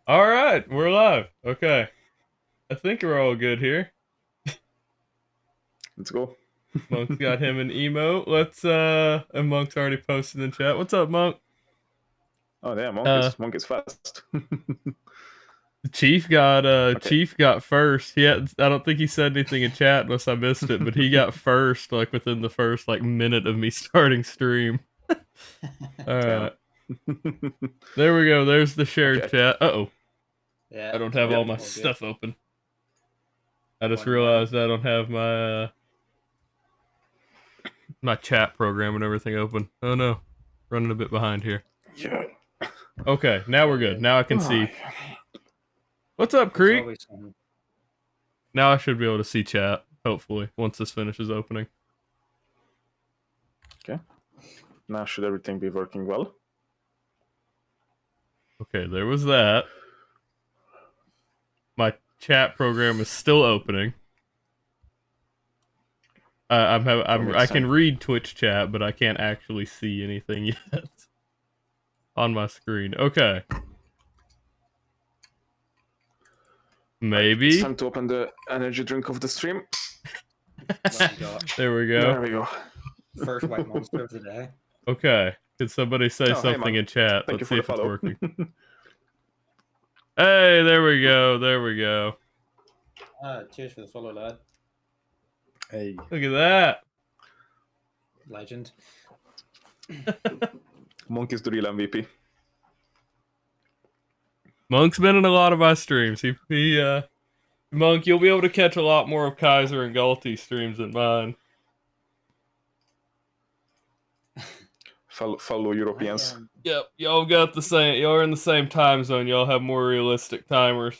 All right, we're live. Okay, I think we're all good here. Let's go. Monk's got him an emote. And Monk's already posted in chat. What's up, Monk? Oh yeah, Uh, Monk is fast. Okay. Chief got first. I don't think he said anything in chat unless I missed it, but he got first like within the first like minute of me starting stream. All Damn. right, there we go. There's the shared Okay. chat. Uh-oh, I Yeah, don't have Yeah. all my all good. stuff open. I just Morning, morning. realized I don't have my chat program and everything open. Oh no, running a bit behind here. Yeah. Okay, now we're good. Now I can see. What's up, There's Creek? always some. Now I should be able to see chat, hopefully, once this finishes opening. Okay. Now should everything be working well? Okay, there was that. My chat program is still opening. I can read Twitch chat, but I can't actually see anything yet on my screen. Okay. Maybe. It's time to open the energy drink of the stream. There we go. There we go. First white monster of the day. Okay. Could somebody say Oh, hey, something man. in chat? Thank Let's you see for if the it's follow. working. Hey, there we go. There we go. Cheers for the follow, lad. Hey. Look at that. Legend. Monk is the real MVP. Monk's been in a lot of my streams. Monk, you'll be able to catch a lot more of Kaiser and Galti streams than mine. Fellow Europeans. Yep, y'all got the same. Y'all are in the same time zone. Y'all have more realistic timers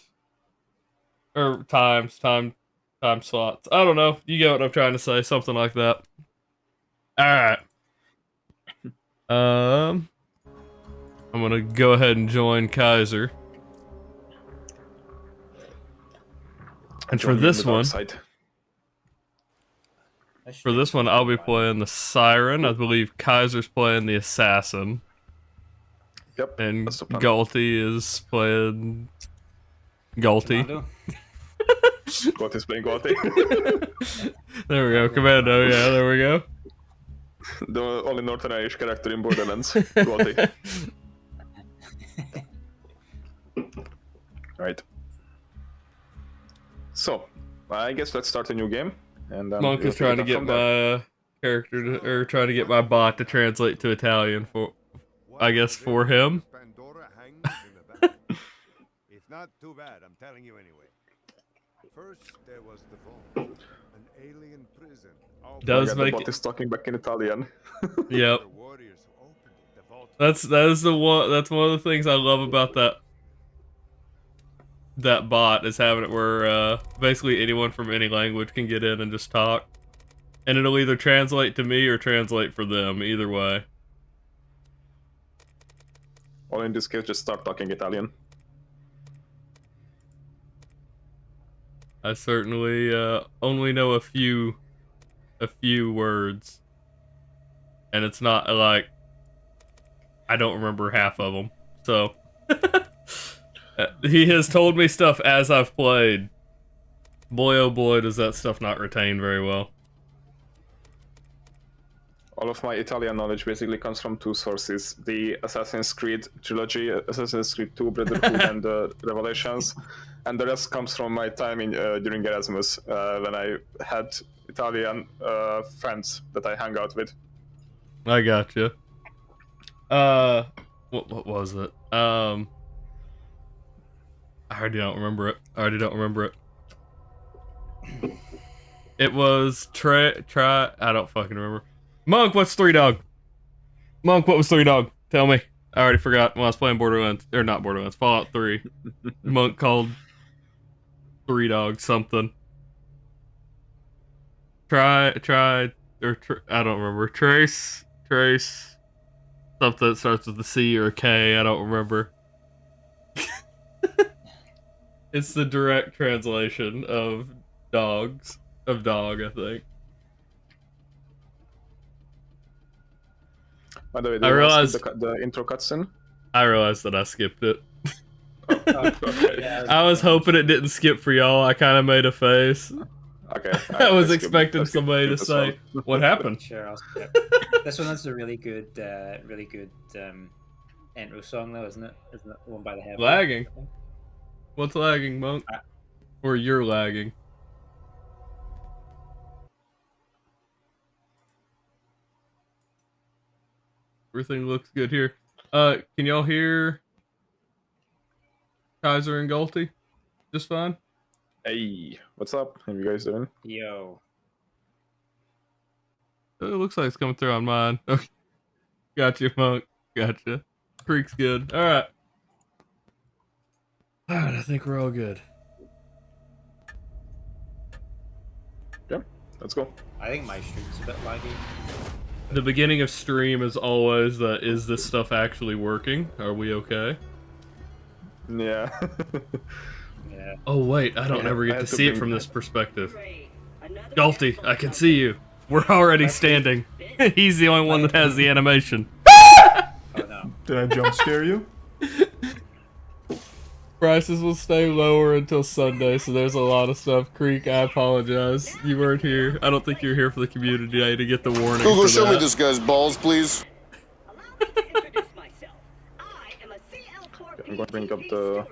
or time slots. I don't know. You get what I'm trying to say. Something like that. All right. I'm gonna go ahead and join Kaiser. And for this one, I'll be playing the Siren. I believe Kaiser's playing the Assassin. Yep. And Galti is playing Galti. Galti's playing Galti. There we go. Commando, yeah, there we go. The only Northern Irish character in Borderlands. Galti. Right. So, I guess let's start a new game. And Monk is trying to get my trying to get my bot to translate to Italian for, I guess, for him. It's not too bad, I'm telling you anyway. First, there was the vault, an alien prison. Does make the bot is talking back in Italian. Yep. That's one of the things I love about that bot is having it where basically anyone from any language can get in and just talk. And it'll either translate to me or translate for them, either way. Or in this case, just start talking Italian. I certainly only know a few words. And it's not like I don't remember half of them. So he has told me stuff as I've played. Boy, oh boy, does that stuff not retain very well. All of my Italian knowledge basically comes from two sources. The Assassin's Creed trilogy, Assassin's Creed 2, Brotherhood, and Revelations. And the rest comes from my time during Erasmus, when I had Italian friends that I hung out with. I gotcha. What was it? I already don't remember it. It was I don't fucking remember. Monk, what's Three Dog? Monk, what was Three Dog? Tell me. I already forgot when I was playing Borderlands, or not Borderlands, Fallout 3. Monk called Three Dog something. I don't remember. Trace, something that starts with a C or a K, I don't remember. It's the direct translation of dog, I think. By the way, I realized the intro cutscene. I realized that I skipped it. Yeah, I was hoping it didn't skip for y'all. I kind of made a face. Okay. I was skip- expecting I skip somebody to this say, one. "What happened?" Sure, I'll skip. This one has a really good intro song, though, isn't it? Isn't it the one by the head? Lagging. What's lagging, Monk? Or you're lagging? Everything looks good here. Can y'all hear Kaiser and Galti? Just fine? Hey, what's up? How you guys doing? Yo. It looks like it's coming through on mine. Okay. Gotcha, Monk. Gotcha. Creek's good. Alright. Alright, I think we're all good. Yeah, let's go. I think my stream's a bit laggy. The beginning of stream is always the, is this stuff actually working? Are we okay? Yeah. Yeah. Oh wait, I don't Yeah, ever I get to had to see it bring- from this perspective. Galti, I can see you. We're already standing. He's the only one that has the animation. Oh no. Did I jump scare you? Prices will stay lower until Sunday, so there's a lot of stuff. Creek, I apologize. You weren't here. I don't think you were here for the community day to get the warning. Google, for show me that. this guy's balls, please. I'm going to bring up the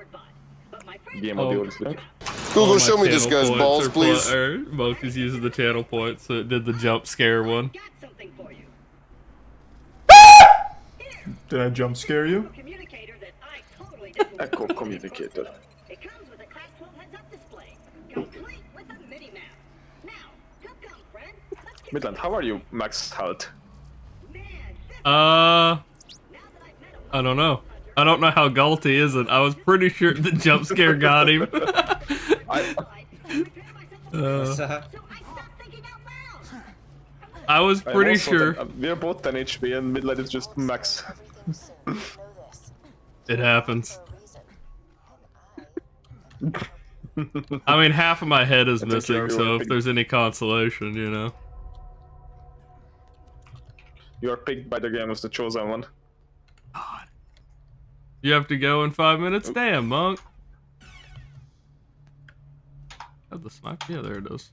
game Oh. audio link. All Google, my show me this channel guy's points balls, are please. Monk is using the channel points, so it did the jump scare one. Did I jump scare you? Echo communicator. It comes with a class 12 heads-up display, complete with a mini-map. Now, come, friend. Let's get Midland, how are you max health? man. This I now that I've met a don't know. I don't know how Galti isn't. I was pretty sure the jump scare got him. I, What's that? so I stopped thinking out loud. I was I'm pretty also sure we're both 10 HP and Midland is just max. it happens. I mean, half of my head is That's okay, missing, we so were if picked- there's any consolation, you know. You are picked by the game as the chosen one. You have to go in 5 minutes? Damn, Monk. Have the snipe? Yeah, there it is.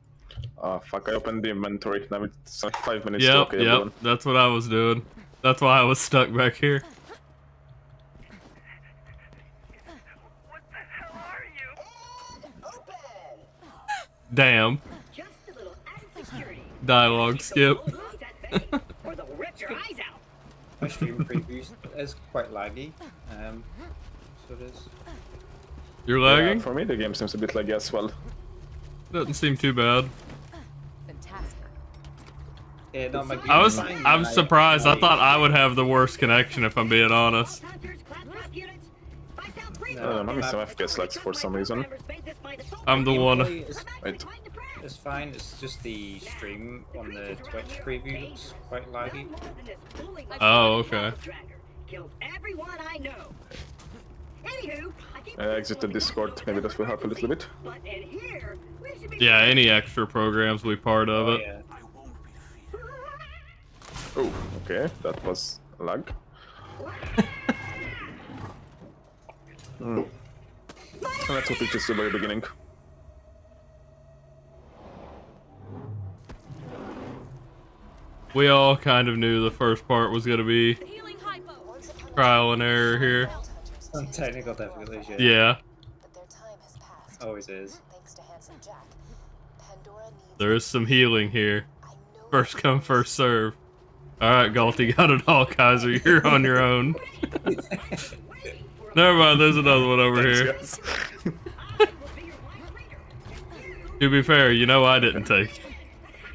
Ah, fuck, I opened the inventory. Now it's like 5 minutes to Yep, okay, yep. everyone. That's what I was doing. That's why I was stuck back here. Damn. Just a little added security. Dialogue skip. Or they'll rip your eyes out. My stream preview is quite laggy. So it is. You're Yeah, lagging? for me, the game seems a bit laggy as well. Doesn't seem too bad. Fantastic. Yeah, no, my I'm surprised. I thought I would have the worst connection if I'm being honest. No, I'm having some FPS lags for some reason. I'm the one. Wait. It's fine. It's just the stream on the Twitch preview looks quite laggy. Oh, okay. Killed everyone I know. Anywho, I keep I exited Discord, maybe that will help a little bit. but in here, we should be Yeah, any extra programs we part of Oh, it. yeah. Oh, okay, that was a lag. Let's hope it's just the very beginning. We all kind of knew the first part was gonna be trial and error here. Some technical difficulties, yeah. Yeah, But their time has passed. Always is. Thanks to Handsome Jack, Pandora needs. there is some healing here. I know First come, first serve. Alright, Galti got it all, Kaiser. You're on your own. Never mind, there's another one over here. Yes. To be fair, you know I didn't take it.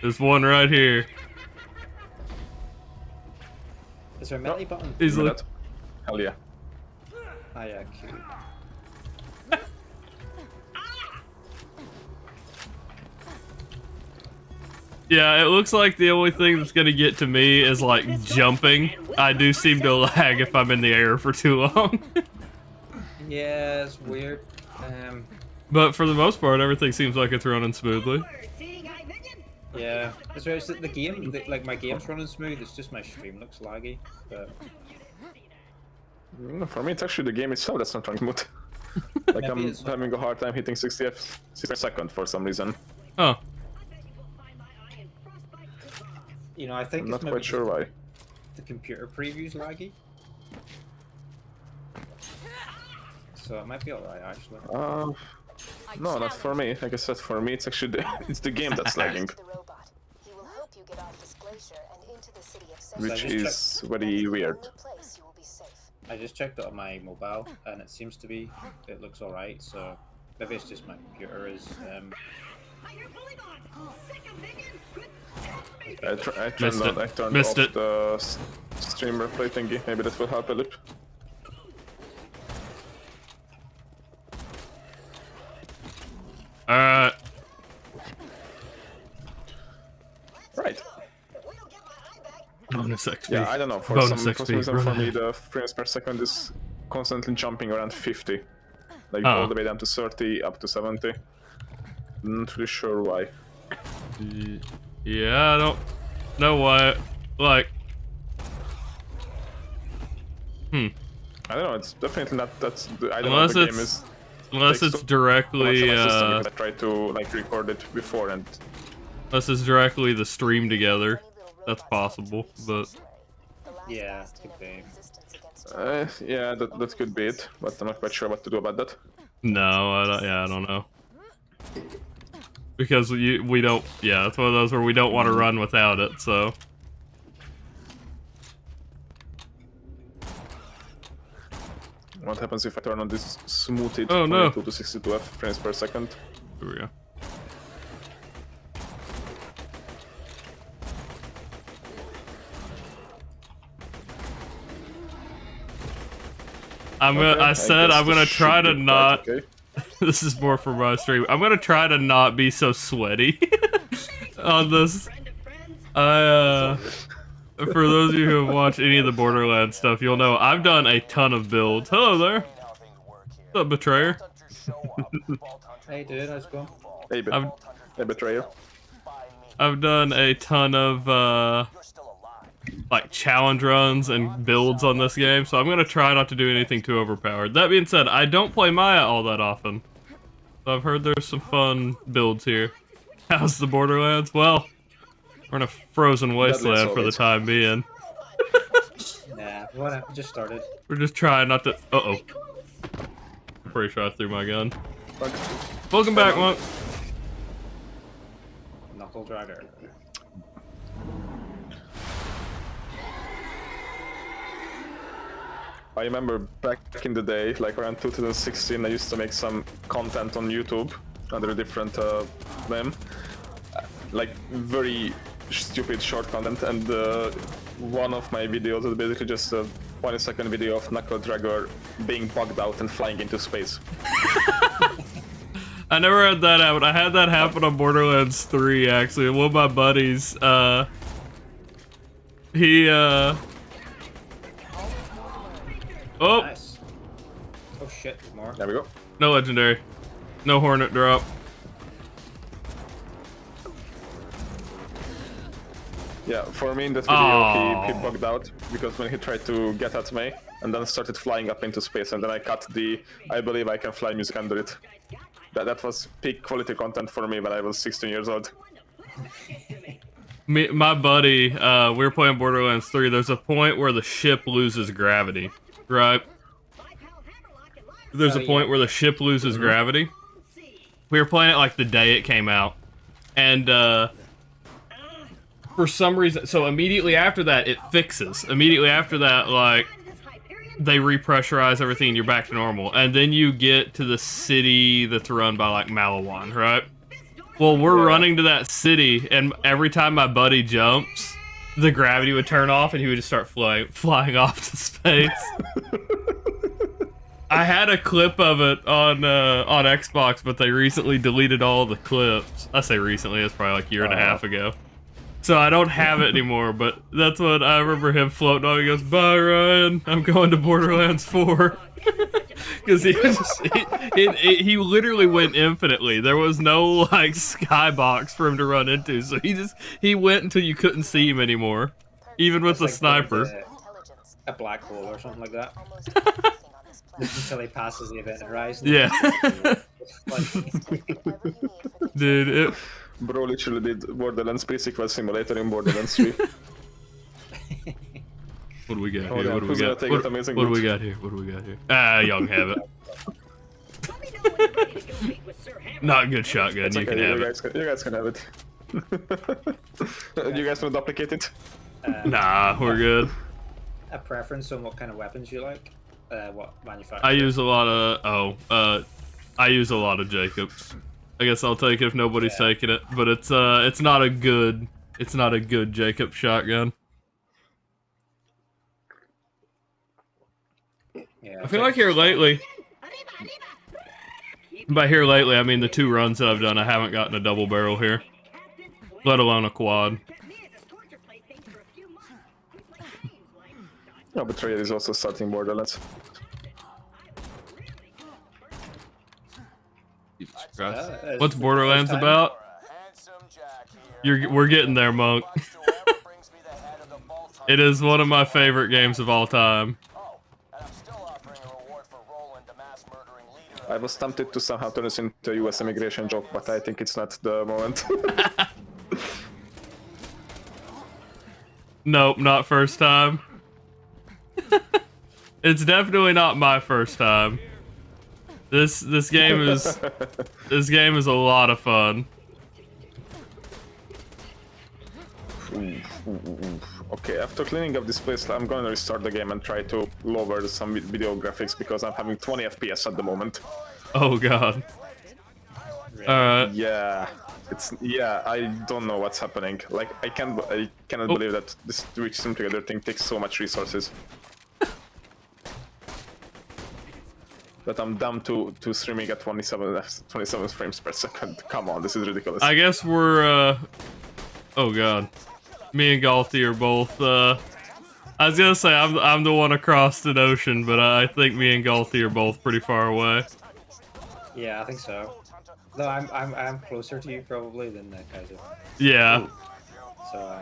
There's one right here. Is there a melee button? He's Remember like, that? Hell yeah. Ah, yeah, cute. yeah, it looks like the only thing that's gonna get to me is like jumping. I do seem to lag if I'm in the air for too long. Yeah, it's weird. But for the most part, everything seems like it's running smoothly. Yeah, it's the game, like my game's running smooth, it's just my stream looks laggy. But For me, it's actually the game itself that's not running smooth. Like Maybe I'm it's not. having a hard time hitting 60 FPS per second for some reason. Oh, You know, I think I'm it's not maybe quite sure why. the computer preview's laggy. So it might be alright actually. No, not for me. Like I said, for me, it's actually it's the game that's lagging, The robot. He will help you get off this glacier and into the city of Saint. which just is very weird. Only place you will be safe. I just checked it on my mobile and it seems to be, it looks alright, so maybe it's just my computer is, I Missed it. turned Missed off it. the stream replay thingy. Maybe that will help a little. alright. Right. Bonus XP. Yeah, I don't know. For Bonus some XP, reason, for right. me, the frames per second is constantly jumping around 50, like Oh. all the way down to 30, up to 70. Not really sure why. Yeah, I don't know why. Like, I don't know. It's definitely not. That's. I don't Unless know. The it's game is. unless takes it's so directly, much of my system because I tried to like record it before and. unless it's directly the stream together. That's possible, but yeah, could be. Yeah, that could be it, but I'm not quite sure what to do about that. no, I don't. Yeah, I don't know. Because we don't. Yeah, it's one of those where we don't want to run without it. So. What happens if I turn on this smoothed Oh, no. 22 to 62 frames per second? Here we go. Okay, I said guess I'm gonna this try should to be quite not. okay. This is more for my stream. I'm gonna try to not be so sweaty on this. For those of you who have watched any of the Borderlands stuff, you'll know I've done a ton of builds. Hello there. What's up, Betrayer? Hey dude, how's it going? Hey, betrayer. I've done a ton of like challenge runs and builds on this game, so I'm gonna try not to do anything too overpowered. That being said, I don't play Maya all that often, so I've heard there's some fun builds here. How's the Borderlands? Well, we're in a frozen wasteland for the time being. Nah, whatever, just started. We're just trying not to. Uh-oh. I'm pretty sure I threw my gun. Welcome back, Monk. Knuckle dragger. I remember back in the day, like around 2016, I used to make some content on YouTube under a different name. Like very stupid short content, and one of my videos was basically just a 20-second video of Knuckle Dragger being bugged out and flying into space. I never had that happen. I had that happen on Borderlands 3, actually. One of my buddies, he, Oh! Nice. Oh shit, there's more. There we go. No legendary. No Hornet drop. Yeah, for me in that video, he bugged out because when he tried to get at me and then started flying up into space, and then I cut the I believe I can fly music under it. That was peak quality content for me when I was 16 years old. My buddy, we were playing Borderlands 3. There's a point where the ship loses gravity, right? There's a point where the ship loses gravity. We were playing it like the day it came out. And, for some reason, so immediately after that, it fixes. Immediately after that, like, they repressurize everything and you're back to normal. And then you get to the city that's run by, like, Malawan, right? Well, we're running to that city, and every time my buddy jumps, the gravity would turn off and he would just start flying off to space. I had a clip of it on Xbox, but they recently deleted all the clips. I say recently, it's probably like a year and a half ago. So I don't have it anymore, but that's what I remember him floating on. He goes, "Bye, Ryan. I'm going to Borderlands 4." Because he literally went infinitely. There was no, like, skybox for him to run into. So he went until you couldn't see him anymore. Even with the like sniper. Intelligence. a black hole or something like that almost everything on this planet. until he passes the event horizon. Yeah. Like, Whatever you need for the Dude, it, Bro literally did Borderlands pre-sequel simulator in Borderlands 3. what do we got Oh, here? yeah, What do we who's gonna got? take What, it? Amazing what do we loot. got here? What do we got here? Ah, y'all can have it. Let me know when you're ready to go meet with Sir Hammer. Not a good shotgun. It's You okay, can have you it. guys can have it. You guys want to duplicate it? Nah, we're good. a preference on what kind of weapons you like? What manufacturer? I use a lot of I use a lot of Jacobs. I guess I'll take it if nobody's taking it, but it's not a good Jacob shotgun. Yeah, I feel like here lately, by here lately I mean the 2 runs that I've done, I haven't gotten a double barrel here, let alone a quad. No, but Trey is also starting Borderlands. Jesus Christ. it's What's the Borderlands first time. about? We're getting there, Monk. It is one of my favorite games of all time. I was tempted to somehow turn this into a US immigration joke, but I think it's not the moment. Nope, not first time. It's definitely not my first time. This game is a lot of fun. Okay, after cleaning up this place, I'm gonna restart the game and try to lower some video graphics because I'm having 20 FPS at the moment. Oh god. Alright. Yeah, I don't know what's happening. Like, I cannot believe that this Twitch Stream Together thing takes so much resources. That I'm dumb to streaming at 27 frames per second. Come on, this is ridiculous. I guess we're oh god. Me and Galti are both I was gonna say I'm the one across the ocean, but I think me and Galti are both pretty far away. Yeah, I think so. No, I'm closer to you probably than Kaiser. Yeah. So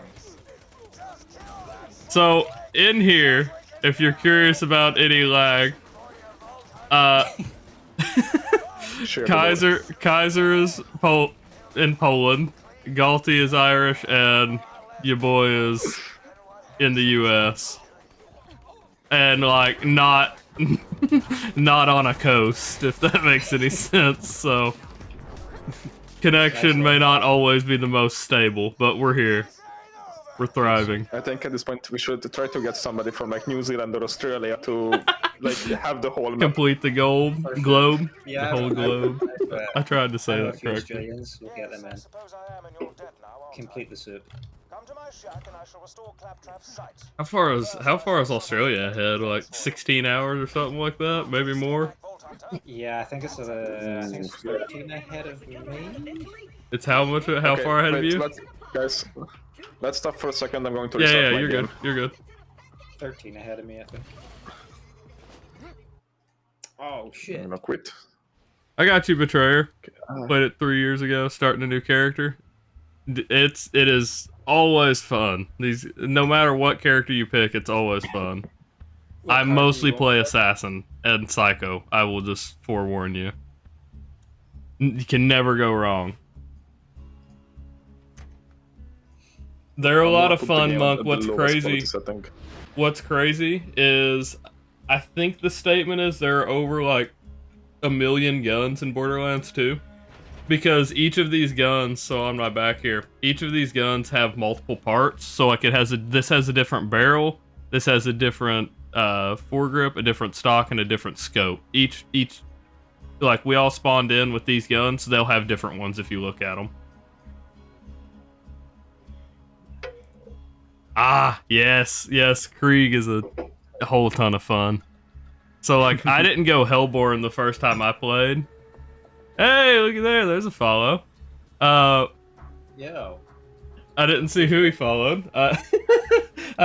So in here, if you're curious about any lag, Sure, Kaiser is in Poland, Galti is Irish, and your boy is in the US. And like not on a coast, if that makes any sense. So connection may not always be the most stable, but we're here. We're thriving. I think at this point we should try to get somebody from like New Zealand or Australia to like have the whole map. Complete the globe. yeah, The whole globe. I tried to I say know a that few correctly. Australians. We'll get them in. Complete the soup. How far is Australia ahead? Like 16 hours or something like that? Maybe more? Yeah, I think it's 13 ahead of me. It's how far ahead of you? Guys, let's stop for a second. I'm going to Yeah, restart yeah, my you're game. good. You're good. 13 ahead of me, I think. Oh shit. I'm gonna quit. I got you, Betrayer. Played it 3 years ago, starting a new character. It is always fun. No matter what character you pick, it's always fun. I mostly play Assassin and Psycho. I will just forewarn you. You can never go wrong. They're a lot of fun, Monk. What's crazy is, I think the statement is there are over like 1 million guns in Borderlands 2. Because each of these guns, so on my back here, each of these guns have multiple parts. So like this has a different barrel, this has a different foregrip, a different stock, and a different scope. Each like we all spawned in with these guns, they'll have different ones if you look at them. Ah, yes, Krieg is a whole ton of fun. So like I didn't go Hellborn the first time I played. Hey, look at there's a follow. Yo. I didn't see who he followed. I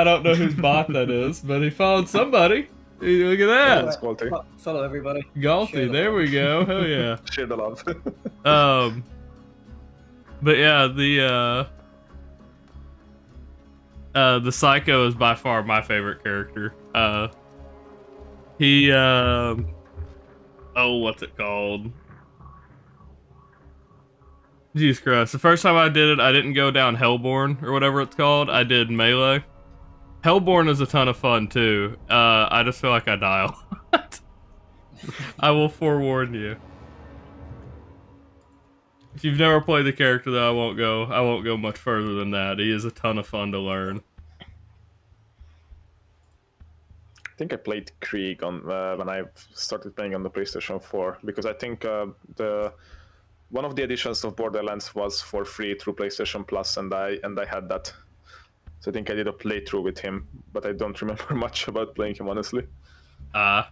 don't know whose bot that is, but he followed somebody. Hey, look at that. Follow everybody. Galti, there we go. Hell yeah. Share the love. But yeah, the The Psycho is by far my favorite character. What's it called? Jesus Christ. The first time I did it, I didn't go down Hellborn or whatever it's called. I did Melee. Hellborn is a ton of fun too. I just feel like I die a lot. I will forewarn you. If you've never played the character, though, I won't go much further than that. He is a ton of fun to learn. I think I played Krieg on when I started playing on the PlayStation 4 because I think one of the editions of Borderlands was for free through PlayStation Plus, and I had that. So I think I did a playthrough with him, but I don't remember much about playing him honestly. I've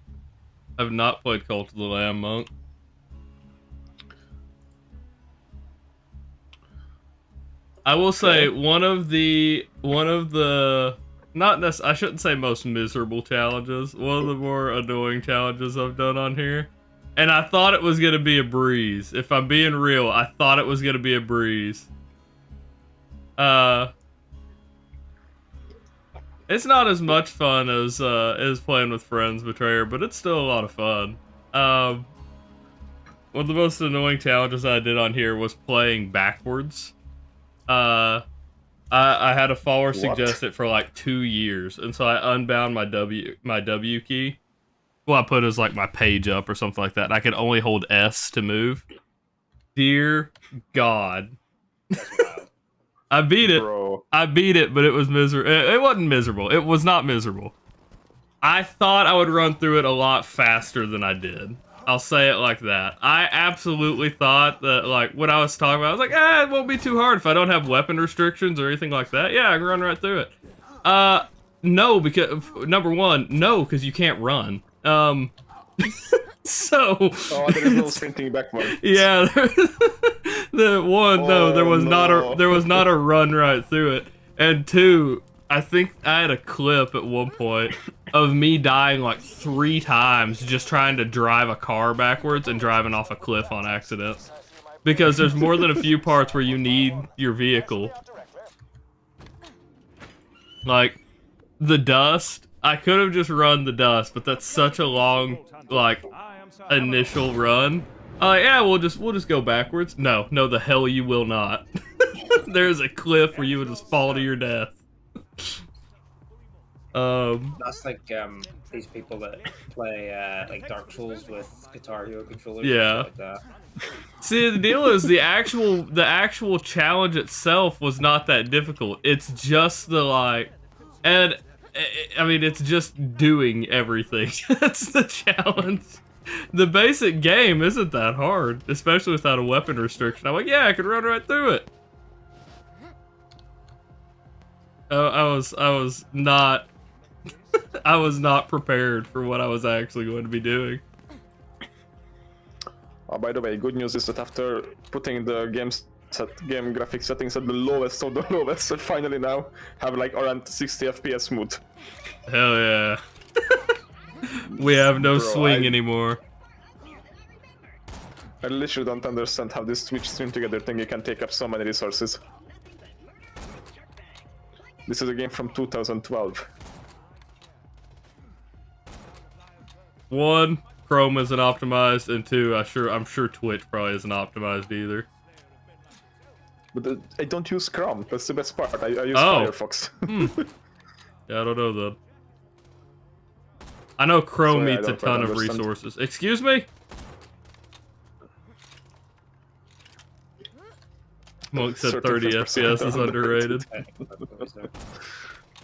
not played Cult of the Lamb, Monk. I will say one of the I shouldn't say most miserable challenges. One of the more annoying challenges I've done on here. And I thought it was gonna be a breeze. If I'm being real, I thought it was gonna be a breeze. It's not as much fun as playing with friends, Betrayer, but it's still a lot of fun. One of the most annoying challenges I did on here was playing backwards. I had a follower suggest it for like 2 years, and so I unbound my W key. Well, I put as like my page up or something like that, and I could only hold S to move. Dear God. I beat it. Bro. I beat it, but it was miserable. It wasn't miserable. It was not miserable. I thought I would run through it a lot faster than I did. I'll say it like that. I absolutely thought that, like, what I was talking about, I was like, it won't be too hard if I don't have weapon restrictions or anything like that. Yeah, I can run right through it. No, because, number one, no, because you can't run. So... Oh, there is no sprinting backward. Yeah, there was not a run right through it. And two, I think I had a clip at one point of me dying like 3 times just trying to drive a car backwards and driving off a cliff on accident. Because there's more than a few parts where you need your vehicle. Like, the dust, I could have just run the dust, but that's such a long, like, initial run. Yeah, we'll just go backwards. No, the hell you will not. There's a cliff where you would just fall to your death. That's like these people that play like Dark Souls with Guitar Hero controllers. Yeah. Like that. See, the deal is the actual challenge itself was not that difficult. It's just the like, and I mean, it's just doing everything. That's the challenge. The basic game isn't that hard, especially without a weapon restriction. I'm like, yeah, I could run right through it. I was not I was not prepared for what I was actually going to be doing. By the way, good news is that after putting the game graphics settings at the lowest of the lowest, I finally now have like around 60 FPS smooth. Hell yeah. We have no swing anymore. I literally don't understand how this Twitch stream together thing can take up so many resources. This is a game from 2012. 1, Chrome isn't optimized, and 2, I'm sure Twitch probably isn't optimized either. But I don't use Chrome. That's the best part. I use Firefox. Yeah, I don't know then. I know Chrome Sorry, eats a ton of understand. resources. Excuse me? Monk said 30 FPS is underrated.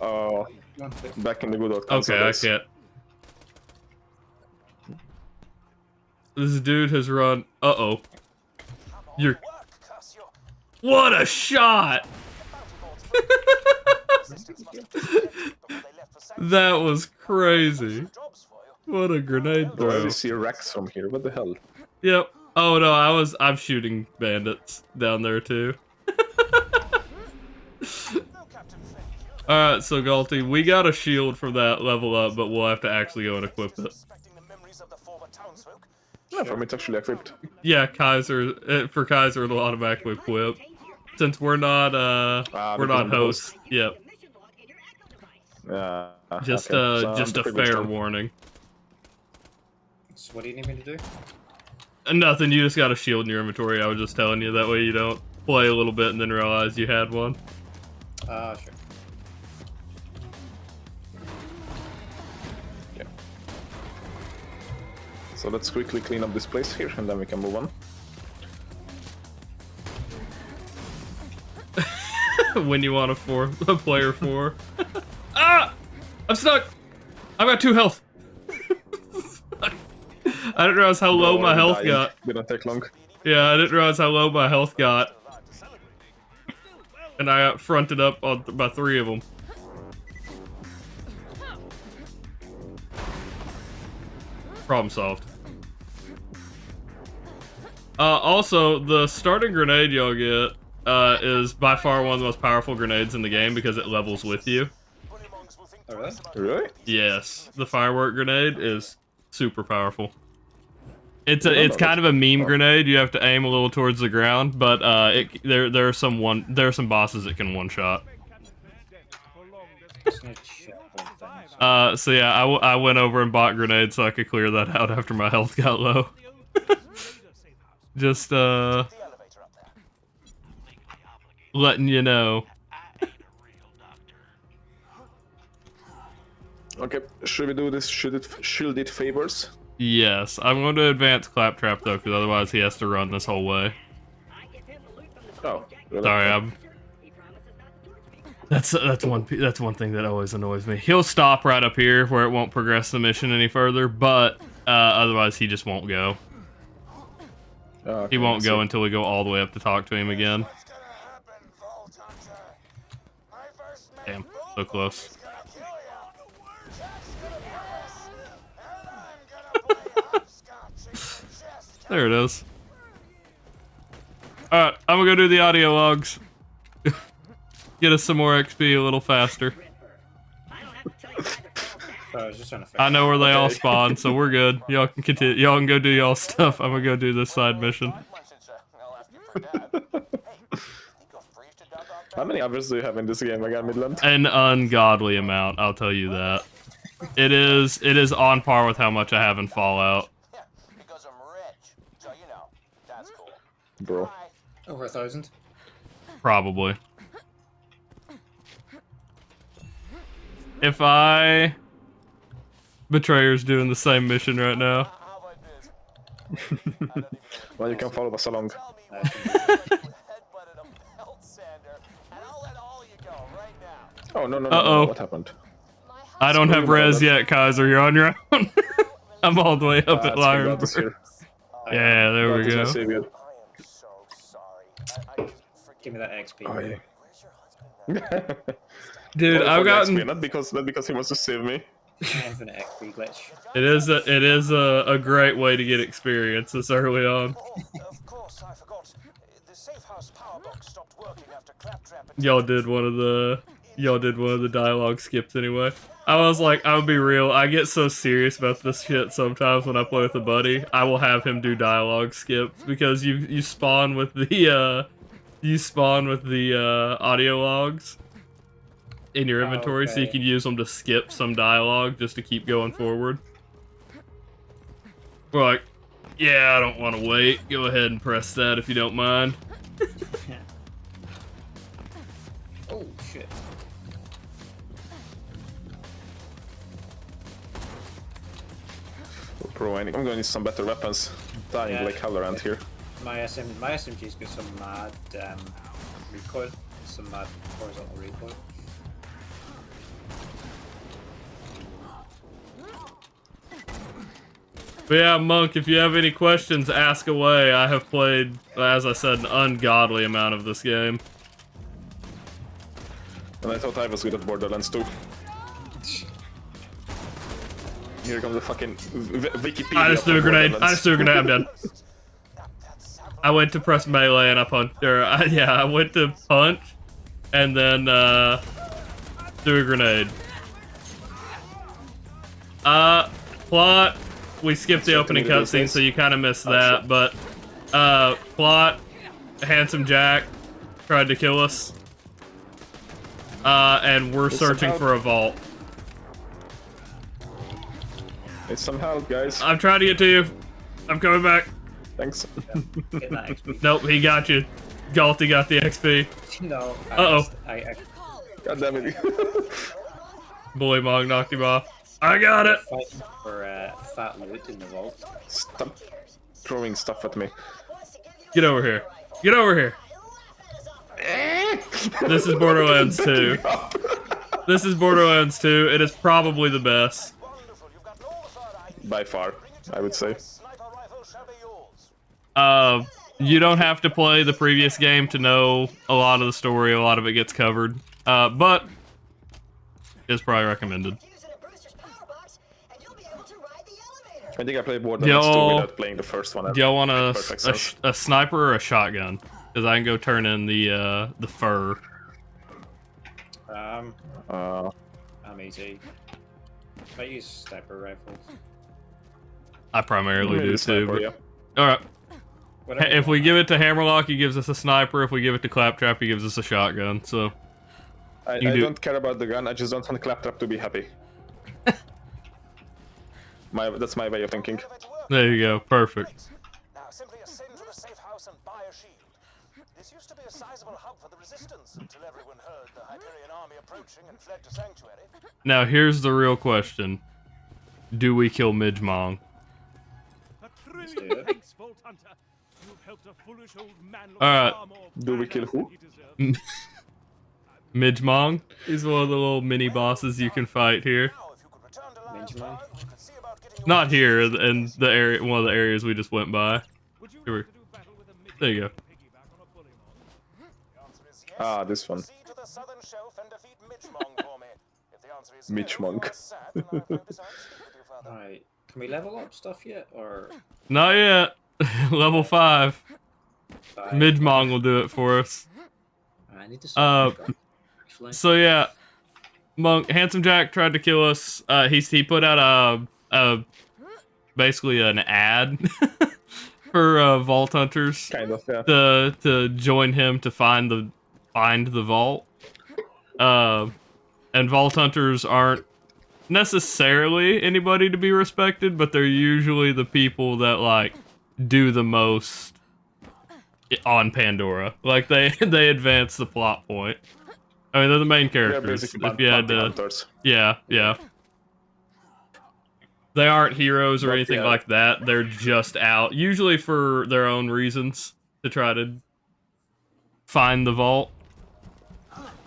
Oh, back in the good old console Okay, I days. can't. This dude has run. Uh-oh. You're. What a shot! That was crazy. What a grenade Do I throw. already see Rex from here? What the hell? Yep. Oh no, I'm shooting bandits down there too. Alright, so Galti, we got a shield for that level up, but we'll have to actually go and equip it. Yeah, for me it's actually equipped. Yeah, Kaiser, for Kaiser it'll automatically equip. Since we're not because I'm the hosts. Yep. Just okay. So just I'm a privileged fair then. warning. So what do you need me to do? Nothing, you just got a shield in your inventory. I was just telling you, that way you don't play a little bit and then realize you had one. Sure. So let's quickly clean up this place here, and then we can move on. When you want a player 4. Ah! I'm stuck! I've got 2 health. I didn't realize how low my health Dying. got. Didn't take long. Yeah, I didn't realize how low my health got. And I got fronted up by 3 of them. Problem solved. Also, the starting grenade y'all get is by far one of the most powerful grenades in the game because it levels with you. Oh, really? Really? Yes, the firework grenade is super powerful. It's kind of a meme grenade. You have to aim a little towards the ground, but there are some bosses that can one shot. Just need to check one thing. So yeah, I went over and bought grenades so I could clear that out after my health got low. Just letting you know. Okay, should we do this shielded favors? Yes, I'm going to advance Claptrap though, because otherwise he has to run this whole way. Oh, really? Sorry, that's one thing that always annoys me. He'll stop right up here where it won't progress the mission any further, but otherwise he just won't go. Okay, He won't go so- until we go all the way up to talk to him again. Damn, so close. There it is. Alright, I'm gonna go do the audio logs. Get us some more XP a little faster. I was just trying to figure I know where they all Okay. spawn, so we're good. Y'all can continue. Y'all can go do y'all stuff. I'm gonna go do this side mission. How many hours do you have in this game again, Midland? An ungodly amount, I'll tell you that. It is on par with how much I have in Fallout. Because I'm rich. So, you know, that's cool. Bro. Over 1,000. Probably. If I... Betrayer's doing the same mission right now. How about this? Well, you can follow us along. Headbutted a belt sander, and I'll let all you go right now. Oh, no, no, Uh-oh. no. What happened? I don't have res yet, Kaiser. You're on your own. I'm all the way up at That's Lyrenburg. here. Yeah, there we That is my go. savior. I am so sorry. Give me that XP. Oh, yeah. Where's your husband? Dude, Only I've for the XP, gotten... not because he wants to save me. Infinite XP glitch. It is a great way to get experience this early on. Oh, of course, I forgot. The safe house power box stopped working after Claptrap. Y'all did one of the dialogue skips anyway. I was like, I'll be real, I get so serious about this shit sometimes when I play with a buddy. I will have him do dialogue skips because you spawn with the audio logs in your inventory, so you okay. can use them to skip some dialogue just to keep going forward. We're like, yeah, I don't want to wait. Go ahead and press that if you don't mind. Oh, shit. Bro, I'm gonna need some better weapons. Dying Yeah. like hell around here. My SMG's got some mad recoil. Some mad horizontal recoil. But yeah, Monk, if you have any questions, ask away. I have played, as I said, an ungodly amount of this game. And I thought I was good at Borderlands too. Here comes the fucking Wikipedia. I just threw a for grenade. Borderlands. I just threw a grenade. I'm dead. I went to press melee and I punched. I went to punch and then threw a grenade. Plot. We skipped the opening cutscene, so you kind of missed that. But plot. Handsome Jack tried to kill us. And we're searching help. for a vault. Need some help, guys. I'm trying to get to you. I'm coming back. Thanks. Get that XP. Nope, he got you. Galty got the XP. No. Uh-oh. I God damn it. Bully Mog knocked him off. I got it. fighting for fat loot in the vault. Stop throwing stuff at me. Get over here. Get over here. This is Borderlands 2. This is Borderlands 2. It is probably the best. By far, I would say. You don't have to play the previous game to know a lot of the story. A lot of it gets covered. But it's probably recommended. I think I played Borderlands 2 without playing the first one. Do y'all want a sniper or a shotgun? Because I can go turn in the fur. I'm easy. I use sniper rifles. I primarily do too. Sniper, But... yeah. All right. Whatever If you we want. give it to Hammerlock, he gives us a sniper. If we give it to Claptrap, he gives us a shotgun. So I don't care about the gun, I just don't want Claptrap to be happy. That's my way of thinking. there you go. Perfect. Now, simply ascend to the safe house and buy a shield. This used to be a sizable hub for the resistance until everyone heard the Hyperion army approaching and fled to Sanctuary. Now here's the real question: do we kill Midgemong? Let's do it. Alright. Do we kill who? Midgemong is one of the little mini bosses you can fight here. Now, if you could return to Land's Ninja Man. Tower, you could see about getting your Not here, in the area, one of the areas we just went by. Here there you go. The answer is yes. Ah, this one. Proceed to the southern shelf and defeat Mitchmong for me. If the answer is Mitchmong. no, or sad, then I'll find this out and speak with you further. Alright. Can we level up stuff yet? Or Not yet. Level 5. five? Midgemong will do it for us. I need to actually. So yeah, Monk, Handsome Jack tried to kill us. He put out a basically an ad for Vault Hunters Kind of, yeah. to join him to find the vault. And Vault Hunters aren't necessarily anybody to be respected, but they're usually the people that like do the most on Pandora. Like they advance the plot point. I mean, they're the main They're characters. basically If you had bounty to, hunters. yeah. They aren't heroes or But, anything yeah. like that. They're just out, usually for their own reasons, to try to find the vault.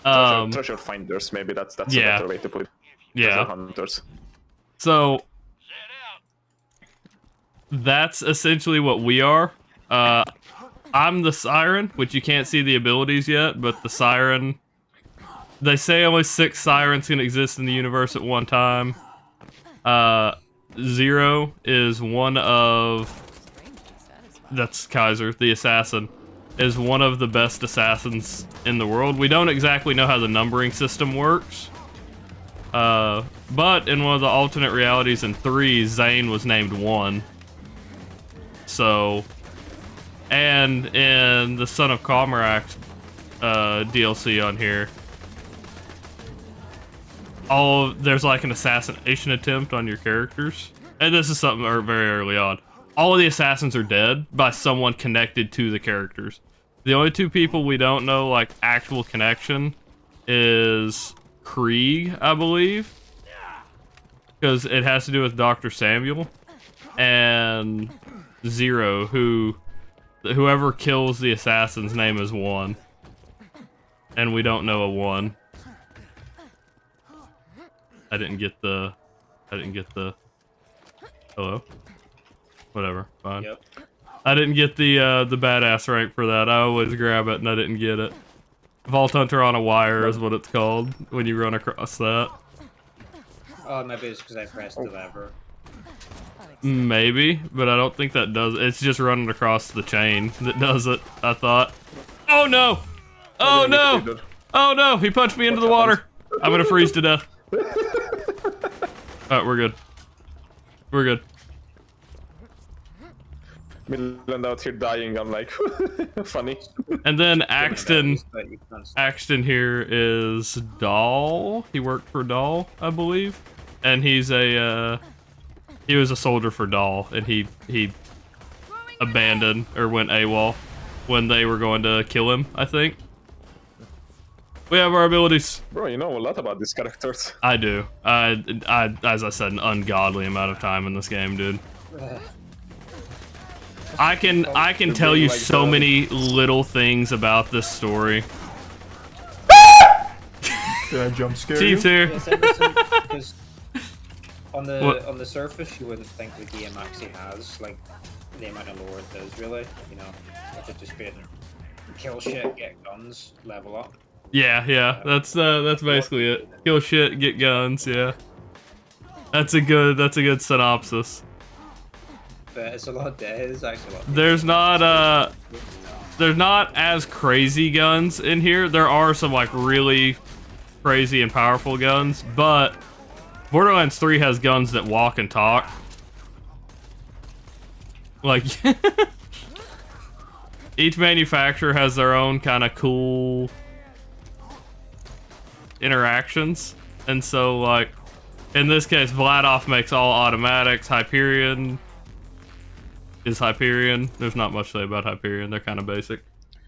Treasure finders, maybe that's yeah. a better way to put it. Yeah. Treasure hunters. So that's essentially what we are. I'm the Siren, which you can't see the abilities yet, but the Siren. They say only 6 Sirens can exist in the universe at one time. Zero is one of. That's Kaiser, the assassin. Is one of the best assassins in the world. We don't exactly know how the numbering system works. But in one of the alternate realities in 3, Zane was named 1. So, and in the Son of Comrack DLC on here, there's like an assassination attempt on your characters. And this is something very early on. All of the assassins are dead by someone connected to the characters. The only 2 people we don't know, like, actual connection is Krieg, I believe. Because it has to do with Dr. Samuel. And Zero, whoever kills the assassin's name is 1. And we don't know a 1. I didn't get the... Hello? Whatever, fine. Yep. I didn't get the badass rank for that. I always grab it and I didn't get it. Vault Hunter on a wire is what it's called when you run across that. Oh, maybe it's because I pressed the lever. Maybe, but I don't think that does. It's just running across the chain that does it, I thought. Oh no! Oh no! Oh no! He punched me into the water! I'm gonna freeze to death. Alright, we're good. We're good. Midland out here dying, I'm like, funny. And then Axton But you can't- Axton here is Dahl. He worked for Dahl, I believe. And he's a He was a soldier for Dahl, and he abandoned or went AWOL when they were going to kill him, I think. We have our abilities. Bro, you know a lot about these characters. I do. I as I said, an ungodly amount of time in this game, dude. I can tell you so many little things about this story. Did I jump scare Chief's you? here. It's interesting because on What? the surface you wouldn't think the game actually has like the amount of lore it does really. You know, if it just been kill shit, get guns, level up. Yeah, that's basically it. Kill shit, get guns, yeah. That's a good synopsis. But it's a lot. It is actually a lot. There's not as crazy guns in here. There are some like really crazy and powerful guns, but Borderlands 3 has guns that walk and talk. Like each manufacturer has their own kind of cool interactions, and so like in this case Vladoff makes all automatics. Hyperion is Hyperion. There's not much to say about Hyperion. They're kind of basic.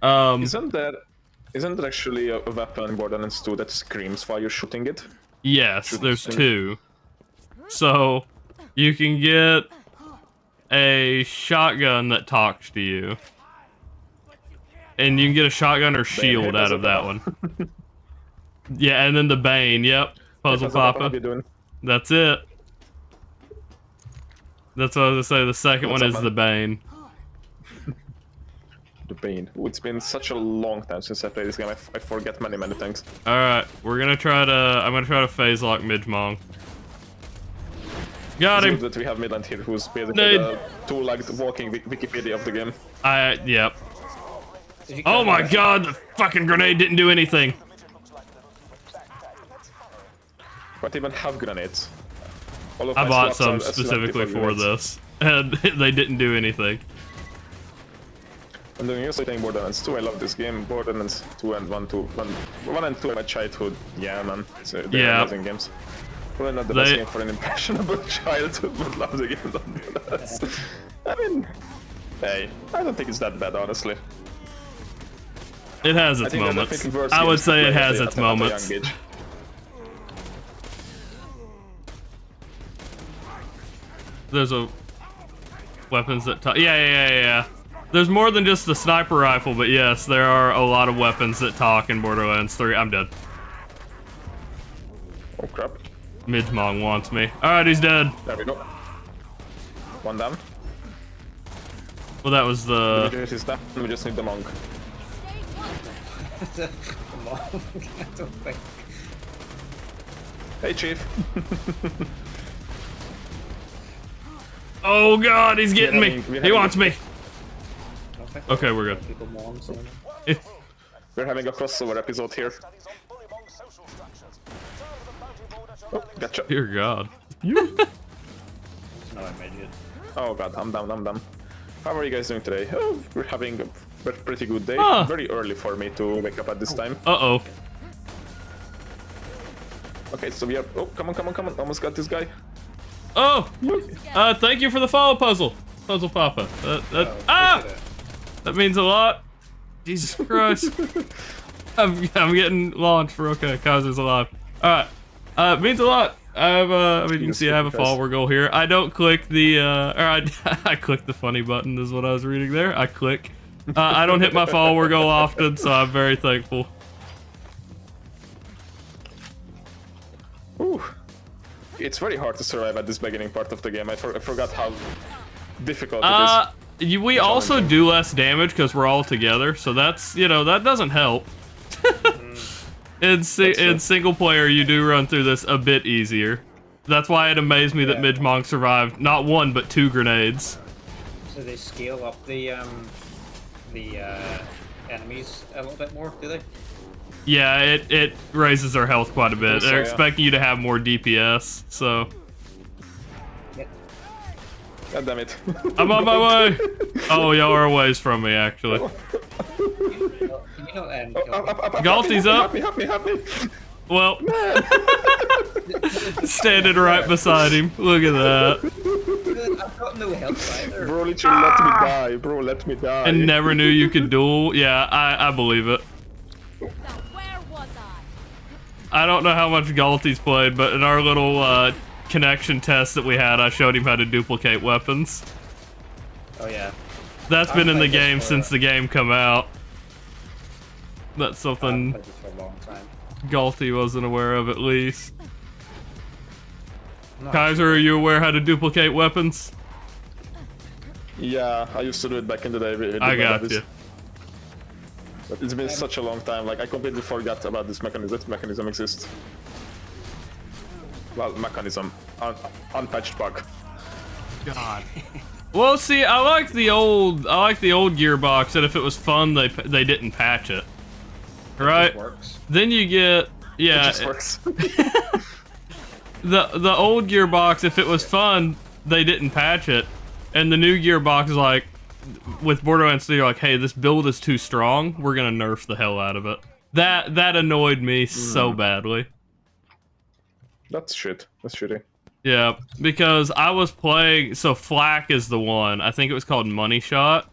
Isn't there actually a weapon in Borderlands 2 that screams while you're shooting it? Yes, there's two. So you can get a shotgun that talks to you, and you can get a shotgun or shield out of that one. Yeah, and then the Bane. Yep, Puzzle Papa. That's it. That's what I was gonna say. The second one is the Bane. The Bane. Ooh, it's been such a long time since I played this game. I forget many things. All right, we're gonna try to. I'm gonna try to phase lock Midgemong. Got him. It's good that we have Midland here, who's basically the two-legged walking Wikipedia of the game. Yep. Oh my god, the fucking grenade didn't do anything. But even have grenades. All of I my bought slots some are specifically selected for grenades. this, and they didn't do anything. I'm doing also playing Borderlands 2. I love this game. Borderlands 2 and 1 and 2 are my childhood. Yeah, man. So they're amazing games. Probably not the best game for an impressionable child, but love the game nonetheless. I mean, hey, I don't think it's that bad, honestly. It has its moments. I would say it has its moments. There's a weapons that talk. Yeah. There's more than just the sniper rifle, but yes, there are a lot of weapons that talk in Borderlands 3. I'm dead. Oh crap. Midgemong wants me. Alright, he's dead. There we go. One down. Well, that was the... We just need the monk. The monk. I don't think. Hey, Chief. Oh god, he's getting me. He wants me. Okay, we're good. We're having a crossover episode here. Oh, gotcha. Dear god. Oh god, I'm down. How are you guys doing today? Oh, we're having a pretty good day. Very early for me to wake up at this time. Uh-oh. Okay, so we are... Oh, come on. Almost got this guy. Oh! Thank you for the follow puzzle. Puzzle Papa. That means a lot. Jesus Christ. I'm getting launched. We're okay. Kaiser's alive. Alright. Means a lot. I mean, you can see I have a follower goal here. I don't click the, I click the funny button is what I was reading there. I click. I don't hit my follower goal often, so I'm very thankful. Ooh. It's very hard to survive at this beginning part of the game. I forgot how difficult it is. We also do less damage because we're all together, so that's, that doesn't help. In single player, you do run through this a bit easier. That's why it amazed me that Midgemong survived not one, but 2 grenades. So they scale up the enemies a little bit more, do they? Yeah, it raises their health quite a bit. They're expecting you to have more DPS, so... God damn it. I'm on my way! Oh, y'all are a ways from me, actually. Can you not Galty's up! Help me! Well, standing right beside him. Look at that. I've got no health either. Bro, literally let me die. Bro, let me die. And never knew you could duel. Yeah, I believe it. Now where was I don't know how much Galti's played, but in our little connection test that we had, I showed him how to duplicate weapons. Oh yeah. That's been in the played this game for- since the game come out. That's I've something played this for a long time. Galti wasn't aware of, at least. I'm not Kaiser, are you aware how to duplicate weapons? Yeah, I used to do it back in the day. With I my got buddies. you. But it's been such a long time. Like, I completely forgot about this mechanism. That mechanism exists. Well, mechanism. Unpatched bug. God. Well, see, I like the old gearbox. That if it was fun, they didn't patch it. Right? It works. Then you get It just works. the old gearbox. If it was fun, they didn't patch it, and the new gearbox is like, with Borderlands 3, like, hey, this build is too strong. We're gonna nerf the hell out of it. That annoyed me so badly. That's shit. That's shitty. Yeah, because I was playing. So Flak is the one. I think it was called Money Shot.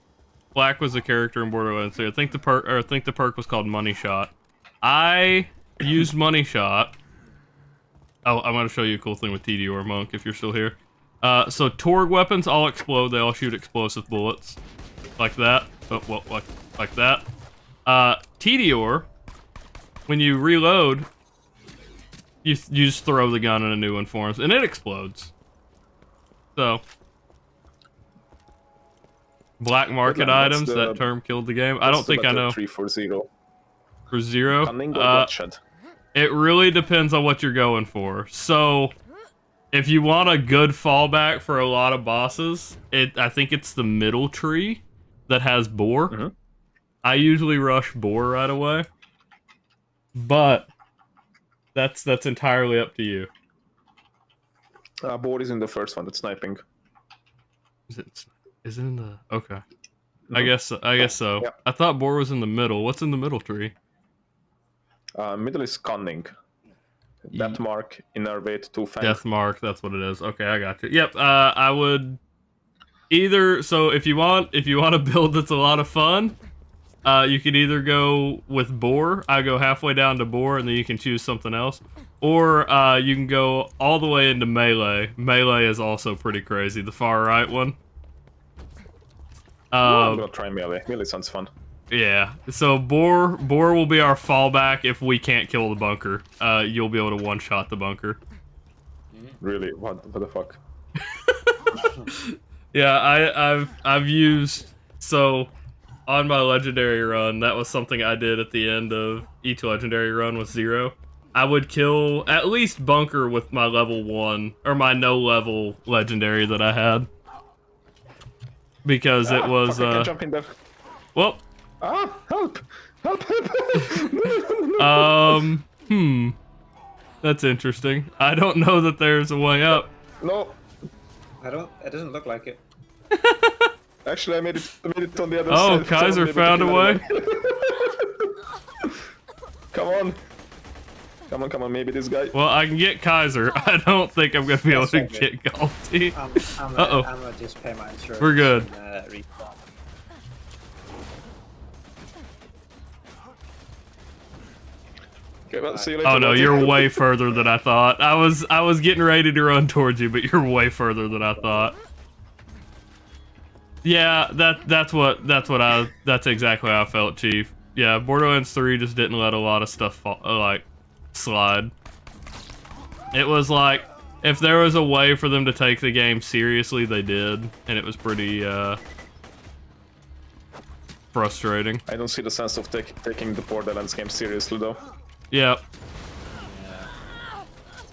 Flak was the character in Borderlands 3. I think the perk was called Money Shot. I used Money Shot. Oh, I'm gonna show you a cool thing with TD or Monk if you're still here. So Torg weapons all explode. They all shoot explosive bullets, like that. Oh, well, like that. Tedior, when you reload, you just throw the gun and a new one forms, and it explodes. So, black market What's items. the- That term killed the game. I don't think I know. 340. For Zero, Cunning or bloodshed? it really depends on what you're going for. So, if you want a good fallback for a lot of bosses, I think it's the middle tree that has boar. Mm-hmm. I usually rush boar right away, but that's entirely up to you. Board is in the first one. That's sniping. Is it in the okay? I guess so. Yeah. I thought boar was in the middle. What's in the middle tree? Middle is cunning. Death mark, inner weight, 2 fang. Death mark. That's what it is. Okay, I got you. Yep. I would either. So if you want a build that's a lot of fun, you could either go with boar. I go halfway down to boar, and then you can choose something else. Or you can go all the way into melee. Melee is also pretty crazy. The far right one. I'm gonna try melee. Melee sounds fun. Yeah. So boar will be our fallback if we can't kill the bunker. You'll be able to one-shot the bunker. Really? What the fuck? Yeah, I've used, so on my legendary run, that was something I did at the end of each legendary run with Zero. I would kill at least bunker with my level 1 or my no level legendary that I had. Because it was Fuck, I can't jump in there. well, Help! Help! that's interesting. I don't know that there's a way up. No. It doesn't look like it. Actually, I made it on the other Oh, side. Kaiser found a way. Come on. Come on, maybe this guy. Well, I can get Kaiser. I don't think I'm gonna be able to That's get Galti. I'm Uh-oh. gonna just pay my insurance. We're good. And, respawn. Okay, well, see you later. Oh no, buddy. you're way further than I thought. I was getting ready to run towards you, but you're way further than I thought. Yeah, that's exactly how I felt, Chief. Yeah, Borderlands 3 just didn't let a lot of stuff slide. It was like, if there was a way for them to take the game seriously, they did, and it was pretty frustrating. I don't see the sense of taking the Borderlands game seriously, though. Yep.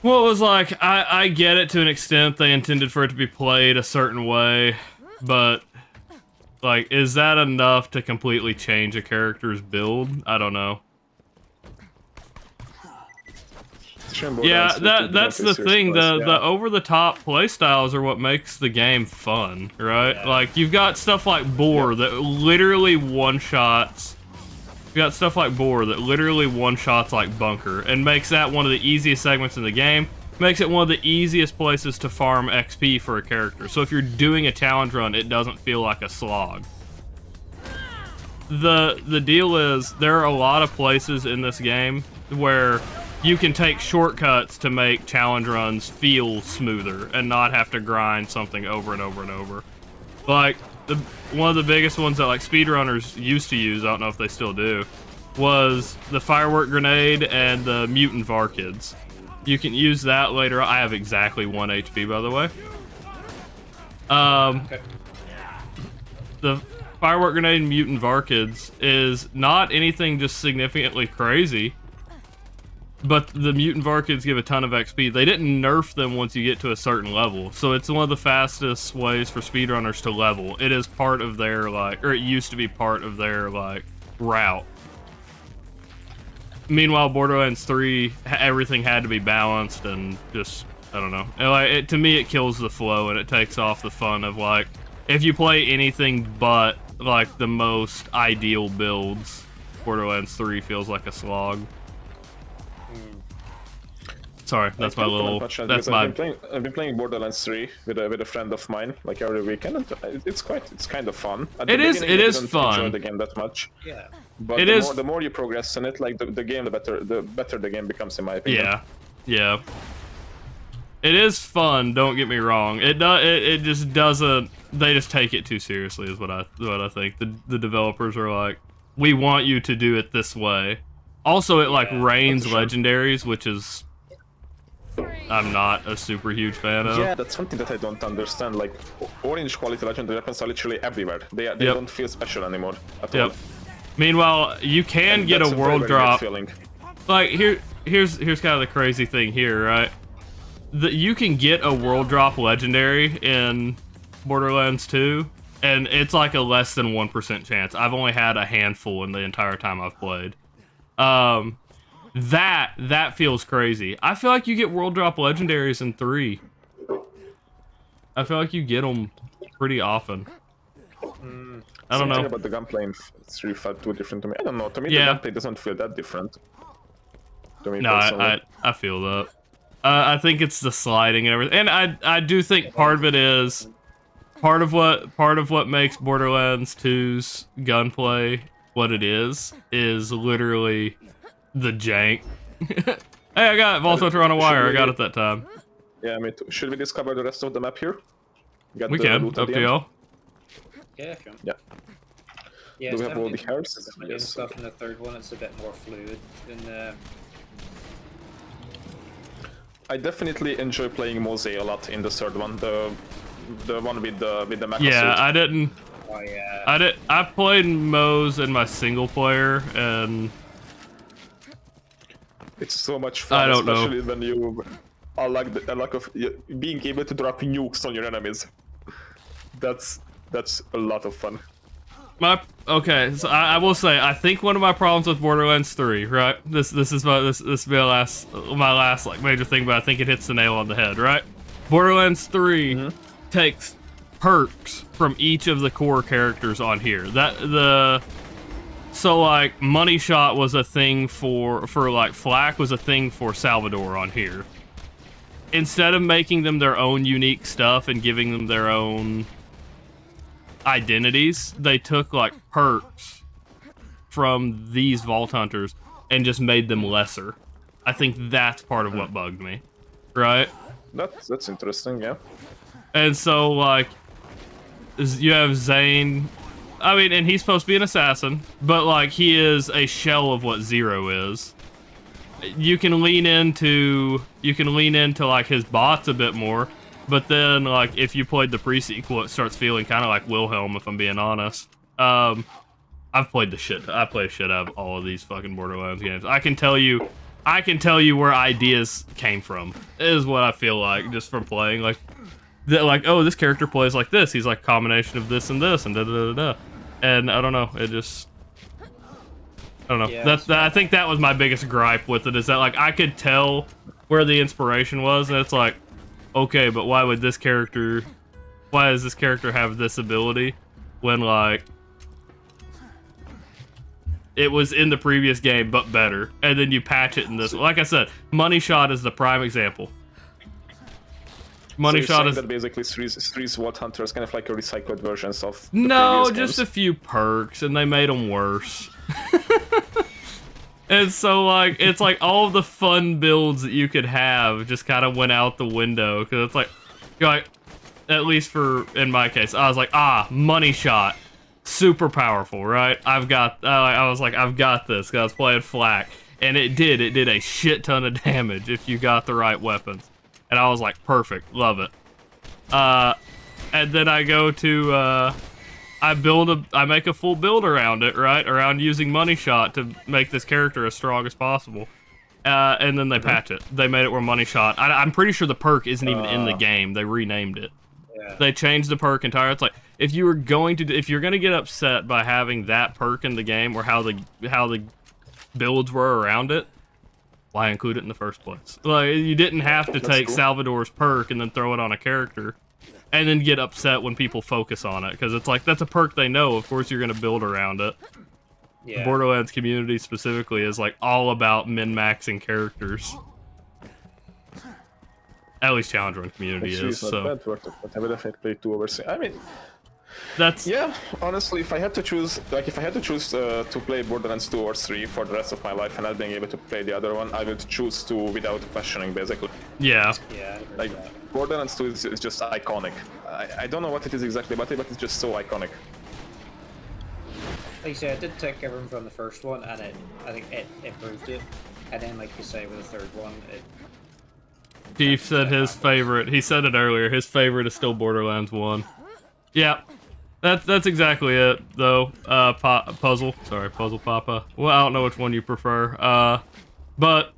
Well, it was like, I get it to an extent. They intended for it to be played a certain way, but, like, is that enough to completely change a character's build? I don't know. Yeah, that's the thing. The over-the-top playstyles are what makes the game fun, right? Yeah. Like, you've got stuff like Boar that literally one-shots You got stuff like Boar that literally one-shots like Bunker and makes that one of the easiest segments in the game. Makes it one of the easiest places to farm XP for a character. So if you're doing a challenge run, it doesn't feel like a slog. The deal is, there are a lot of places in this game where you can take shortcuts to make challenge runs feel smoother and not have to grind something over and over and over. Like, one of the biggest ones that like speedrunners used to use, I don't know if they still do, was the firework grenade and the mutant Varkids. You can use that later. I have exactly 1 HP, by the way. The firework grenade and mutant Varkids is not anything just significantly crazy, but the mutant Varkids give a ton of XP. They didn't nerf them once you get to a certain level, so it's one of the fastest ways for speedrunners to level. It is part of their, like, or it used to be part of their, like, route. Meanwhile, Borderlands 3, everything had to be balanced and just, I don't know. Like, to me, it kills the flow and it takes off the fun of, like, if you play anything but, like, the most ideal builds, Borderlands 3 feels like a slog. Sorry, that's my little. That's my. I've been playing Borderlands 3 with a friend of mine, like every weekend. And it's kind of fun. It is fun. Enjoy the game that much. Yeah. But the more you progress in it, like the game, the better the game becomes, in my opinion. Yeah, yeah. It is fun. Don't get me wrong. It just doesn't. They just take it too seriously, is what I think. The developers are like, we want you to do it this way. Also, it like rains legendaries, which is. I'm not a super huge fan of. Yeah, that's something that I don't understand. Like, orange quality legendary weapons are literally everywhere. They don't feel special anymore at all. Meanwhile, you can get a world drop. Like here's kind of the crazy thing here, right? You can get a world drop legendary in Borderlands 2, and it's like a less than 1% chance. I've only had a handful in the entire time I've played. That feels crazy. I feel like you get world drop legendaries in 3. I feel like you get them pretty often. I don't know. About the gunplay in 3 felt too different to me. I don't know. To me, the gunplay doesn't feel that different. To me, no, I feel that. I think it's the sliding and everything, and I do think part of it is part of what makes Borderlands 2's gunplay what it is literally the jank. Hey, I got it. Volto on a wire. I got it that time. Yeah, me too. Should we discover the rest of the map here? We can. Up to y'all. Yeah, sure. Yeah. Yeah, do we have all the hairs? Yes. Stuff in the third one, it's a bit more fluid than the... I definitely enjoy playing Mose a lot in the third one. The one with the mecha suit. I didn't. Oh yeah. I played Mose in my single player, and it's so much fun. I don't especially know. When you are like being able to drop nukes on your enemies. That's a lot of fun. Okay, so I will say, I think one of my problems with Borderlands 3, right? This will be my last like major thing, but I think it hits the nail on the head, right? Borderlands 3 takes perks from each of the core characters on here. So like Money Shot was a thing for like Flak was a thing for Salvador on here. Instead of making them their own unique stuff and giving them their own identities, they took like perks from these Vault Hunters and just made them lesser. I think that's part of what bugged me, right? That's interesting, yeah. And so like you have Zane, I mean, and he's supposed to be an assassin, but like he is a shell of what Zero is. You can lean into like his bots a bit more. But then, like, if you played the pre-sequel, it starts feeling kind of like Wilhelm, if I'm being honest. I play shit out of all of these fucking Borderlands games. I can tell you where ideas came from, is what I feel like, just from playing. Like, oh, this character plays like this. He's like a combination of this, and da-da-da-da. And I don't know, it just... I don't know. Yeah, I think that was my biggest gripe with it, is that, like, I could tell where the inspiration was, and it's like, okay, but why does this character have this ability when, like, it was in the previous game, but better. And then you patch it in this. Like I said, Money Shot is the prime example. Money so Shot is that basically Three's Vault Hunter is kind of like a recycled versions of the no, previous just games. a few perks, and they made them worse. And so, like, it's like all of the fun builds that you could have just kind of went out the window, because it's like, you're like, at least for, in my case, I was like, Money Shot, super powerful, right? I was like, I've got this, because I was playing Flak, and it did a shit ton of damage if you got the right weapons. And I was like, perfect, love it. And then I go to, I make a full build around it, right? Around using Money Shot to make this character as strong as possible. And then they patch it. They made it where Money Shot, I'm pretty sure the perk isn't even in the game. They renamed it. Yeah. They changed the perk entirely. It's like, if you're gonna get upset by having that perk in the game, or how the builds were around it, why include it in the first place? Like, you didn't have to take cool. Salvador's perk and then throw it on a character, and then get upset when people focus on it, because it's like, that's a perk they know, of course you're gonna build around it. Yeah. The Borderlands community specifically is like all about min-maxing characters. At least Challenge Run community Actually, is, it's not so... bad work, but I would definitely play 2 over 3. I mean, That's... yeah, honestly, if I had to choose, to play Borderlands 2 or 3 for the rest of my life and not being able to play the other one, I would choose 2 without questioning, basically. Yeah. Yeah. I agree Like, with that. Borderlands 2 is just iconic. I don't know what it is exactly about it, but it's just so iconic. Like you said, I did take everything from the first one, and I think it improved it. And then, like you say, with the third one, it... Chief said his favorite, he said it earlier, his favorite is still Borderlands 1. Yeah. That's exactly it, though. Puzzle Papa. Well, I don't know which one you prefer. But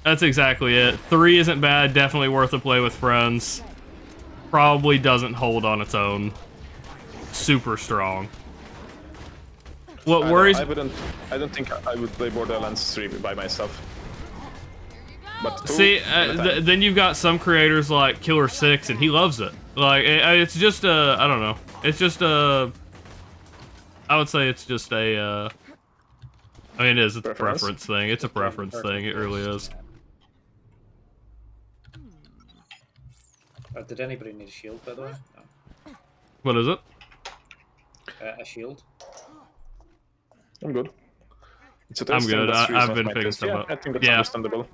that's exactly it. 3 isn't bad, definitely worth a play with friends. Probably doesn't hold on its own. Super strong. What worries... I don't think I would play Borderlands 3 by myself. But 2, See, then you've got some creators like Killer 6, and he loves it. Like, it's just I don't know. It's just I would say it's just a, I mean, it's a preference thing. It's a preference thing. It really is. Did anybody need a shield, by the way? No. What is it? A shield? I'm good. It's a I'm test, good. and that's the reason I've of been my picking test. stuff Yeah, up. I think that's Yeah. understandable.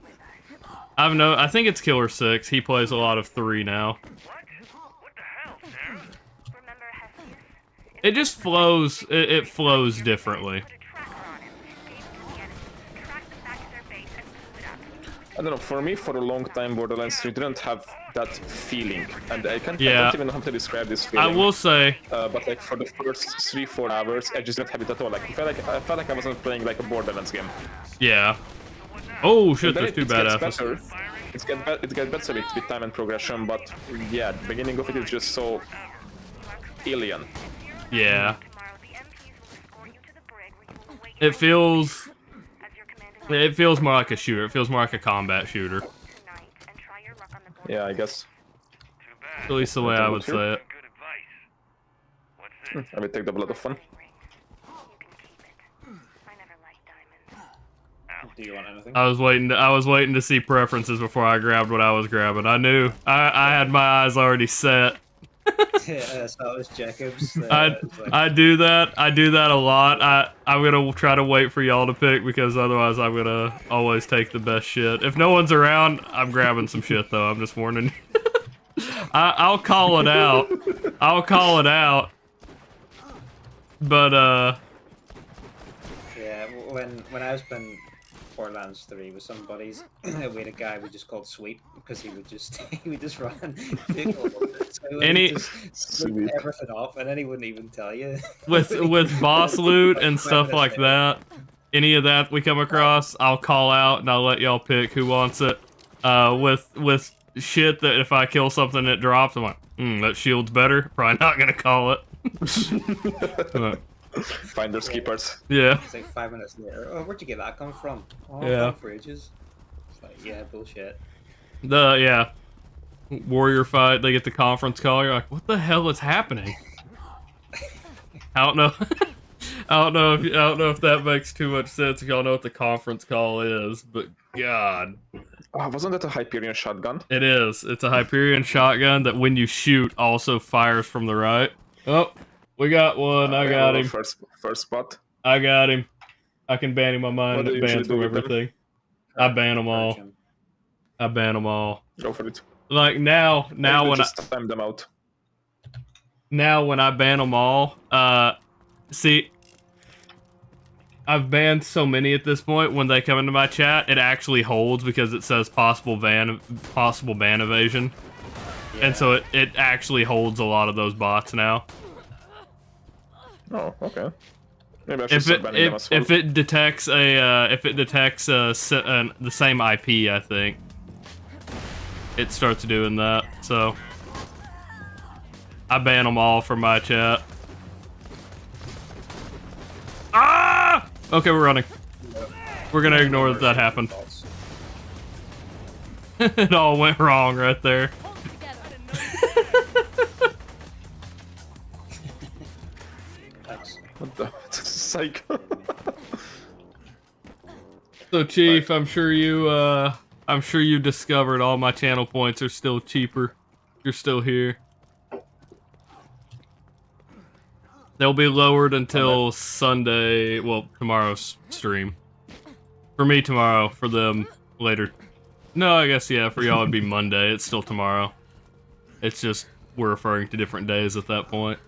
I think it's Killer 6. He plays a lot of 3 now. It just flows. It flows differently. I don't know, for me, for a long time, Borderlands 3 didn't have that feeling, and I don't even know how to describe this feeling. I will say, but like for the first 3-4 hours, I just didn't have it at all. Like I felt like I wasn't playing like a Borderlands game. yeah. Oh shit! And then There's 2 it gets badasses. better. It gets better with time and progression, but yeah, the beginning of it is just so alien. Yeah. It feels more like a shooter. It feels more like a combat shooter. Yeah, I guess. At least the way I would say it. I will take the blood of one. Do you want anything? I was waiting to see preferences before I grabbed what I was grabbing. I knew. I had my eyes already set. Yeah, so it was Jacobs. I do that. I do that a lot. I'm gonna try to wait for y'all to pick, because otherwise I'm gonna always take the best shit. If no one's around, I'm grabbing some shit though. I'm just warning. I'll call it out. I'll call it out. But yeah, when I was playing Borderlands 3 with some buddies, we had a guy we just called Sweep, because he would just run and take all of it. So Any- he just split everything off, and then he wouldn't even tell you. with boss loot and stuff like that, any of that we come across, I'll call out and I'll let y'all pick who wants it. With shit that if I kill something it drops, I'm like, that shield's better. Probably not gonna call it. Finders keepers. Yeah. It's like 5 minutes later. Oh, where'd you get that come from? Oh, Yeah. for ages. It's like, yeah, bullshit. Warrior fight, they get the conference call, you're like, what the hell is happening? I don't know. I don't know if that makes too much sense. If y'all know what the conference call is, but God, Wasn't that a Hyperion shotgun? it is. It's a Hyperion shotgun that, when you shoot, also fires from the right. Oh, we got one. I got him. First spot. I got him. I can ban him on mine. What do It you bans usually do from with them? everything. I ban them all. I ban them all. Go for it. Like now when just time them out. when I ban them all, see, I've banned so many at this point. When they come into my chat, it actually holds because it says possible ban evasion, and so it actually holds a lot of those bots now. Oh, okay. Maybe I should start banning them as well. If it detects the same IP, I think it starts doing that. So I ban them all from my chat. Ah! Okay, we're running. We're gonna ignore that happened. It all went wrong right there. What the psycho? So, Chief, I'm sure you discovered all my channel points are still cheaper. You're still here. They'll be lowered until Sunday. Well, tomorrow's stream. For me, tomorrow. For them, later. No, I guess, yeah, for y'all it'd be Monday. It's still tomorrow. It's just we're referring to different days at that point.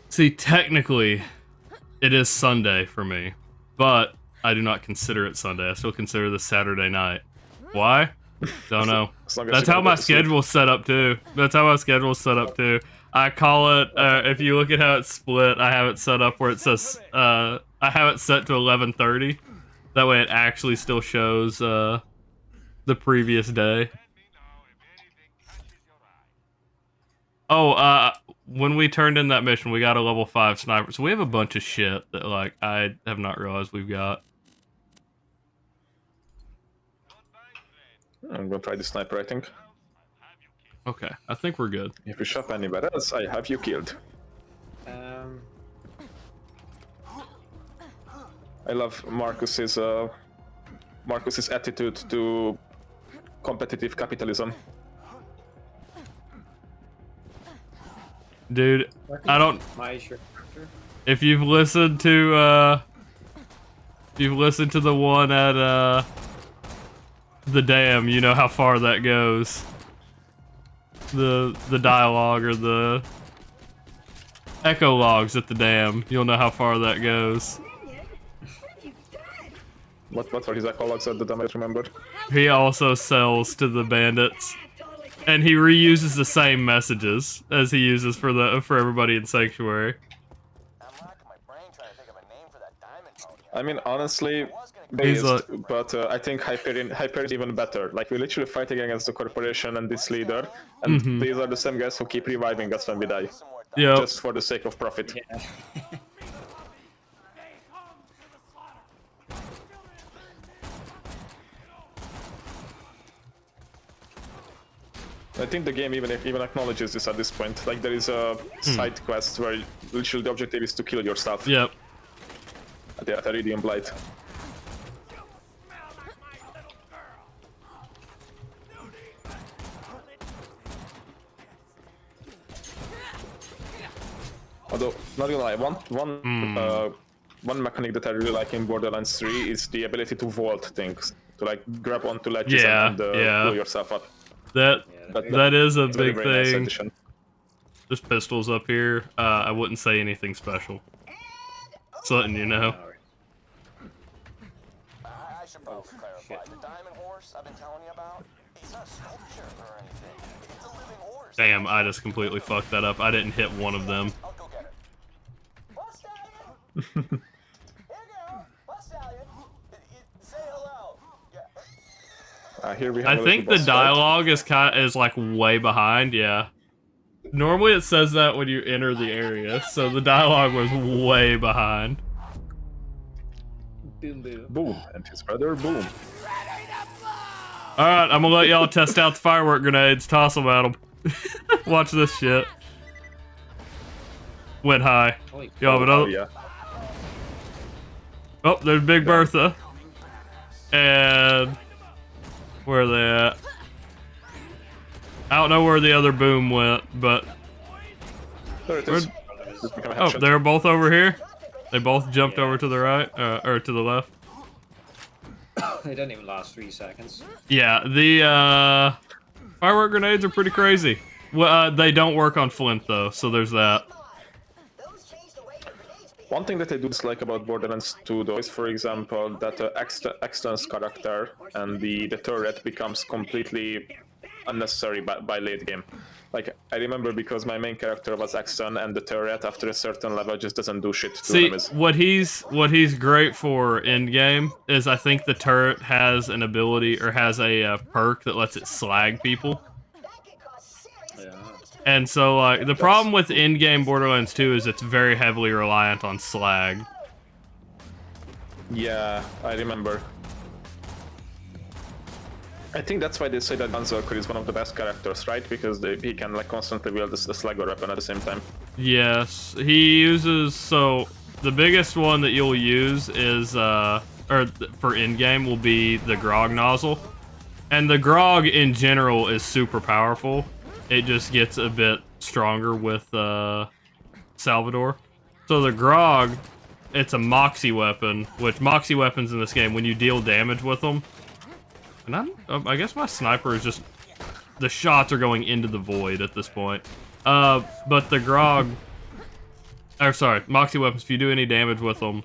See, technically, it is Sunday for me, but I do not consider it Sunday. I still consider this Saturday night. Why? Don't know. That's how my schedule's set up too. I call it, if you look at how it's split, I have it set up where it says, I have it set to 11:30. That way it actually still shows, the previous day. Oh, when we turned in that mission, we got a level 5 sniper. So we have a bunch of shit that, like, I have not realized we've got. I'm gonna try the sniper, I think. Okay, I think we're good. If you shop anywhere else, I have you killed. I love Marcus's attitude to competitive capitalism. Dude, I don't. If you've listened to the one at the dam, you know how far that goes. The dialogue or the echo logs at the dam, you'll know how far that goes. What were his echo logs at the dam? I remembered. He also sells to the bandits. And he reuses the same messages as he uses for everybody in Sanctuary. I mean, honestly, but I think Hyperion is even better. Like, we literally fighting against the corporation and this leader, and these are the same guys who keep reviving us when we die. Yeah. Just for the sake of profit. Yeah. I think the game even acknowledges this at this point. Like, there is a side quest where literally the objective is to kill yourself. Yep. At Iridium Blight. Although, not gonna lie, one mechanic that I really like in Borderlands 3 is the ability to vault things. To, like, grab onto ledges and blow yourself up. That is a big very thing. Nice. There's pistols up here. I wouldn't say anything special. Just letting you know. I should probably clarify. The diamond horse I've been telling you about, it's not a sculpture or anything. It's a living horse. Damn, I just completely fucked that up. I didn't hit one of them. I'll go get it. Boss Stallion! Here you go. Boss Stallion. Say hello. Yeah. Here we have I think the dialogue is like way behind, yeah. Normally it says that when you enter the area, so the dialogue was way behind. Boom, boom. Boom, and his brother, boom. Alright, I'm gonna let y'all test out the firework grenades, toss them at them. Watch this shit. went high. Holy You have Oh another? yeah. Oh, there's Big Bertha. And where are they at? I don't know where the other boom went, but There it is. Just become a oh, headshot. they're both over here. They both jumped over to the right, or to the left. They didn't even last 3 seconds. Yeah, the firework grenades are pretty crazy. Well, they don't work on Flint though, so there's that. One thing that I do dislike about Borderlands 2 though is, for example, that Exton's character and the turret becomes completely unnecessary by late game. Like, I remember because my main character was Exton, and the turret after a certain level just doesn't do shit to See, enemies. what he's great for in game is I think the turret has an ability or has a perk that lets it slag people. Yeah. And so the problem with in-game Borderlands 2 is it's very heavily reliant on slag. Yeah, I remember. I think that's why they say that Gunzerker is one of the best characters, right? Because he can like constantly wield a slagger weapon at the same time. Yes, he uses, so the biggest one that you'll use is, for in-game will be the grog nozzle. And the grog in general is super powerful. It just gets a bit stronger with Salvador. So the grog, it's a moxie weapon, which moxie weapons in this game, when you deal damage with them, and I guess my sniper is just, the shots are going into the void at this point. But the grog, or sorry, moxie weapons, if you do any damage with them,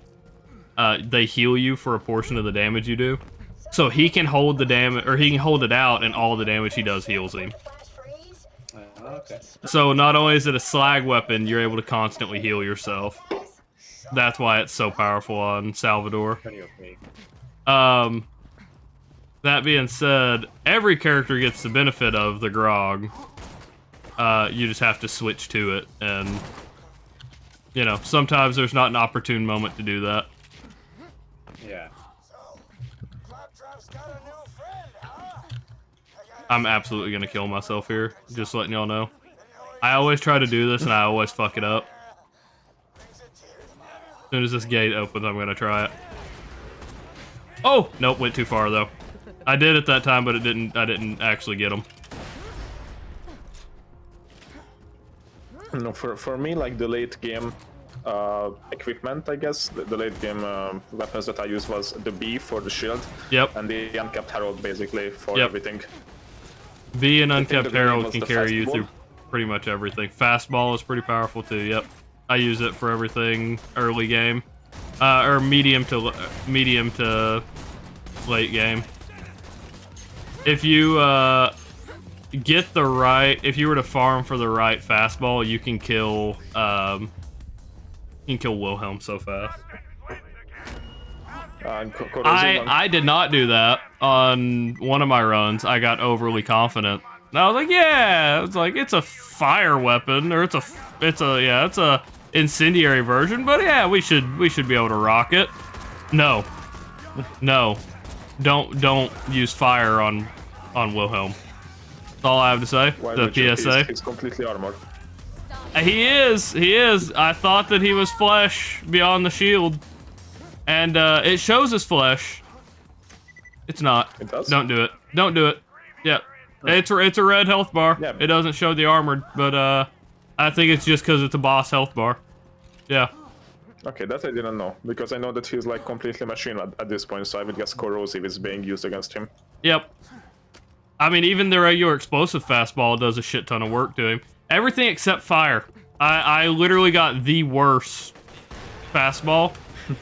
they heal you for a portion of the damage you do. So he can hold the damage, or he can hold it out, and all the damage he does heals him. Okay. So not only is it a slag weapon, you're able to constantly heal yourself. That's why it's so powerful on Salvador. Pretty okay. That being said, every character gets the benefit of the grog. You just have to switch to it, and you know, sometimes there's not an opportune moment to do that. Yeah. I'm absolutely gonna kill myself here, just letting y'all know. I always try to do this and I always fuck it up. As soon as this gate opens, I'm gonna try it. Oh! Nope, went too far though. I did it that time, but I didn't actually get him. No, for me, like the late game equipment, I guess, the late game weapons that I used was the B for the shield. Yep. And the Unkept Herald basically for Yep. everything. B and I think Unkept the Herald was can the carry you fastball. through pretty much everything. Fastball is pretty powerful too, yep. I use it for everything early game. Or medium to late game. If you get the right, if you were to farm for the right fastball, you can kill Wilhelm so fast. I did not do that on one of my runs. I got overly confident. And I was like, yeah, it's a fire weapon, or it's a incendiary version, but yeah, we should be able to rock it. No, don't use fire on Wilhelm. That's all I have to say. Why The would you? PSA. He's completely armored. He is. I thought that he was flesh beyond the shield. And it shows his flesh. It's not. It does? Don't do it. Don't do it. Yeah. It's a red health bar. Yeah. It doesn't show the armored, but I think it's just because it's a boss health bar. Yeah. Okay, that I didn't know, because I know that he's like completely machine at this point, so I would guess corrosive is being used against him. Yep. I mean, even the regular explosive fastball does a shit ton of work to him. Everything except fire. I literally got the worst fastball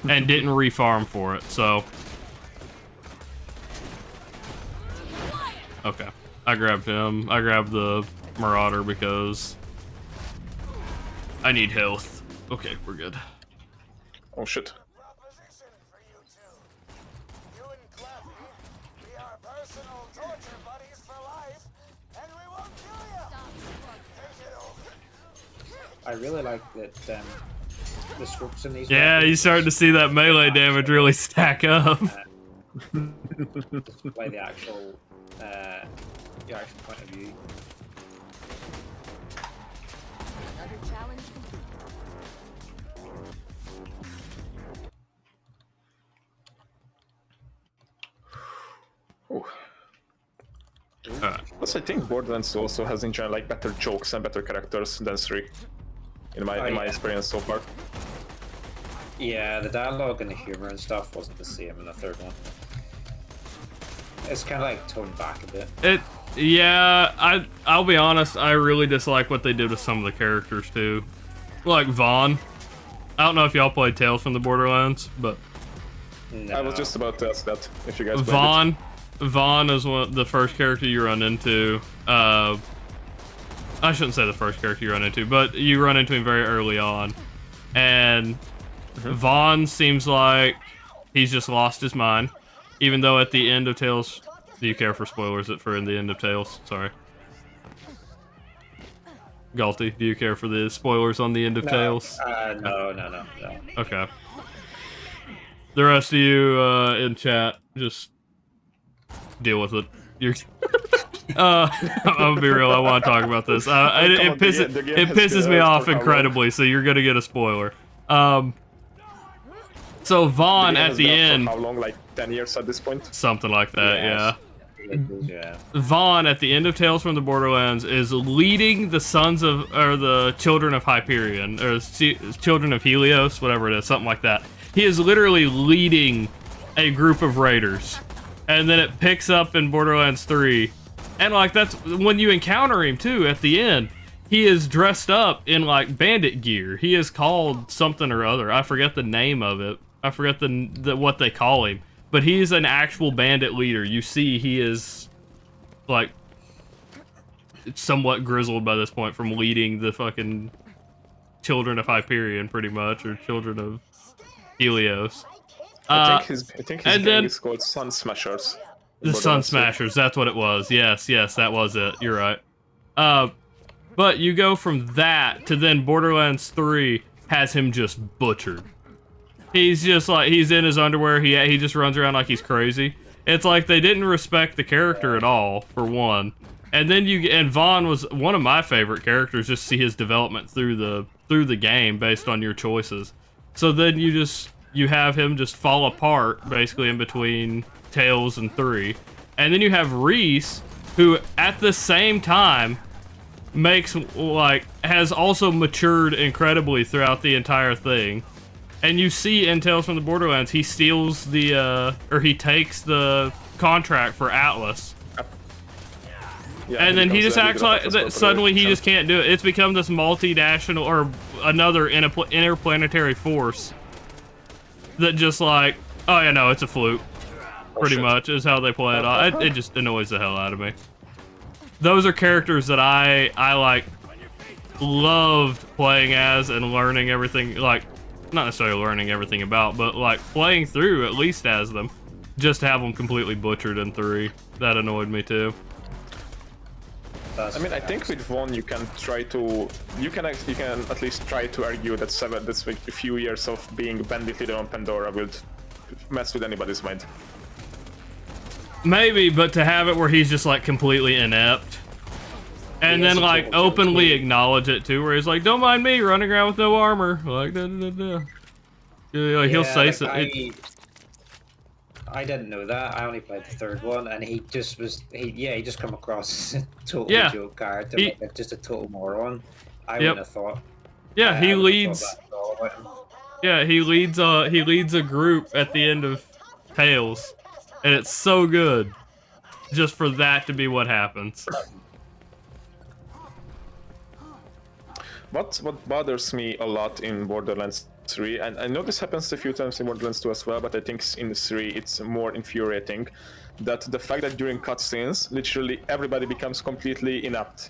and didn't refarm for it, so. Okay. I grabbed him. I grabbed the Marauder because I need health. Okay, we're good. Oh shit. I really like that the scopes in these. Yeah, weapons you starting to see that melee damage really stack up. Display the actual point of view. Another challenge complete. Also, I think Borderlands also has in general like better jokes and better characters than 3. In my experience so far. Yeah, the dialogue and the humor and stuff wasn't the same in the third one. It's kind of like toned back a bit. Yeah, I'll be honest, I really dislike what they did with some of the characters too. Like Vaughn. I don't know if y'all played Tales from the Borderlands, but No. I was just about to ask that if you guys played it. Vaughn is the first character you run into. I shouldn't say the first character you run into, but you run into him very early on. And Vaughn seems like he's just lost his mind. Even though at the end of Tales... Do you care for spoilers for in the end of Tales? Sorry. Galty, do you care for the spoilers on the end of Tales? No. Okay. The rest of you in chat, just deal with it. You're... I'm gonna be real, I want to talk about this. It pisses me off incredibly, so you're gonna get a spoiler. So Vaughn at the end... For how long? Like 10 years at this point? Something like that, Yes. yeah. Vaughn at the end of Tales from the Borderlands is leading the sons of, or the children of Hyperion, or children of Helios, whatever it is, something like that. He is literally leading a group of raiders. And then it picks up in Borderlands 3. And like that's when you encounter him too at the end. He is dressed up in like bandit gear. He is called something or other. I forget the name of it. I forget the what they call him. But he's an actual bandit leader. You see he is like somewhat grizzled by this point from leading the fucking children of Hyperion pretty much, or children of Helios. I think his gang is called Sun Smashers. The Sun Smashers, that's what it was. Yes, that was it. You're right. But you go from that to then Borderlands 3 has him just butchered. He's just like, he's in his underwear, he just runs around like he's crazy. It's like they didn't respect the character at all, for one. And then and Vaughn was one of my favorite characters, just see his development through the game based on your choices. So then you have him just fall apart, basically, in between Tales and 3. And then you have Reese, who at the same time has also matured incredibly throughout the entire thing. And you see in Tales from the Borderlands, he steals or he takes the contract for Atlas. Yeah, and then he just acts like that. Suddenly he just can't do it. It's become this multinational or another interplanetary force that just like, oh yeah, no, it's a fluke. Pretty much is how they play it off. It just annoys the hell out of me. Those are characters that I like loved playing as and learning everything, like not necessarily learning everything about, but like playing through at least as them. Just to have them completely butchered in 3. That annoyed me too. I mean, I think with Vaughn you can at least try to argue that that's like a few years of being bandit leader on Pandora will mess with anybody's mind. Maybe, but to have it where he's just like completely inept, and then like openly acknowledge it too, where he's like, "Don't mind me running around with no armor," like he'll say something. I didn't know that. I only played the third one, and he just come across as a total joke character, like just a total moron. I wouldn't have thought. Yeah, he leads. Yeah, he leads a group at the end of Tales, and it's so good, just for that to be what happens. What bothers me a lot in Borderlands 3, and I know this happens a few times in Borderlands 2 as well, but I think in 3 it's more infuriating, that the fact that during cutscenes, literally everybody becomes completely inept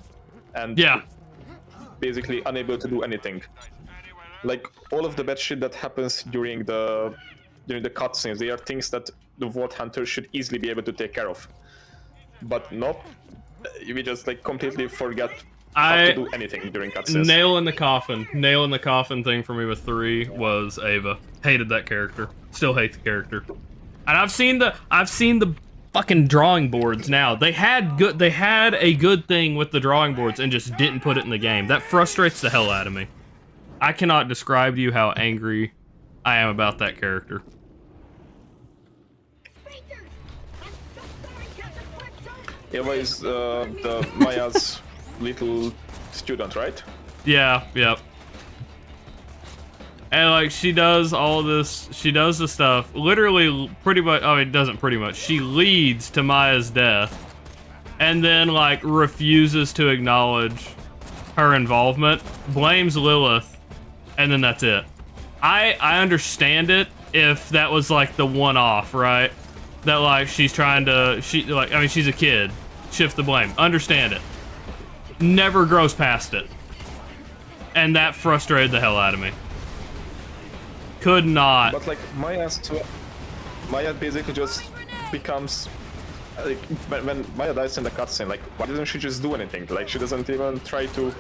and basically unable to do anything. Like all of the bad shit that happens during the cutscenes, they are things that the Vault Hunter should easily be able to take care of. But no, we just like completely forget how to do anything during cutscenes. Nail in the coffin thing for me with 3 was Ava. Hated that character. Still hate the character. And I've seen the fucking drawing boards now. They had a good thing with the drawing boards and just didn't put it in the game. That frustrates the hell out of me. I cannot describe to you how angry I am about that character. Eva is the Maya's little student, right? Yeah, yep. And like she does all this, she does the stuff. Literally, pretty much. Oh, it doesn't pretty much. She leads to Maya's death, and then like refuses to acknowledge her involvement. Blames Lilith, and then that's it. I understand it if that was like the one-off, right? That like she's trying to, I mean she's a kid. Shift the blame. Understand it. Never grows past it, and that frustrated the hell out of me. Could not. But like Maya basically just becomes like when Maya dies in the cutscene. Like, why doesn't she just do anything? Like, she doesn't even try to.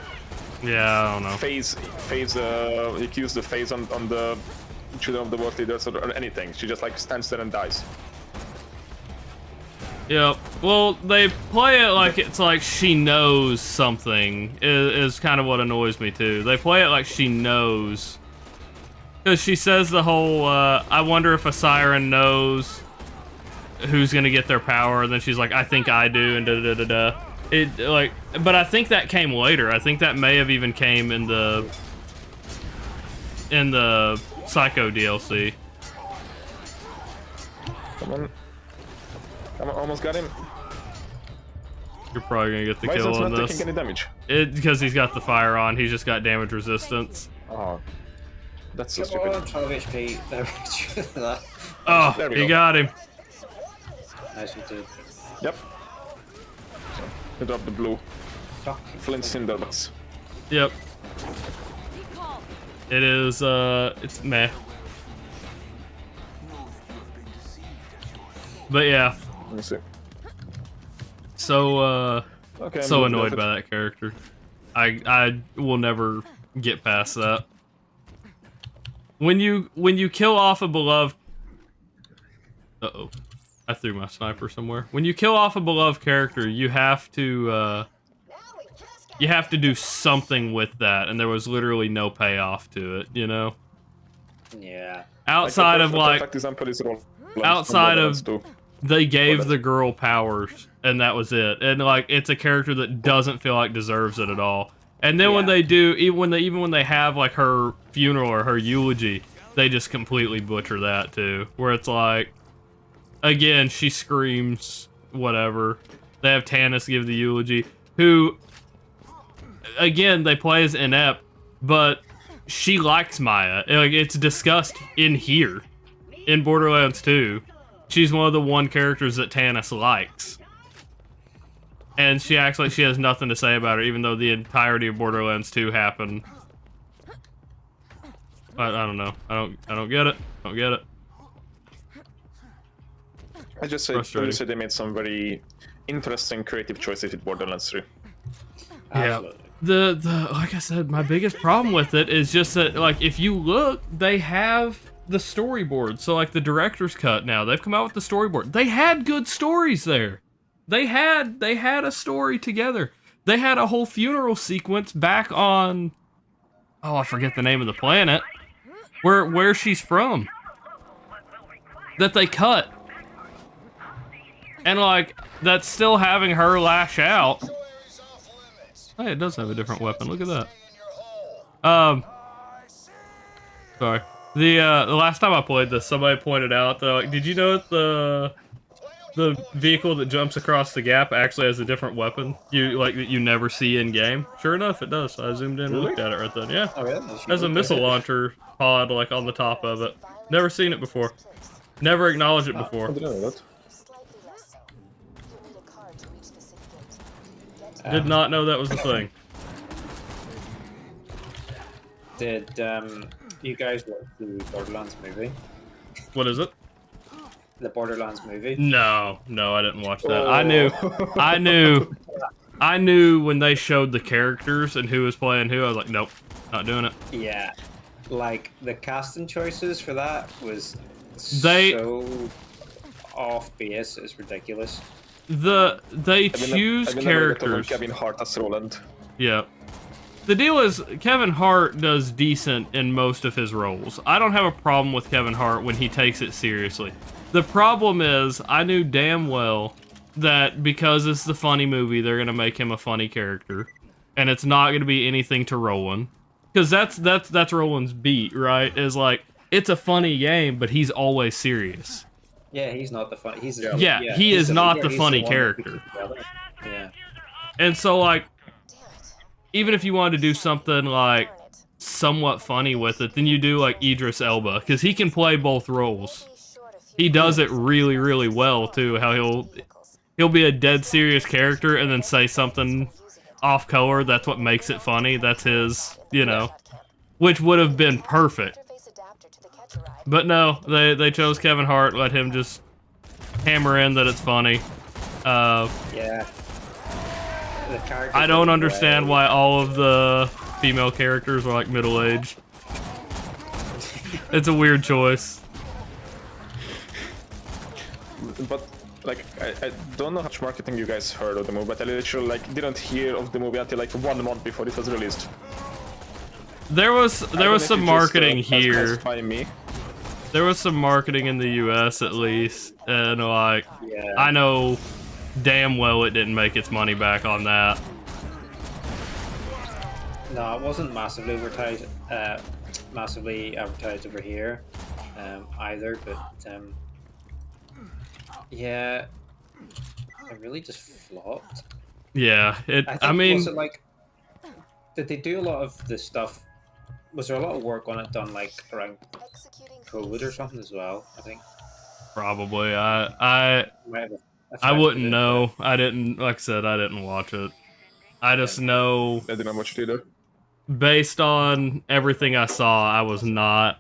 Yeah, I don't know. Use the phase on the children of the world leaders or anything. She just like stands there and dies. Yep. Well, they play it like it's like she knows something. Is kind of what annoys me too. They play it like she knows. Because she says the whole, I wonder if a siren knows who's gonna get their power, and then she's like, I think I do, and da-da-da-da-da. It, like, but I think that came later. I think that may have even came in the Psycho DLC. Come on. Almost got him. You're probably gonna get the Why kill is on not this. taking any damage? Because he's got the fire on, he's just got damage resistance. Oh. That's so Come on, stupid. 12 HP. There we go. Oh, There we he go. got him. Nice one, dude. Yep. He dropped the blue. Fuck. Flint Cinderbucks. Yep. It is, it's meh. But yeah. Let me see. So, Okay, so I'm annoyed good. by that character. I will never get past that. When you kill off a beloved... Uh-oh. I threw my sniper somewhere. When you kill off a beloved character, you have to do something with that, and there was literally no payoff to it, you know? Yeah. Outside of, like... Perfect example is Borderlands Outside from of... Borderlands 2. They gave the girl powers, and that was it. And, like, it's a character that doesn't feel like deserves it at all. And then when they do, even when they have like her funeral or her eulogy, they just completely butcher that too. Where it's like, again, she screams whatever. They have Tannis give the eulogy, who, again, they play as inept, but she likes Maya. Like, it's discussed in here, in Borderlands 2. She's one of the one characters that Tannis likes. And she acts like she has nothing to say about her, even though the entirety of Borderlands 2 happened. I don't know. I don't get it. I don't get it. I just say they made some very interesting creative choices with Borderlands 3. Absolutely. The like I said, my biggest problem with it is just that, like, if you look, they have the storyboard. So like the director's cut now, they've come out with the storyboard. They had good stories there. They had a story together. They had a whole funeral sequence back on, oh, I forget the name of the planet, where she's from, that they cut. And like, that's still having her lash out. Hey, it does have a different weapon. Look at that. Sorry. The last time I played this, somebody pointed out that, like, did you know that the vehicle that jumps across the gap actually has a different weapon that you never see in game? Sure enough, it does. I zoomed in and looked at it right then. Yeah. Oh, really? Has a missile launcher pod like on the top of it. Never seen it before. Never acknowledged it before. I didn't know that. Did not know that was a thing. Did you guys watch the Borderlands movie? What is it? The Borderlands movie? No, I didn't watch that. I knew when they showed the characters and who was playing who. I was like, nope, not doing it. Yeah, like the casting choices for that was so off base. It's ridiculous. They choose characters. Kevin Hart as Roland. Yeah. The deal is, Kevin Hart does decent in most of his roles. I don't have a problem with Kevin Hart when he takes it seriously. The problem is, I knew damn well that because it's the funny movie, they're gonna make him a funny character, and it's not gonna be anything to Roland, because that's Roland's beat, right? Is like it's a funny game, but he's always serious. Yeah, he's not the funny. He's he is not the funny character. Yeah. And so like, even if you wanted to do something like somewhat funny with it, then you do like Idris Elba, because he can play both roles. He does it really, really well too. How he'll be a dead serious character and then say something off color. That's what makes it funny. That's his, you know, which would have been perfect. But no, they chose Kevin Hart. Let him just hammer in that it's funny. Yeah. I don't understand why all of the female characters are like middle-aged. It's a weird choice. But like, I don't know how much marketing you guys heard of the movie, but I literally like didn't hear of the movie until like 1 month before it was released. There was some marketing here. By me. There was some marketing in the US at least, and like, yeah. I know damn well it didn't make its money back on that. No, it wasn't massively advertised over here, either. But yeah, it really just flopped. Yeah, I mean, was it like, did they do a lot of the stuff? Was there a lot of work on it done like around code or something as well? I think. Probably. I wouldn't know. I didn't, like I said, I didn't watch it. I just know. I didn't watch it either. Based on everything I saw, I wasn't about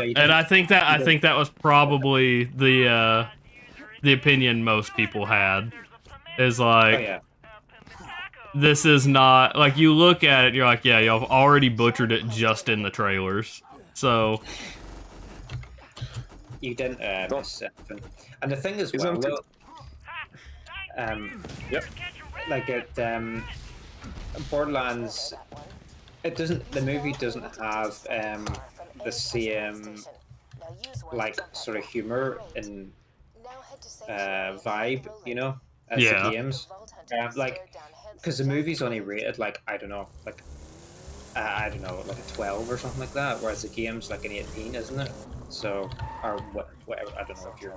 it, and I think that was probably the opinion most people had. Is like, this is not like, you look at it, you're like, yeah, y'all have already butchered it just in the trailers. So you didn't miss anything. And the thing is, well, yep. Like at Borderlands, the movie doesn't have the same like sort of humor and vibe, you know, as the games. Like, because the movie's only rated like I don't know, like a 12 or something like that, whereas the game's like an 18, isn't it? So, or whatever. I don't know if your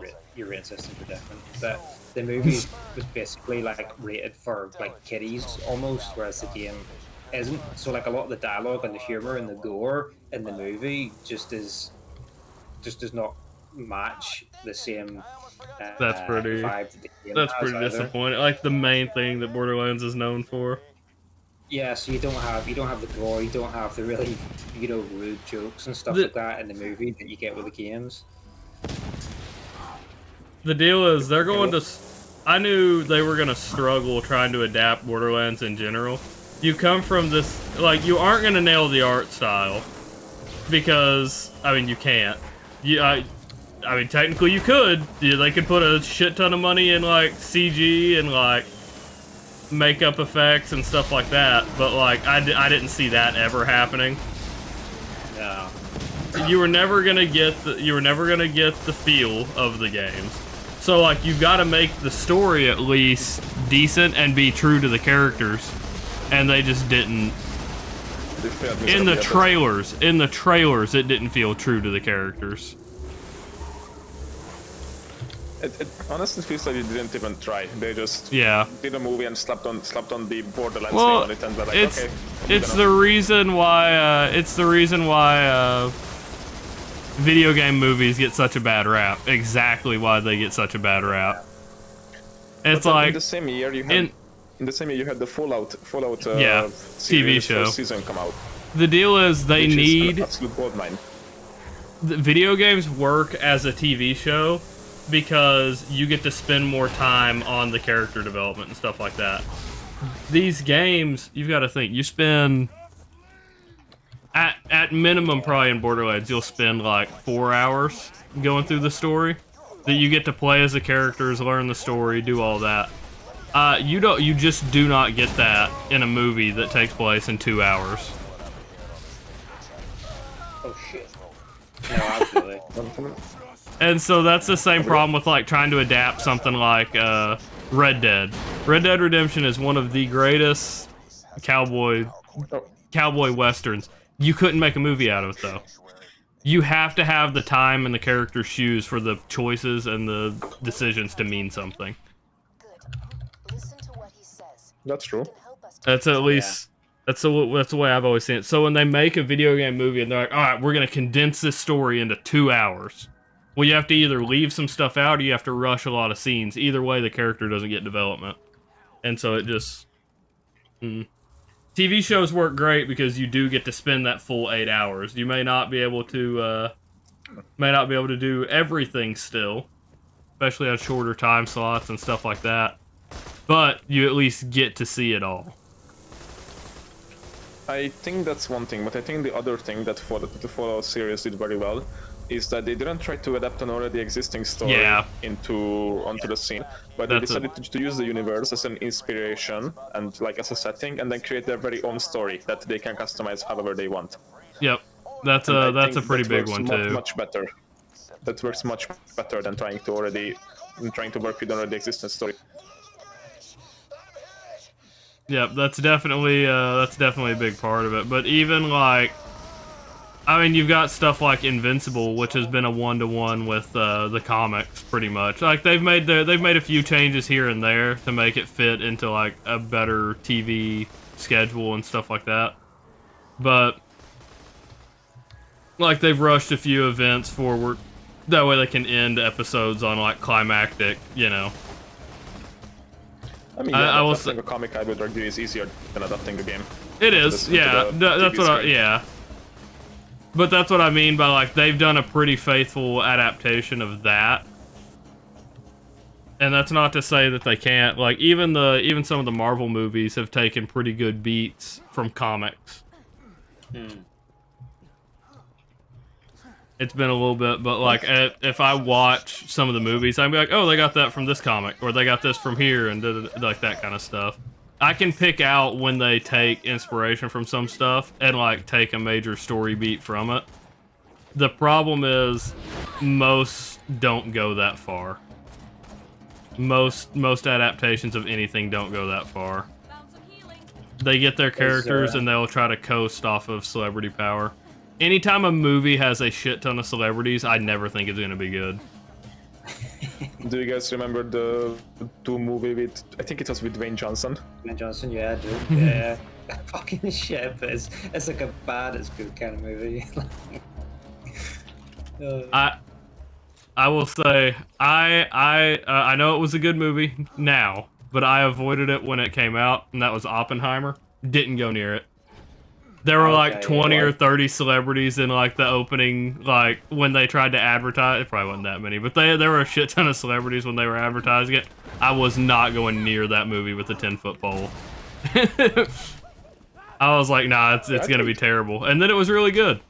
rating systems are different, but the movie was basically like rated for like kiddies almost, whereas the game isn't. So like a lot of the dialogue and the humor and the gore in the movie just does not match the same that's pretty vibe that the game that's has pretty either. disappointing. Like the main thing that Borderlands is known for. Yeah, so you don't have the gore, you don't have the really, you know, rude jokes and stuff like that in the movie that you get with the games. The deal is they're going to. I knew they were going to struggle trying to adapt Borderlands in general. You come from this, like, you aren't going to nail the art style because, I mean, you can't. I mean, technically you could. They could put a shit ton of money in like CG and like makeup effects and stuff like that, but like I didn't see that ever happening. No. You were never gonna get the feel of the games. So like you've got to make the story at least decent and be true to the characters, and they just didn't. In the trailers, it didn't feel true to the characters. It honestly feels like they didn't even try. They just did a movie and slapped on the Borderlands name on it, and they're like, okay. It's the reason why video game movies get such a bad rap. Exactly why they get such a bad rap. It's like in the same year you had the Fallout TV show season come out. The deal is they need absolute goldmine. The video games work as a TV show because you get to spend more time on the character development and stuff like that. These games, you've got to think, you spend at minimum probably in Borderlands you'll spend like 4 hours going through the story that you get to play as the characters, learn the story, do all that. You just do not get that in a movie that takes place in 2 hours. Oh shit. No, absolutely. And so that's the same problem with like trying to adapt something like Red Dead. Red Dead Redemption is one of the greatest cowboy westerns. You couldn't make a movie out of it though. You have to have the time and the character's shoes for the choices and the decisions to mean something. That's true. That's at least that's the way I've always seen it. So when they make a video game movie and they're like, all right, we're gonna condense this story into 2 hours. Well, you have to either leave some stuff out or you have to rush a lot of scenes. Either way, the character doesn't get development. And so it just... TV shows work great because you do get to spend that full 8 hours. You may not be able to do everything still, especially on shorter time slots and stuff like that. But you at least get to see it all. I think that's one thing, but I think the other thing that the Fallout series did very well is that they didn't try to adapt an already existing story onto the scene, but they decided to use the universe as an inspiration and like as a setting, and then create their very own story that they can customize however they want. Yep, that's a pretty big one too. Much better. That works much better than trying to work with an already existing story. Yep, that's definitely a big part of it. But even like, I mean, you've got stuff like Invincible, which has been a 1-to-1 with the comics, pretty much. Like they've made a few changes here and there to make it fit into like a better TV schedule and stuff like that. But like they've rushed a few events forward, that way they can end episodes on like climactic, you know. I mean, adapting a comic, I would argue, is easier than adapting a game. It is, yeah. That's what yeah. But that's what I mean by like they've done a pretty faithful adaptation of that. And that's not to say that they can't. Like even some of the Marvel movies have taken pretty good beats from comics. It's been a little bit, but like if I watch some of the movies, I'd be like, oh, they got that from this comic, or they got this from here, and like that kind of stuff. I can pick out when they take inspiration from some stuff and like take a major story beat from it. The problem is most don't go that far. Most adaptations of anything don't go that far. They get their characters and they'll try to coast off of celebrity power. Anytime a movie has a shit ton of celebrities, I never think it's gonna be good. Do you guys remember the movie with, I think it was with Dwayne Johnson? Dwayne Johnson, yeah, I do. Yeah. Fucking shit, but it's like a bad as good kind of movie. I will say, I know it was a good movie now, but I avoided it when it came out, and that was Oppenheimer. Didn't go near it. There were like 20 or 30 celebrities in like the opening, like when they tried to advertise. It probably wasn't that many, but there were a shit ton of celebrities when they were advertising it. I was not going near that movie with a 10-foot pole. I was like, nah, it's gonna be terrible. And then it was really good.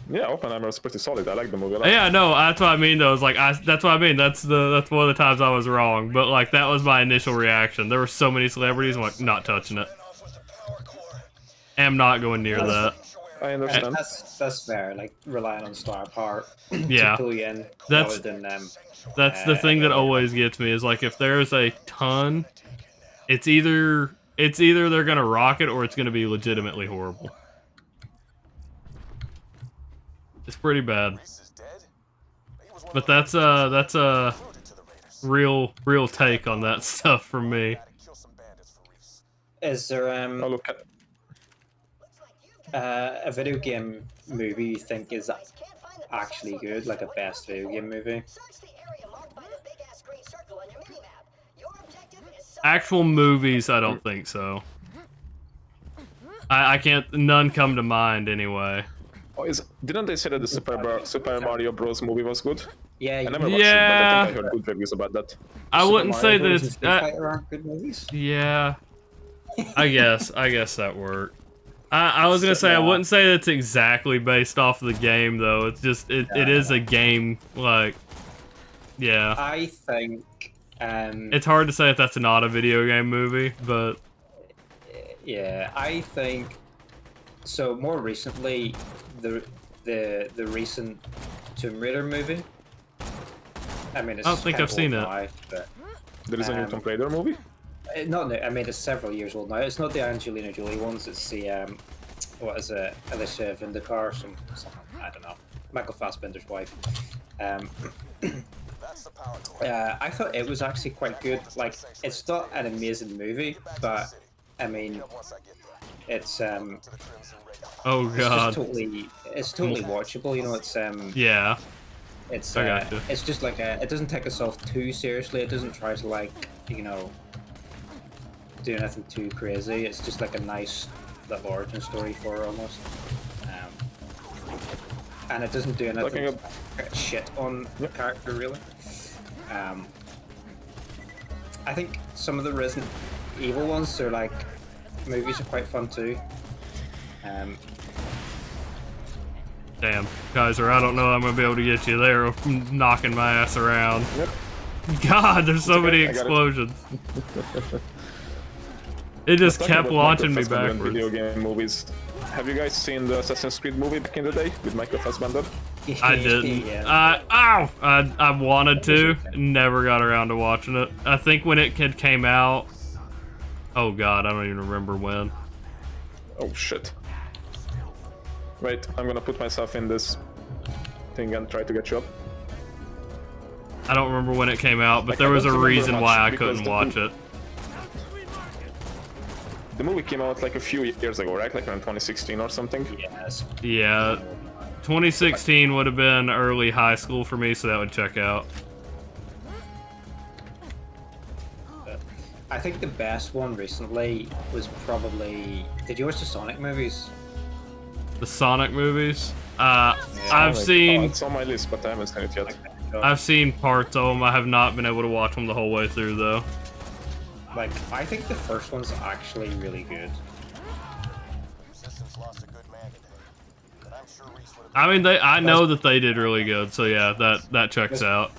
Yeah, Oppenheimer was pretty solid. I like the movie a lot. Yeah, no, that's what I mean though. It's like that's what I mean. That's one of the times I was wrong. But like that was my initial reaction. There were so many celebrities, I'm like, not touching it. Am not going near that. I understand. That's fair. Like relying on star power to pull you in. That's the thing that always gets me is like if there's a ton, it's either they're gonna rock it or it's gonna be legitimately horrible. It's pretty bad. But that's a real take on that stuff from me. Is there a video game movie you think is actually good, like a best video game movie? Actual movies, I don't think so. I can't. None come to mind anyway. Oh, didn't they say that the Super Mario Bros. Movie was good? Yeah, I never watched it, but I think I heard good reviews about that. I wouldn't say that it's. Good movies. Yeah, I guess that worked. I was gonna say I wouldn't say it's exactly based off of the game though. It's just it is a game, like, yeah. I think it's hard to say if that's not a video game movie, but yeah, I think so. More recently, the recent Tomb Raider movie I mean, it's I don't think kind I've of seen old it. now, but, There is a new Tomb Raider movie? not. I mean, it's several years old now. It's not the Angelina Jolie ones. It's the what is it? Alicia Vikander, something. I don't know. Michael Fassbender's wife. I thought it was actually quite good. Like, it's not an amazing movie, but I mean, it's Oh god. it's totally watchable. You know, it's Yeah. it's I gotcha. it's just like it doesn't take itself too seriously. It doesn't try to, like, you know, do anything too crazy. It's just like a nice little origin story for her almost. And it doesn't do anything shit on the character really. I think some of the Resident Evil ones are like movies are quite fun too. Damn, Kaiser, I don't know I'm gonna be able to get you there knocking my ass around. Yep. God, there's so many I got it. explosions. It just Talking kept about launching me Michael Fassbender and backwards. Video game movies. Have you guys seen the Assassin's Creed movie back in the day with Michael Fassbender? I didn't. Yeah. I wanted to, never got around to watching it. I think when it came out, oh god, I don't even remember when. Oh shit. Wait, I'm gonna put myself in this thing and try to get you up. I don't remember when it came out, but Like, there I was a don't remember reason much why I because couldn't the watch it. The movie came out like a few years ago, right? Like around 2016 or something. Yes. Yeah, 2016 would have been early high school for me, so that would check out. I think the best one recently was probably. Did you watch the Sonic movies? The Sonic movies? I've Oh, seen it's on my list, but I haven't seen it yet. I've seen parts of them. I have not been able to watch them the whole way through, though. Like, I think the first one's actually really good. I mean, I know that they did really good, so yeah, that checks out.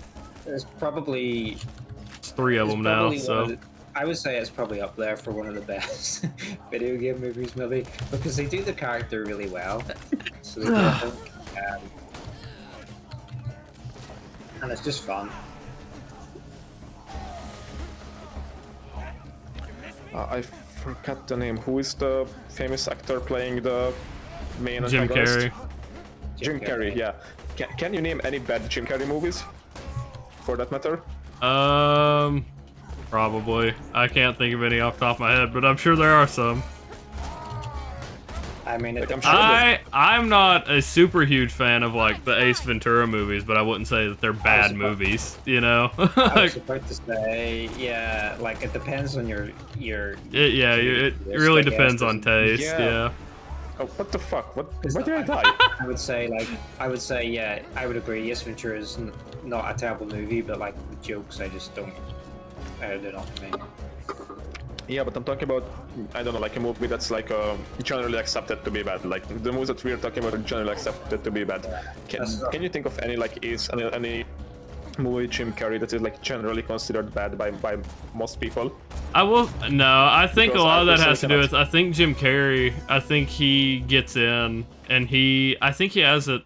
There's probably It's 3 of it's them now, probably so. one of the- I would say it's probably up there for one of the best video game movies, maybe, because they do the character really well. So they do, I think, and it's just fun. I forgot the name. Who is the famous actor playing the main Jim antagonist? Carrey. Jim Carrey, yeah. Can you name any bad Jim Carrey movies? For that matter? Probably. I can't think of any off the top of my head, but I'm sure there are some. I mean, Like, I'm sure I'm not a super huge fan of like the Ace Ventura movies, but I wouldn't say that they're bad movies, you know? I was about to say, yeah, like it depends on your it really depends on taste, yeah. Oh, what the fuck? Why did I die? I would say, yeah, I would agree. Yes, Ventura is not a terrible movie, but like the jokes, I just don't. They're not for me. Yeah, but I'm talking about, I don't know, like a movie that's like generally accepted to be bad. Like the movies that we're talking about are generally accepted to be bad. Can you think of any like any movie Jim Carrey that is like generally considered bad by most people? I think Because a lot of I that has to do personally with, I think Jim Carrey, I think he gets in, and I think he has it,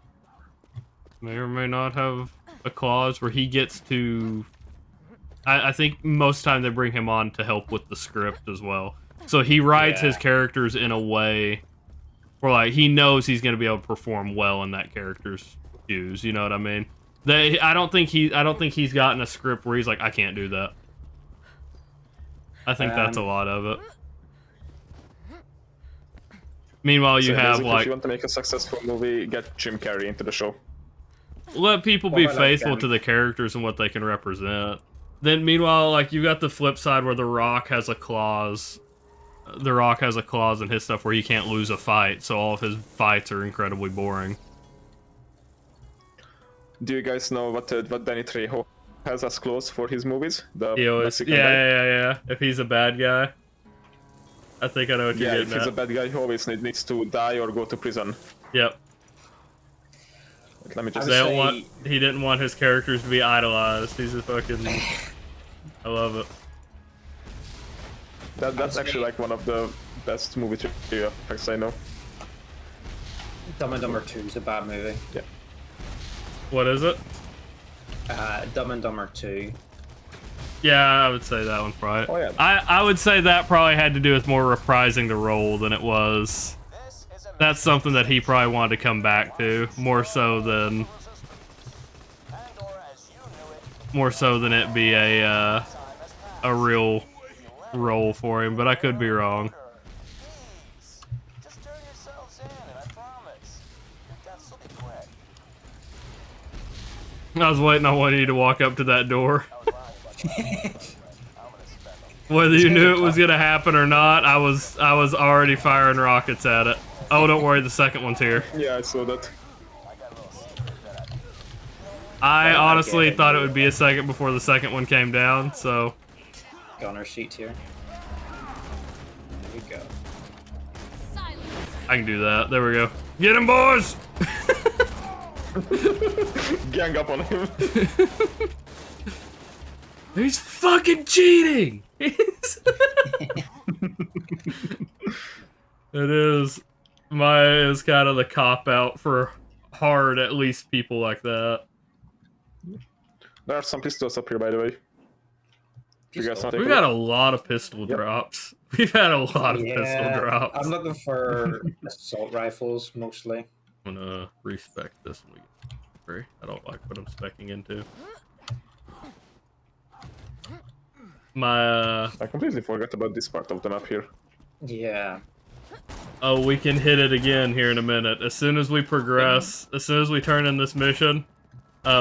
may or may not have a clause where he gets to, I think most of the time they bring him on to help with the script as well. So he writes his characters in a way where like he knows he's going to be able to perform well in that character's shoes, you know what I mean? I don't think he's gotten a script where he's like, I can't do that. I think that's a lot of it. Meanwhile, you So have basically, like, if you want to make a successful movie, get Jim Carrey into the show. let people be faithful to the characters and what they can represent. Then meanwhile, like you got the flip side where The Rock has a clause. The Rock has a clause in his stuff where he can't lose a fight, so all of his fights are incredibly boring. Do you guys know what Danny Trejo has as clause for his movies? The He always, Mexican guy? yeah. If he's a bad guy, I think I know what you're Yeah, getting if he's at. a bad guy, he always needs to die or go to prison. Yep. Let me just. He didn't want his characters to be idolized. He's a fucking. I love it. That's actually like one of the best movie trivia facts I know. Dumb and Dumber 2 is a bad movie. Yeah. What is it? Dumb and Dumber 2. Yeah, I would say that one probably. Oh, yeah. I would say that probably had to do with more reprising the role than it was. That's something that he probably wanted to come back to more so than it be a real role for him. But I could be wrong. Just turn yourselves in, and I promise your deaths will be quick. I was waiting on one of you to walk up to that door. Whether you knew it was gonna happen or not, I was already firing rockets at it. Oh, don't worry, the second one's here. Yeah, I saw that. I honestly thought it would be a second before the second one came down, so... Gunner sheet here. There you go. I can do that. There we go. Get him, boys! Gang up on him. He's fucking cheating! It is. Maya is kind of the cop-out for hard, at least, people like that. There are some pistols up here, by the way. You guys not We've had a lot of pistol drops. We've had a lot of pistol drops. I'm looking for assault rifles, mostly. I'm gonna respec this one. I don't like what I'm specking into. I completely forgot about this part of the map here. Yeah. Oh, we can hit it again here in a minute. As soon as we progress, as soon as we turn in this mission,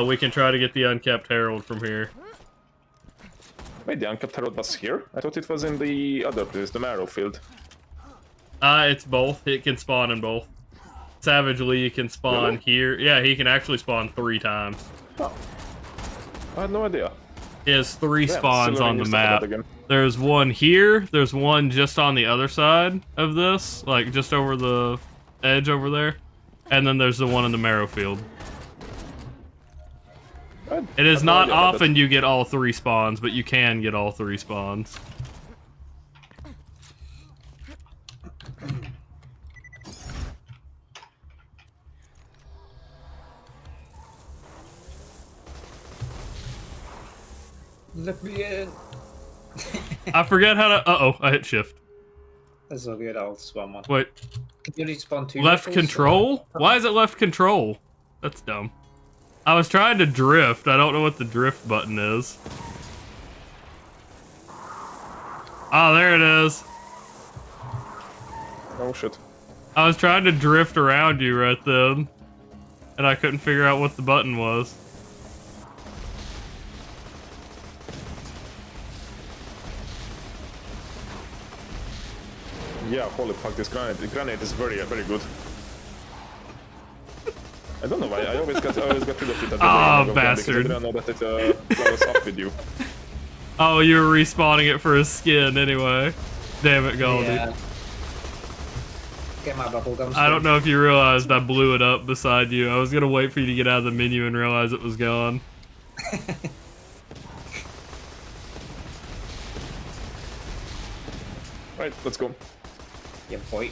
we can try to get the Unkept Herald from here. Wait, the Unkept Herald was here? I thought it was in the other place, the Marrow Field. It's both. It can spawn in both. Savage Lee can spawn here. Yeah, he can actually spawn 3 times. Oh. I had no idea. He has 3 spawns on the map. Again. There's one here. There's one just on the other side of this, like just over the edge over there. And then there's the one in the Marrow Field. It is not often you get all 3 spawns, but you can get all 3 spawns. Let me in. I forget how to. Uh-oh, I hit shift. That's so good. I'll spawn one. Wait. Can you only spawn 2 Left rifles? control? Why is it left control? That's dumb. I was trying to drift. I don't know what the drift button is. Oh, there it is. Oh shit. I was trying to drift around you right then, and I couldn't figure out what the button was. Yeah, holy fuck, this grenade. The grenade is very good. I don't know why, I always got rid of it at the beginning of bastard. because I didn't know that it goes up with you. Oh, you were respawning it for his skin anyway. Damn it, Goldie. Yeah. Get my bubblegum. I don't know if you realized I blew it up beside you. I was gonna wait for you to get out of the menu and realize it was gone. Right, let's go. Yeah, boy.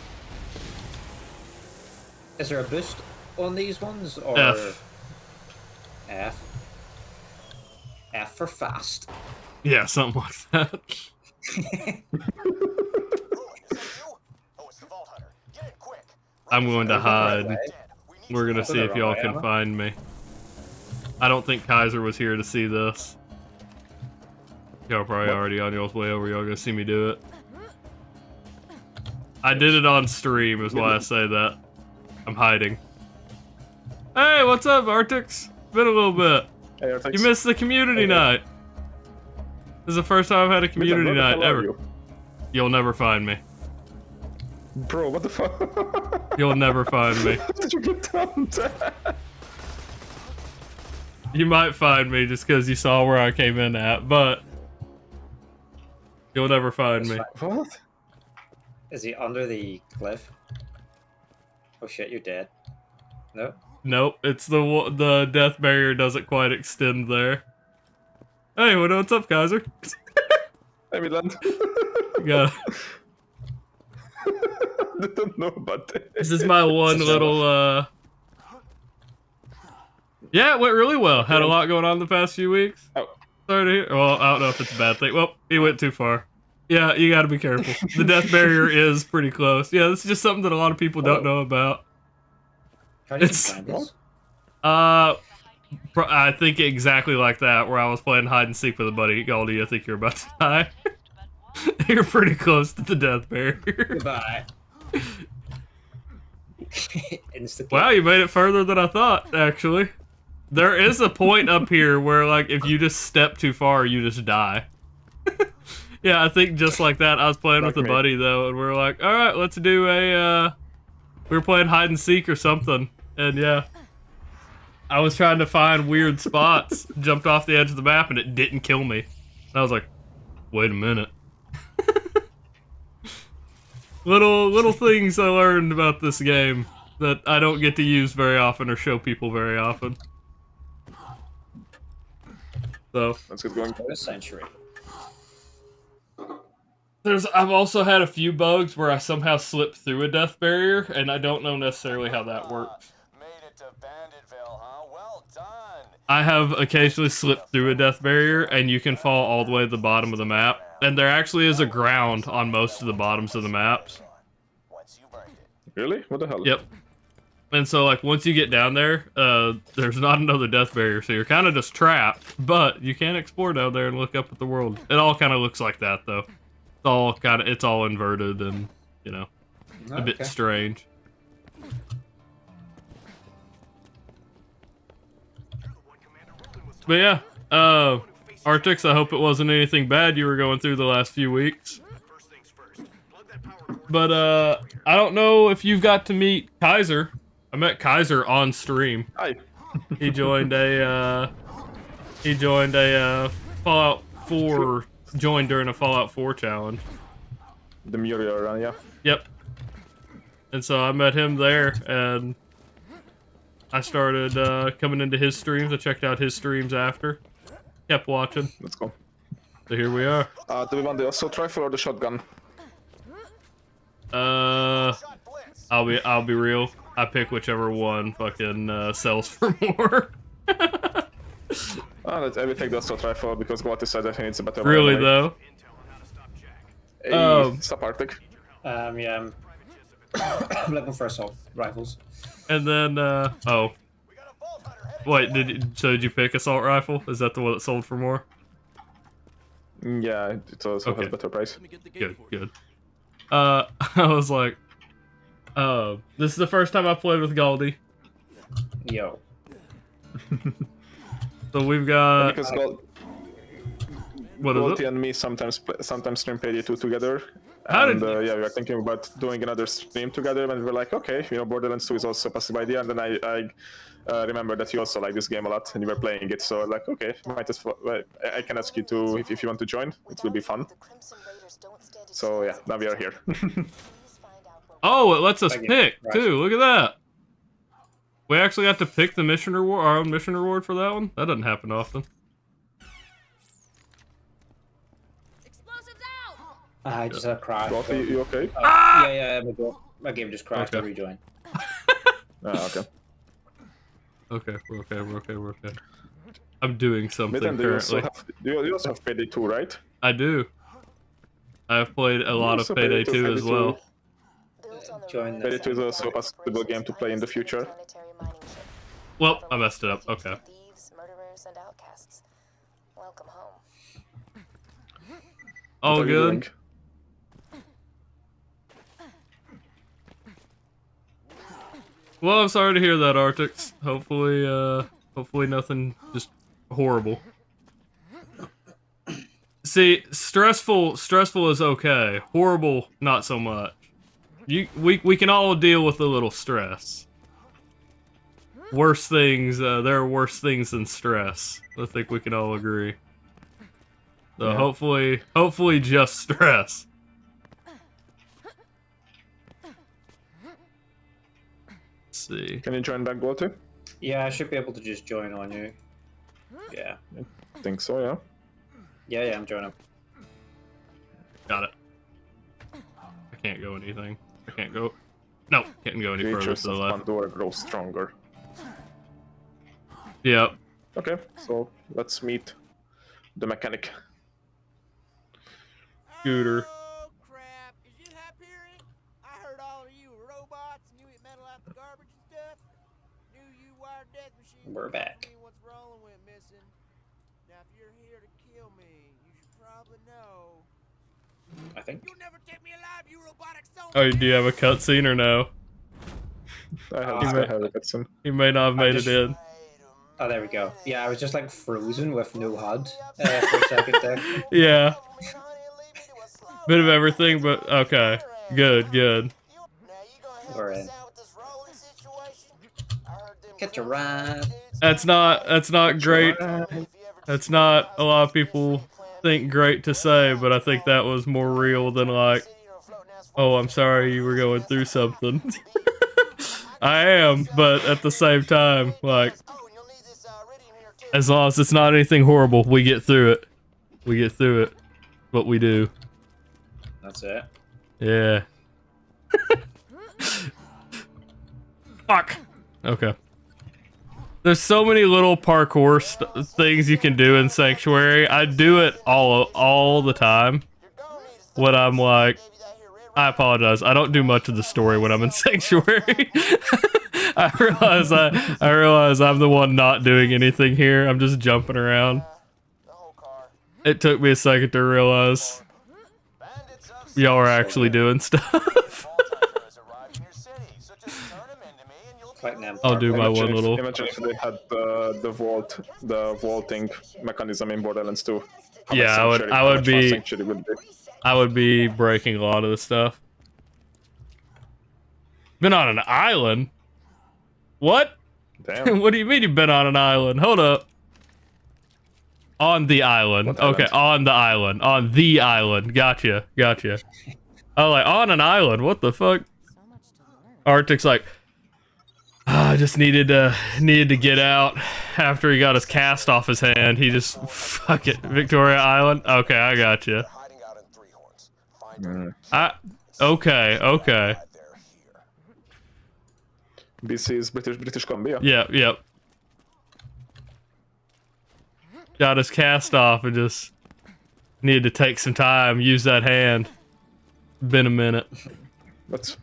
Is there a boost on these ones, or F. F? F for fast. Yeah, something like that. I'm going to hide. We're gonna see if y'all can find me. I don't think Kaiser was here to see this. Y'all probably already on y'all's way over. Y'all gonna see me do it. I did it on stream, is why I say that. I'm hiding. Hey, what's up, Arctics? Been a little bit. Hey, Arctics. You missed the community night. This is the first time I've had a community night ever. You'll never find me. Bro, what the fuck? You'll never find me. How did you get down there? You might find me just because you saw where I came in at, but you'll never find me. What? Is he under the cliff? Oh shit, you're dead. No? Nope, it's the death barrier doesn't quite extend there. Hey, what's up, Kaiser? Hey, Midland. Yeah. I don't know about this. This is my one little Yeah, it went really well. Had a lot going on the past few weeks. Oh. Sorry to hear. Well, I don't know if it's a bad thing. Well, he went too far. Yeah, you gotta be careful. The death barrier is pretty close. Yeah, this is just something that a lot of people don't know about. How do you It's- find this? I think exactly like that, where I was playing hide and seek with a buddy. Goldie, I think you're about to die. You're pretty close to the death barrier. Goodbye. Insta-kill. Wow, you made it further than I thought, actually. There is a point up here where, like, if you just step too far, you just die. Yeah, I think just like that. I was playing with a buddy, though, and we were like, alright, let's do a, we were playing hide and seek or something, and yeah. I was trying to find weird spots, jumped off the edge of the map, and it didn't kill me. And I was like, wait a minute. Little things I learned about this game that I don't get to use very often or show people very often. So Let's get going. A century. I've also had a few bugs where I somehow slipped through a death barrier, and I don't know necessarily how that works. Made it to Banditville, huh? Well done. I have occasionally slipped through a death barrier, and you can fall all the way to the bottom of the map. And there actually is a ground on most of the bottoms of the maps. Once you burned it. Really? What the hell? Yep. And so, like, once you get down there, there's not another death barrier, so you're kind of just trapped. But you can explore down there and look up at the world. It all kind of looks like that, though. It's all inverted and, you know, a bit strange. But yeah, Arctix, I hope it wasn't anything bad you were going through the last few weeks. But, I don't know if you've got to meet Kaiser. I met Kaiser on stream. Hi. He joined a Fallout 4, joined during a Fallout 4 challenge. The Muriel run, yeah. Yep. And so I met him there, and I started coming into his streams. I checked out his streams after. Kept watching. Let's go. So here we are. Do we want the assault rifle or the shotgun? I'll be real. I pick whichever one fucking sells for more. I will take the assault rifle because Gotti said I think it's a better one. Really though? Hey, stop Arctic. Yeah, I'm looking for assault rifles. And then, oh. Wait, did you pick assault rifle? Is that the one that sold for more? Yeah, it also has a better price. Good. I was like, this is the first time I played with Goldie. Yo. So we've got... Because what is Goldie it? and me sometimes stream PD2 together. How and did... yeah, we were thinking about doing another stream together, and we were like, okay, you know, Borderlands 2 is also a possible idea. And then I remember that you also like this game a lot, and you were playing it. So like, okay, might as well, I can ask you to if you want to join. It will be fun. So yeah, now we are here. Oh, it lets us pick too. Look at that. We actually got to pick the mission reward, our own mission reward for that one. That doesn't happen often. I just had a crash. Gotti, you okay? Yeah, my game just crashed. Okay. I rejoined. Okay. Okay, we're okay. I'm doing something Mitten, currently. You also have Payday 2, right? I do. I've played a lot of Payday 2 as well. Join Payday 2 is also a possible game to play in the future. Well, I messed it up. Okay. All What are you good. doing? Well, I'm sorry to hear that, Arctix. Hopefully nothing just horrible. See, stressful is okay. Horrible, not so much. We can all deal with a little stress. Worse things, there are worse things than stress. I think we can all agree. So Yeah. hopefully just stress. Let's see. Can you join back, Gotti? Yeah, I should be able to just join on you. Yeah. I think so, yeah. Yeah, I'm joining. Got it. I can't go anything. I can't go. No, can't go any further Creatures to the of left. Pandora grow stronger. Yep. Okay, so let's meet the mechanic. Scooter. Oh crap! Is you Hyperion? I heard all of you were robots and you eat metal out the garbage and stuff. Knew you wired death machine. We're back. What's wrong with missing? Now, if you're here to kill me, you should probably know. I think. You'll never take me alive, you robotic son. Oh, do you have a cutscene or no? I have a cutscene. He may not have made it in. Oh, there we go. Yeah, I was just like frozen with no HUD for a second there. Yeah. Bit of everything, but okay. Good, good. We're in. Get your ride. That's not great. That's not a lot of people think great to say, but I think that was more real than like, oh, I'm sorry you were going through something. I am, but at the same time, like, as long as it's not anything horrible, we get through it. We get through it. What we do. That's it. Yeah. Fuck. Okay. There's so many little parkour things you can do in Sanctuary. I do it all the time. When I'm like, I apologize. I don't do much of the story when I'm in Sanctuary. I realize I'm the one not doing anything here. I'm just jumping around. It took me a second to realize y'all are actually doing stuff. I'll do my one little. Imagine if they had the vaulting mechanism in Borderlands 2. Yeah, I would be breaking a lot of this stuff. Been on an island? What? Damn. What do you mean you've been on an island? Hold up. On the island. What Okay, island? on the island. On the island. Gotcha. Gotcha. Oh, like, on an island? What the fuck? Arctic's like, I just needed to get out after he got his cast off his hand. He just, fuck it. Victoria Island? Okay, I gotcha. Okay. BC is British Columbia. Yep. Got his cast off and just needed to take some time, use that hand. Been a minute. But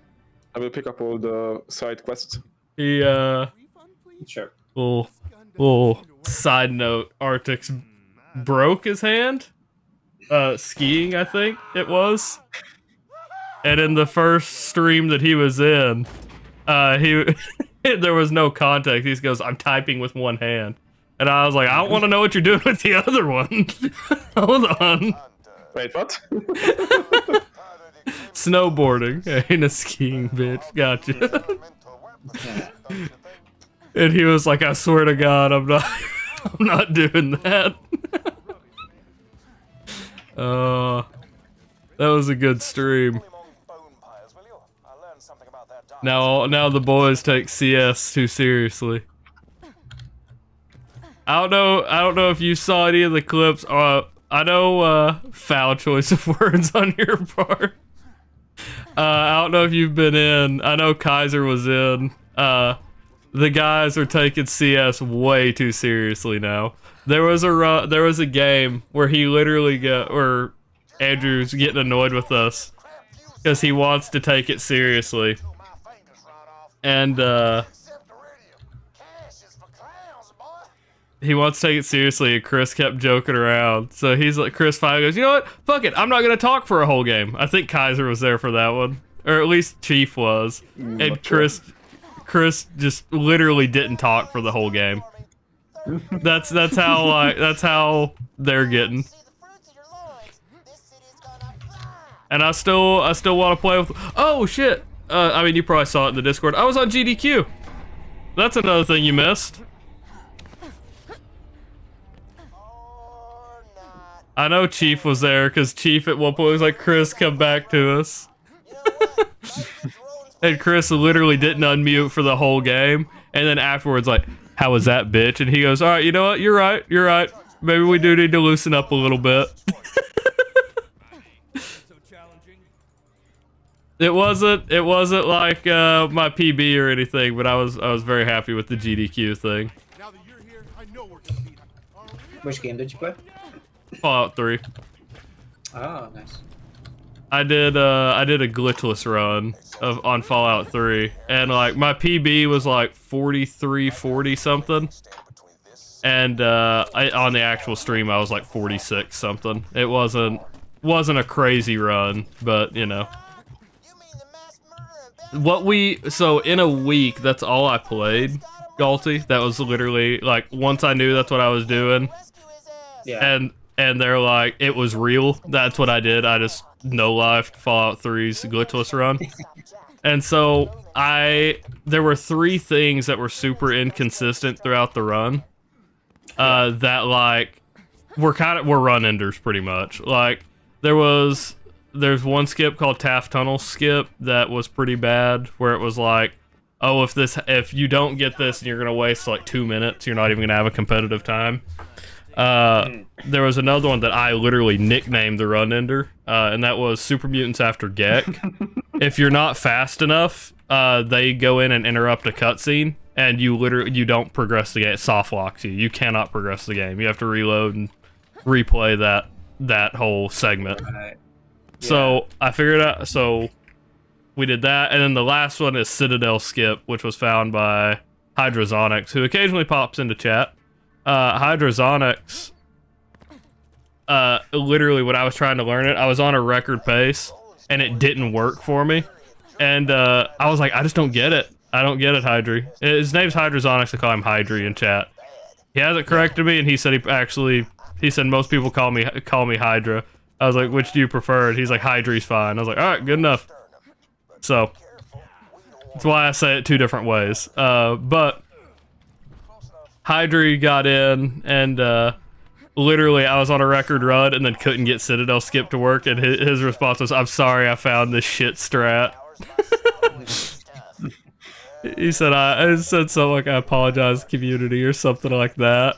I will pick up all the side quests. He, Sure. little side note, Arctic's broke his hand? Skiing, I think it was. And in the first stream that he was in, there was no context. He goes, I'm typing with one hand. And I was like, I don't want to know what you're doing with the other one. Hold on. Wait, what? Snowboarding. Ain't a skiing, bitch. Gotcha. And he was like, I swear to God, I'm not doing that. That was a good stream. Now the boys take CS too seriously. I don't know if you saw any of the clips. I know foul choice of words on your part. I don't know if you've been in. I know Kaiser was in. The guys are taking CS way too seriously now. There was a game where he literally where Andrew's getting annoyed with us because he wants to take it seriously, and he wants to take it seriously, and Chris kept joking around. So he's like, Chris finally goes, you know what? Fuck it. I'm not gonna talk for a whole game. I think Kaiser was there for that one, or at least Chief was, and Chris just literally didn't talk for the whole game. That's how they're getting. And I still want to play with. Oh shit! I mean, you probably saw it in the Discord. I was on GDQ. That's another thing you missed. I know Chief was there because Chief at one point was like, "Chris, come back to us." And Chris literally didn't unmute for the whole game, and then afterwards, like, how was that, bitch? And he goes, all right, you know what? You're right. Maybe we do need to loosen up a little bit. It wasn't like my PB or anything, but I was very happy with the GDQ thing. Now that you're here, Which game did you play? Fallout 3. Oh, nice. I did a glitchless run on Fallout 3, and like my PB was like 43-40 something, and on the actual stream I was like 46 something. It wasn't a crazy run, but you know. So in a week, that's all I played, Galty. That was literally like once I knew that's what I was doing. Yeah. And they're like, it was real. That's what I did. I just no-lifed Fallout 3's glitchless run. And so there were 3 things that were super inconsistent throughout the run. That like were run enders pretty much. Like there's one skip called Taft Tunnel skip that was pretty bad, where it was like, oh, if you don't get this and you're gonna waste like 2 minutes, you're not even gonna have a competitive time. There was another one that I literally nicknamed the run ender, and that was Super Mutants After Gek. If you're not fast enough, they go in and interrupt a cutscene, and you don't progress the game. It soft locks you. You cannot progress the game. You have to reload and replay that whole segment. Right. Yeah. So I figured out. So we did that, and then the last one is Citadel Skip, which was found by Hydrazonics, who occasionally pops into chat. Hydrazonics, literally when I was trying to learn it, I was on a record pace, and it didn't work for me. And I was like, I just don't get it. I don't get it, Hydri. His name's Hydrazonics. I call him Hydri in chat. He hasn't corrected me, and he said he said most people call me Hydra. I was like, which do you prefer? And he's like, Hydri's fine. I was like, all right, good enough. So that's why I say it 2 different ways. But Hydri got in, and literally I was on a record run and then couldn't get Citadel Skip to work, and his response was, I'm sorry, I found this shit strat. He said, I said something like, I apologize, community, or something like that.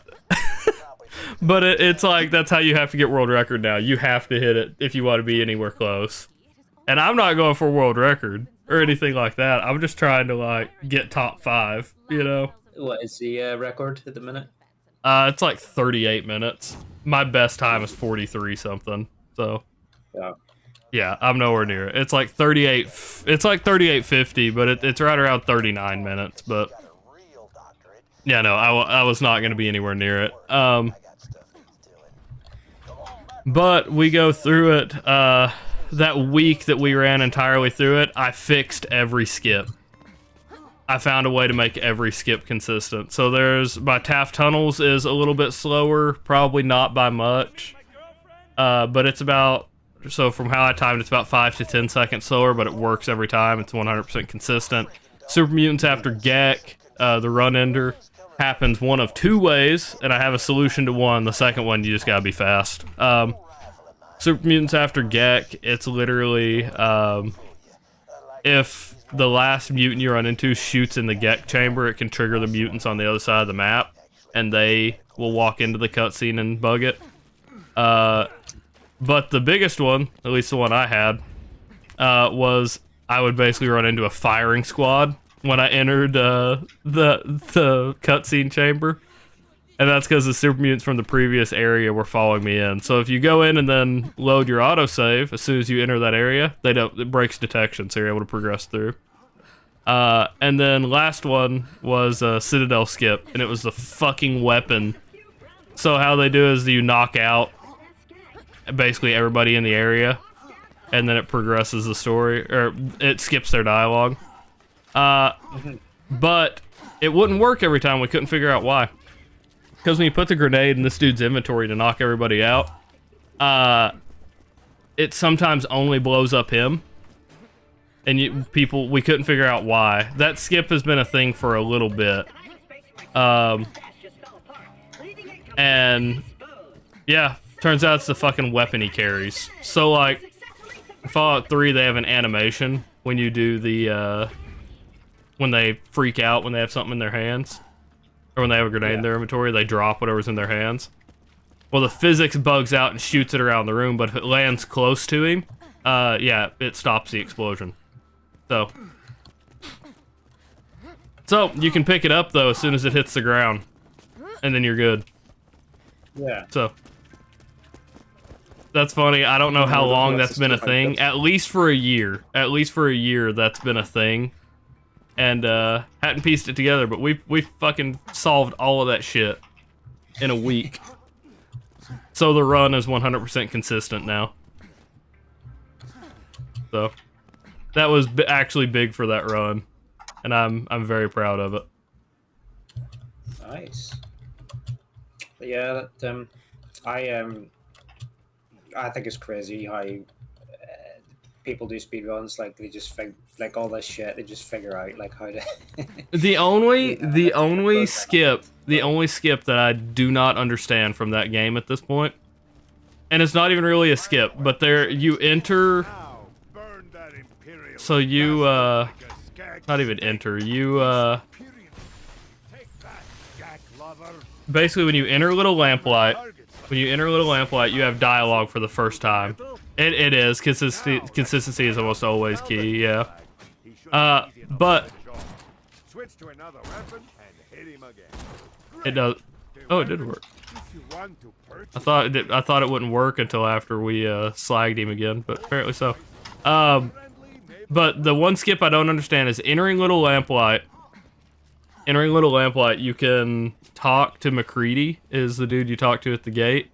But it's like, that's how you have to get world record now. You have to hit it if you want to be anywhere close. And I'm not going for world record or anything like that. I'm just trying to like get top 5, you know? What is the record at the minute? It's like 38 minutes. My best time is 43 something. So yeah, I'm nowhere near it. It's like 38. It's like 38.50, but it's right around 39 minutes. But yeah, no, I was not going to be anywhere near it. But we go through it. That week that we ran entirely through it, I fixed every skip. I found a way to make every skip consistent. So my Taft Tunnels is a little bit slower, probably not by much. But it's about, so from how I timed, it's about 5 to 10 seconds slower, but it works every time. It's 100% consistent. Super Mutants After Gek, the run ender, happens one of 2 ways, and I have a solution to one. The second one, you just gotta be fast. Super Mutants After Gek, it's literally, if the last mutant you run into shoots in the Gek chamber, it can trigger the mutants on the other side of the map, and they will walk into the cutscene and bug it. But the biggest one, at least the one I had, was I would basically run into a firing squad when I entered the cutscene chamber. And that's because the super mutants from the previous area were following me in. So if you go in and then load your autosave, as soon as you enter that area, it breaks detection, so you're able to progress through. And then last one was Citadel Skip, and it was the fucking weapon. So how they do is you knock out basically everybody in the area, and then it progresses the story, or it skips their dialogue. But it wouldn't work every time. We couldn't figure out why. Because when you put the grenade in this dude's inventory to knock everybody out, it sometimes only blows up him. And we couldn't figure out why. That skip has been a thing for a little bit. And yeah, turns out it's the fucking weapon he carries. So like, in Fallout 3, they have an animation when you do the, when they freak out when they have something in their hands. Or when they have a grenade in their inventory, they drop whatever's in their hands. Well, the physics bugs out and shoots it around the room, but if it lands close to him, yeah, it stops the explosion. So you can pick it up, though, as soon as it hits the ground. and then you're good. Yeah. So that's funny. I don't know how the long last that's is been a 200. thing. At least for a year. At least for a year, that's been a thing. And hadn't pieced it together, but we fucking solved all of that shit in a week. So the run is 100% consistent now. So that was actually big for that run, and I'm very proud of it. Nice. Yeah, that I think it's crazy how people do speedruns. Like they just like all this shit. They just figure out like how to. The only skip But- that I do not understand from that game at this point, and it's not even really a skip, but there you enter. Now, burn that Imperial So you bastard like a skag not even snake. enter. You Take that, Jack lover. basically when you enter Little Lamplight, you have dialogue for the first time. It is consistency is almost always key. Yeah. He should be easy enough But to finish off. Switch to another weapon and hit him again. it does. Oh, it did work. If you want to purchase I thought it wouldn't work until after we slagged him again, but apparently so. But the one skip I don't understand is entering Little Lamplight. Entering Little Lamplight, you can talk to McCready, is the dude you talk to at the gate.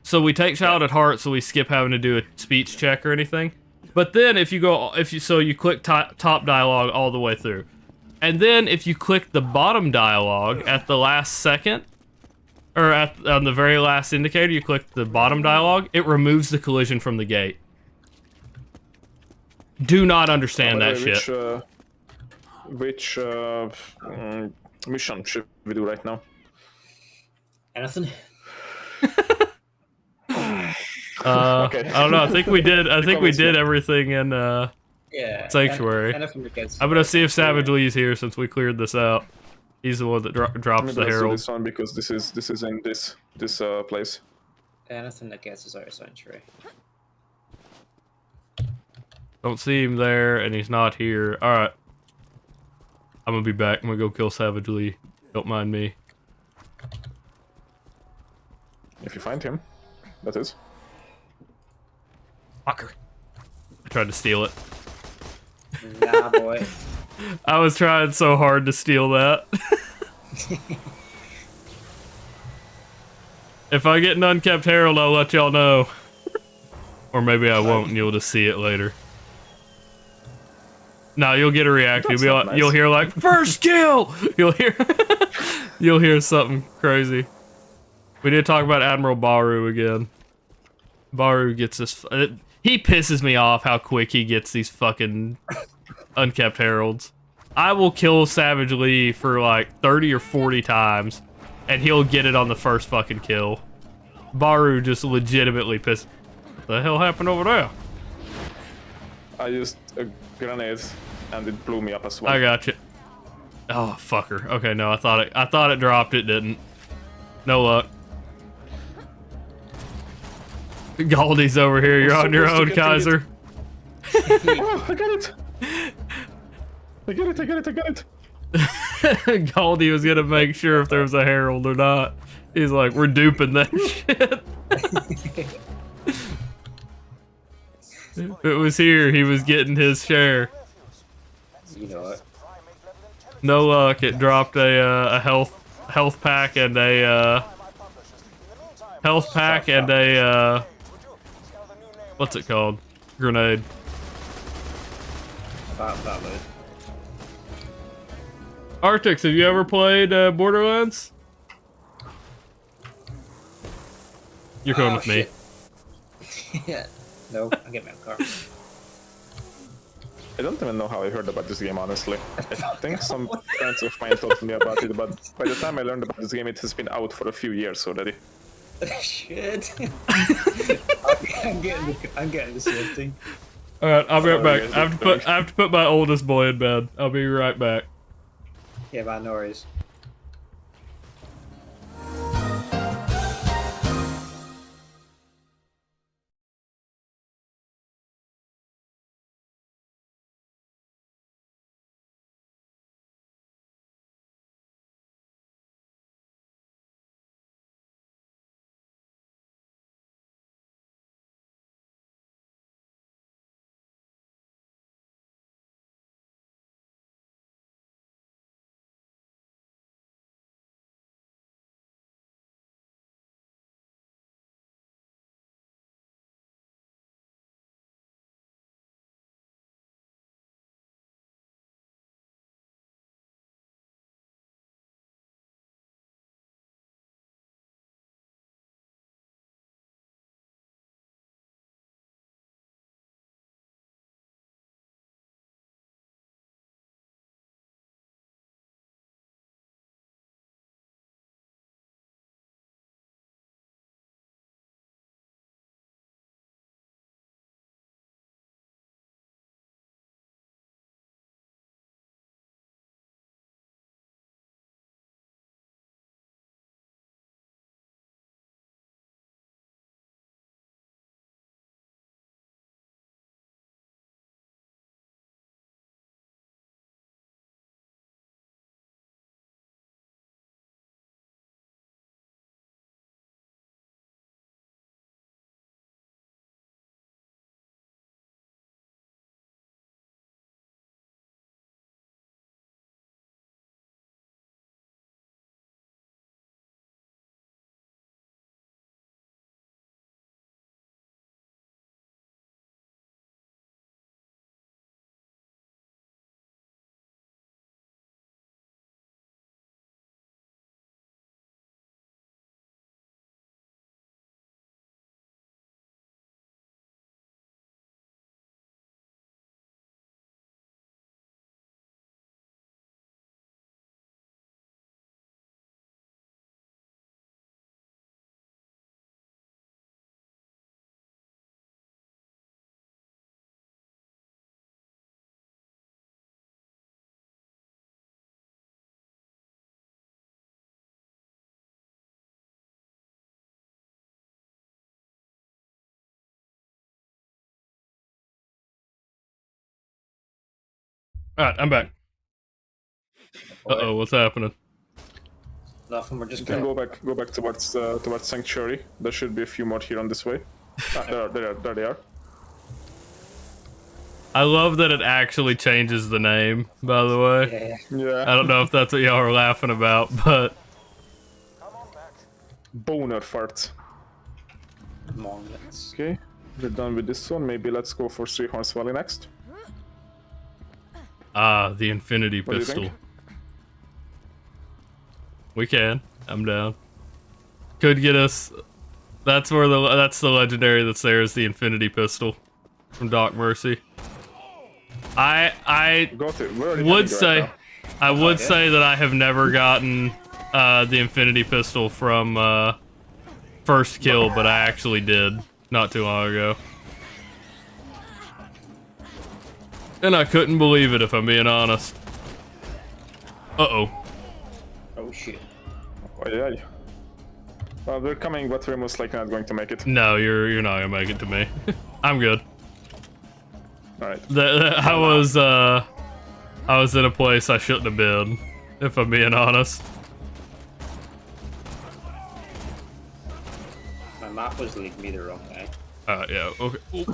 So we take Child at Heart, so we skip having to do a speech check or anything. But then if you click top dialogue all the way through. And then if you click the bottom dialogue at the last second, or on the very last indicator, you click the bottom dialogue, it removes the collision from the gate. Do not understand that shit. Which mission should we do right now? Anything? Okay. I don't know. I think we did. I think we did everything in Yeah. Sanctuary. Anything that gets- I'm gonna see if Savage Lee's here since we cleared this out. He's the one that drops the Let's do herald. this one because this is in this place. Anything that gets us out of Sanctuary. Don't see him there, and he's not here. All right. I'm gonna be back. I'm gonna go kill Savage Lee. Don't mind me. If you find him, that is. Fucker. I tried to steal it. Nah, boy. I was trying so hard to steal that. If I get an unkept herald, I'll let y'all know. Or maybe I won't, and you'll just see it later. No, you'll get a reaction. That's not nice. You'll hear like first kill. You'll hear something crazy. We did talk about Admiral Baru again. Baru gets this. He pisses me off how quick he gets these fucking unkept heralds. I will kill Savage Lee for like 30 or 40 times, and he'll get it on the first fucking kill. Baru just legitimately pissed. What the hell happened over there? I used a grenade and it blew me up as well. I got you. Oh fucker. Okay, no, I thought it dropped. It didn't. No luck. Galdy's over here. You're on your own, Kaiser. Oh, I got it! I got it! Galdy was gonna make sure if there was a herald or not. He's like, we're duping that shit. If it was here, he was getting his share. You know it. No luck. It dropped a health pack and a what's it called? Grenade. That load. Arctix, have you ever played Borderlands? You're going with me. Yeah. No, I'm getting my car. I don't even know how I heard about this game, honestly. I think some friends of mine told me about it, but by the time I learned about this game, it has been out for a few years already. Shit. I'm getting the same thing. All right, I'll be right back. yeah, I have to put my oldest boy in bed. I'll be right back. Yeah, man, no worries. Alright, I'm back. Uh-oh, what's happening? Nothing, we're just You can gonna... go back towards Sanctuary. There should be a few more here on this way. There they are. I love that it actually changes the name, by the way. Yeah. I don't know if that's what y'all are laughing about, but... Boner fart. Monoliths. Okay, we're done with this one. Maybe let's go for Three Horns Valley next. Ah, the Infinity What do you Pistol. think? We can. I'm down. Could get us... That's the legendary that's there is the Infinity Pistol from Doc Mercy. I would say that I have never gotten the Infinity Pistol from first kill, but I actually did not too long ago. And I couldn't believe it, if I'm being honest. Uh-oh. Oh shit. Oh, yeah. Well, we're coming, but we're most likely not going to make it. No, you're not gonna make it to me. I'm good. Alright. I was in a place I shouldn't have been, if I'm being honest. My map was leading me the wrong way. Yeah, okay. Ooh.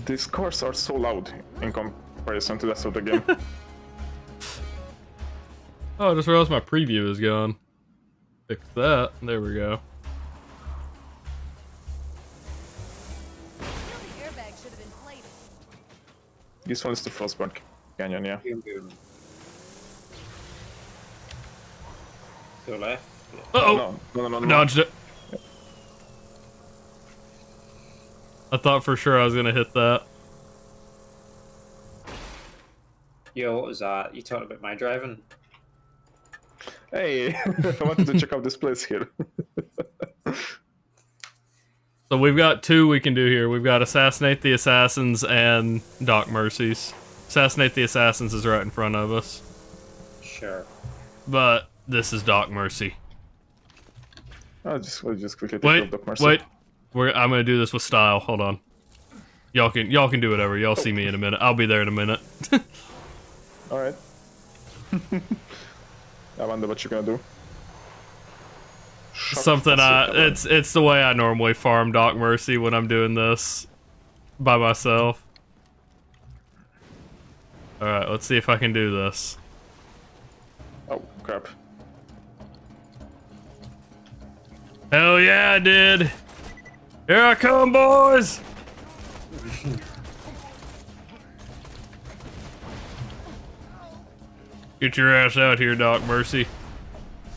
These cars are so loud in comparison to the rest of the game. Oh, I just realized my preview is gone. Fix that. There we go. This one is the Frostburn Canyon, yeah. Go left. Uh-oh! No. Dodged it. I thought for sure I was gonna hit that. Yo, what was that? You talking about my driving? Hey, I wanted to check out this place here. So we've got two we can do here. We've got Assassinate the Assassins and Doc Mercies. Assassinate the Assassins is right in front of us. Sure. But this is Doc Mercy. I'll just quickly take out Doc Mercy. Wait. I'm gonna do this with style. Hold on. Y'all can do whatever. Y'all see me in a minute. I'll be there in a minute. Alright. I wonder what you're gonna do. Something it's the way I normally farm Doc Mercy when I'm doing this by myself. Alright, let's see if I can do this. Oh, crap. Hell yeah, I did! Here I come, boys! Get your ass out here, Doc Mercy.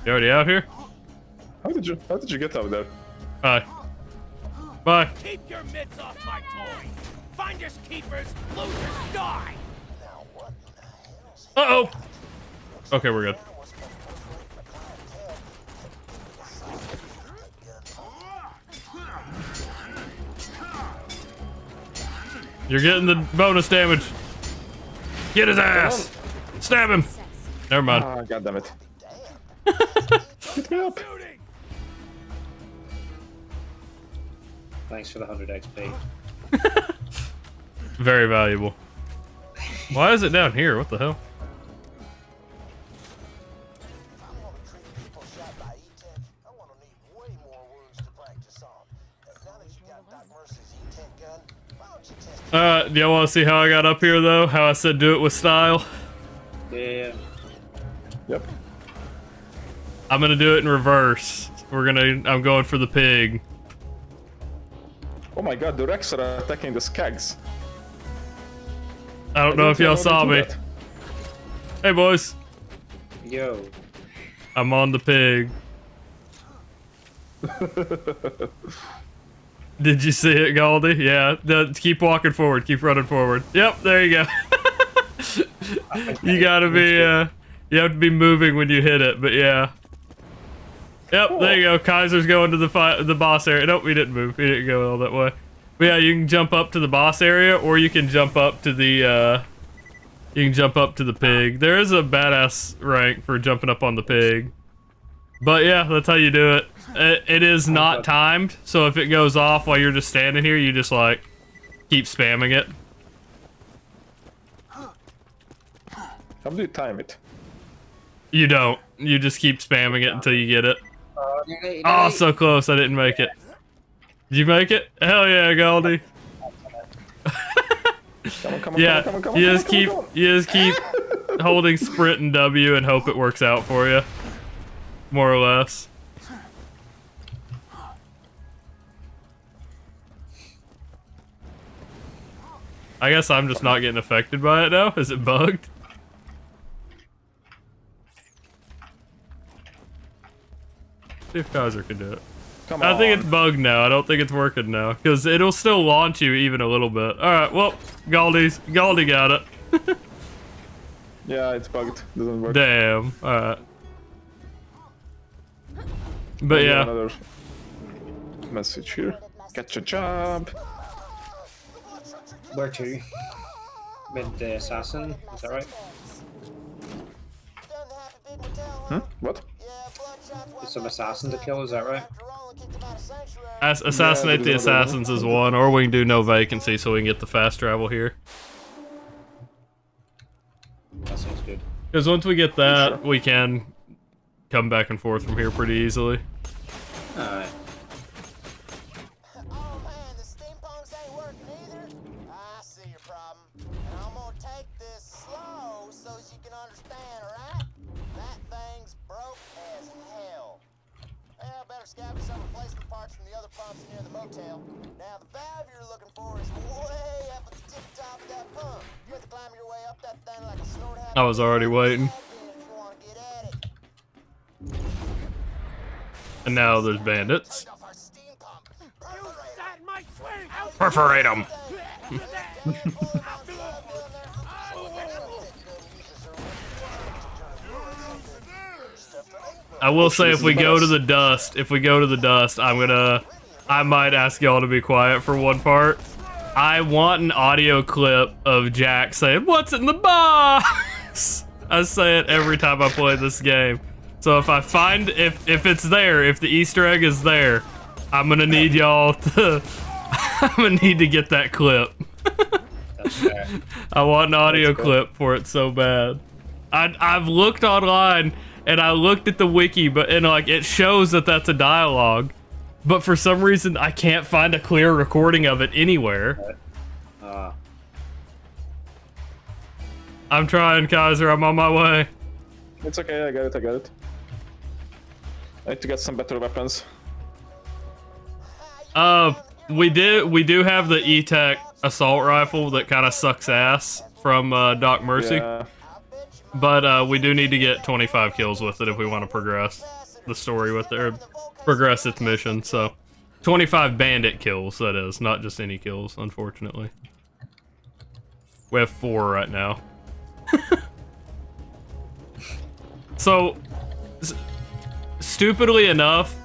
You already out here? How did you get out there? Bye. Bye. Keep your mitts off my toy! Finders keepers, losers die! Uh-oh! Okay, we're good. You're getting the bonus damage. Get his ass! Stab him! Never mind. Ah, goddammit. Get me up! Thanks for the 100 XP. Very valuable. Why is it down here? What the hell? Do y'all want to see how I got up here, though? How I said do it with style? Yeah. Yep. I'm gonna do it in reverse. I'm going for the pig. Oh my god, the Rex are attacking the Skags. I don't know if y'all saw me. That. Hey, boys. Yo. I'm on the pig. Did you see it, Galdi? Yeah. Keep walking forward. Keep running forward. Yep, there you go. You gotta be, you have to be moving when you hit it, but yeah. Yep, there you go. Kaiser's going to the boss area. Nope, he didn't move. He didn't go all that way. But yeah, you can jump up to the boss area, or you can jump up to the, pig. There is a badass rank for jumping up on the pig. But yeah, that's how you do it. It is not timed, so if it goes off while you're just standing here, you just like keep spamming it. How do you time it? You don't. You just keep spamming it until you get it. Oh, so close. I didn't make it. Did you make it? Hell yeah, Goldie. Yeah, you just keep holding sprint and W and hope it works out for you. More or less. I guess I'm just not getting affected by it now. Is it bugged? See if Kaiser can do it. Come I think on. it's bugged now. I don't think it's working now. Because it'll still launch you even a little bit. Alright, well, Goldie got it. Yeah, it's bugged. Doesn't work. Damn. Alright. But yeah. Another message here. Get your job. Where to? With the assassin, is that right? What? With some assassin to kill, is that right? Assassinate the assassins is one, or we can do no vacancy so we can get the fast travel here. That sounds good. Because once we get that, we can come back and forth from here pretty easily. Alright. Oh man, the steam pumps ain't working either. I see your problem. And I'm gonna take this slow so as you can understand, alright? That thing's broke as hell. Well, better scavenge some replacement parts from the other pumps near the motel. Now, the valve you're looking for is way up at the tip top of that pump. You have to climb your way up that thing like a snort hat. I was already waiting. If you wanna get at it. And now there's bandits. Turn off our steam pump. Perforate them. I will say if we go to the dust, I might ask y'all to be quiet for one part. I want an audio clip of Jack saying, "What's in the box?" I say it every time I play this game. So if I find, if it's there, if the Easter egg is there, I'm gonna need y'all to, I'm gonna need to get that clip. I want an audio clip for it so bad. I've looked online and I looked at the wiki, and like it shows that that's a dialogue, but for some reason I can't find a clear recording of it anywhere. I'm trying, Kaiser. I'm on my way. It's okay, I got it. I need to get some better weapons. We do have the E-Tech assault rifle that kind of sucks ass from Doc Mercy. Yeah. But we do need to get 25 kills with it if we want to progress the story with it, or progress its mission. So 25 bandit kills, that is, not just any kills, unfortunately. We have 4 right now. So, stupidly enough,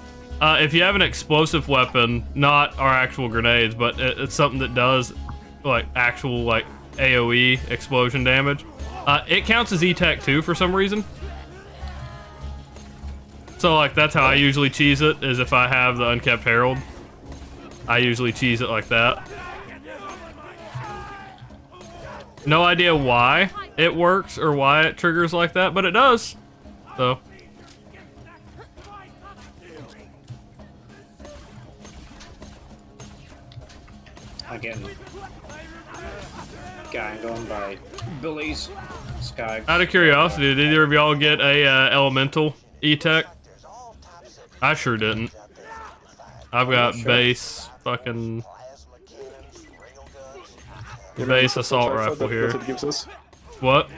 if you have an explosive weapon, not our actual grenades, but it's something that does like actual like AoE explosion damage, it counts as E-Tech too for some reason. So like that's how I usually cheese it, is if I have the Unkept Herald, I usually cheese it like that. No idea why it works or why it triggers like that, but it does. So. I'm getting ganged on by bullies. Skags. Out of curiosity, did either of y'all get a elemental E-Tech? I sure didn't. I've got base fucking base assault rifle here. That it gives us. What?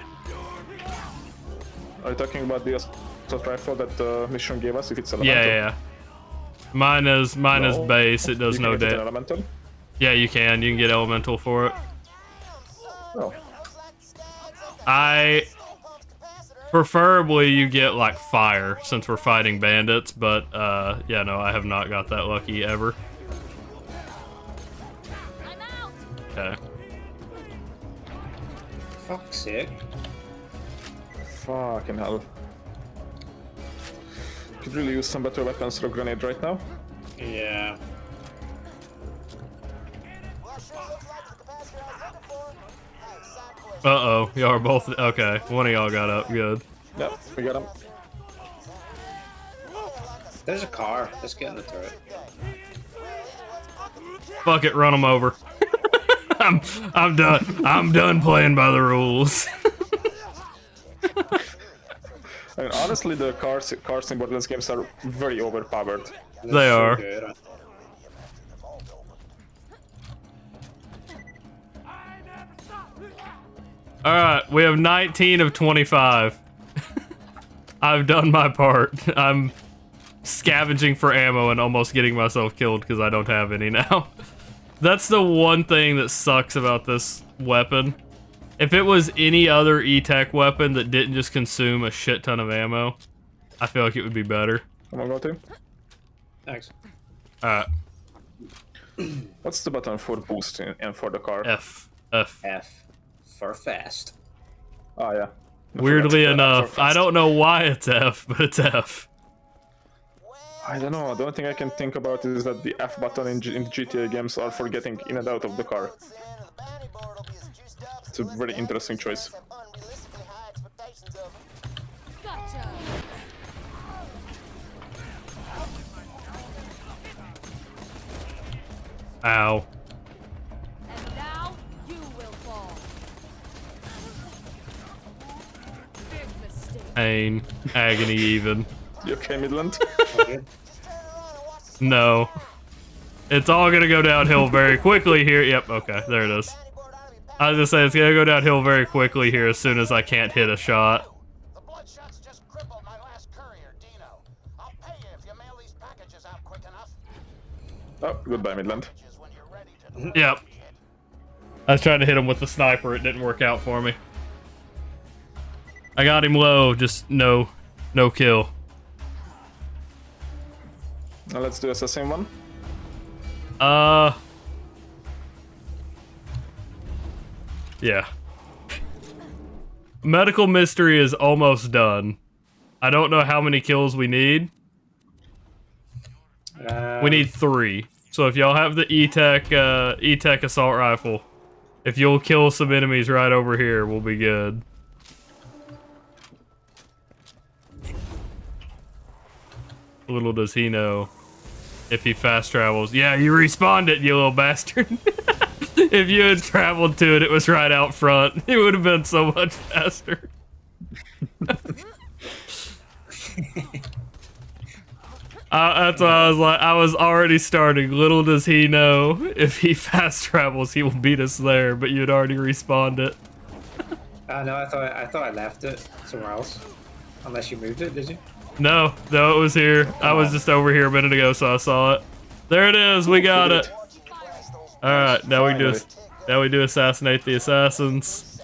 Are you talking about the assault rifle that the mission gave us? If it's elemental? Yeah. Mine is base. It does You no can get an damage. elemental? Yeah, you can. You can get elemental for it. Oh. Preferably you get like fire since we're fighting bandits, but yeah, no, I have not got that lucky ever. Okay. Fuck's sake. Fucking hell. Could really use some better weapons or grenade right now. Yeah. Well, sure looks like the Uh-oh, y'all are both... Okay, one of y'all got up, good. Yep, we got him. There's a car. Let's get in the turret. Fuck it, run them over. I'm done. I'm done playing by the rules. I mean, honestly, the cars in Borderlands games are very overpowered. They are. Good. Alright, we have 19 of 25. I've done my part. I'm scavenging for ammo and almost getting myself killed because I don't have any now. That's the one thing that sucks about this weapon. If it was any other E-Tech weapon that didn't just consume a shit ton of ammo, I feel like it would be better. Come on, go team. Thanks. Alright. What's the button for boosting and for the car? F. F. For fast. Oh, yeah. Weirdly enough, I don't know why it's F, but it's F. I don't know. The only thing I can think about is that the F button in the GTA games are for getting in and out of the car. It's a very interesting choice. Gotcha. Ow. And now you will fall. Big mistake. Pain. Agony even. You okay, Midland? No. It's all gonna go downhill very quickly here. Yep, okay, there it is. I was gonna say, it's gonna go downhill very quickly here as soon as I can't hit a shot. The bloodshot's just crippled my last courier, Dino. I'll pay you if you mail these packages out quick enough. Oh, goodbye, Midland. When you're ready to Yep. I was trying to hit him with the sniper, it didn't work out for me. I got him low, just no kill. Now let's do assassin one. Yeah. Medical mystery is almost done. I don't know how many kills we need. We need 3. So if y'all have the E-Tech assault rifle, if you'll kill some enemies right over here, we'll be good. Little does he know if he fast travels. Yeah, you respawned it, you little bastard. If you had traveled to it, it was right out front. It would have been so much faster. That's why I was like, I was already starting. Little does he know, if he fast travels, he will beat us there. But you had already respawned it. No, I thought I left it somewhere else. Unless you moved it, did you? No, it was here. I was just over here a minute ago, so I saw it. There it is. We got it. All right, now we do assassinate the assassins.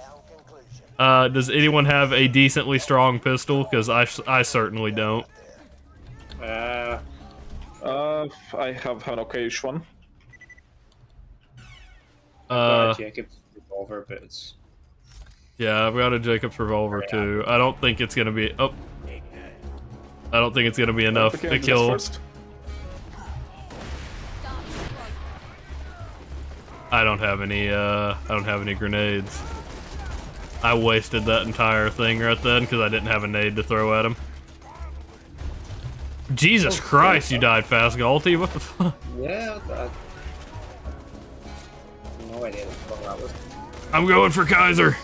Does anyone have a decently strong pistol? Because I certainly don't. I have an okayish one. Jacob's revolver, but it's... Yeah, I've got a Jacob's revolver too. I don't think it's gonna be. Oh, I don't think it's gonna be enough to kill. I don't have any grenades. I wasted that entire thing right then because I didn't have a nade to throw at him. Jesus Christ, you died fast, Galty. What the fuck? Yeah, no idea what the fuck that was. I'm going for Kaiser.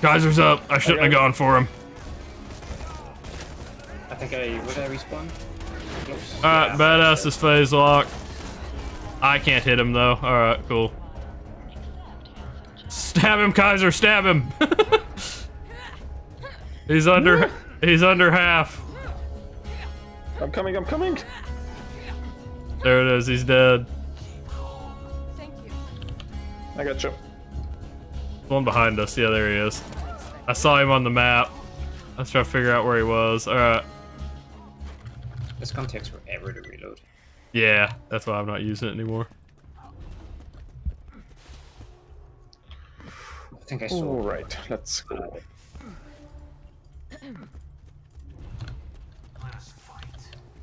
Kaiser's up. I shouldn't have gone for him. I think would I respawn? Alright, badass is phase lock. I can't hit him though. Alright, cool. Stab him, Kaiser, stab him! He's under half. I'm coming. There it is, he's dead. Thank you. I got you. One behind us, yeah, there he is. I saw him on the map. Let's try to figure out where he was. Alright. This gun takes forever to reload. Yeah, that's why I'm not using it anymore. I think I saw. Alright, let's go.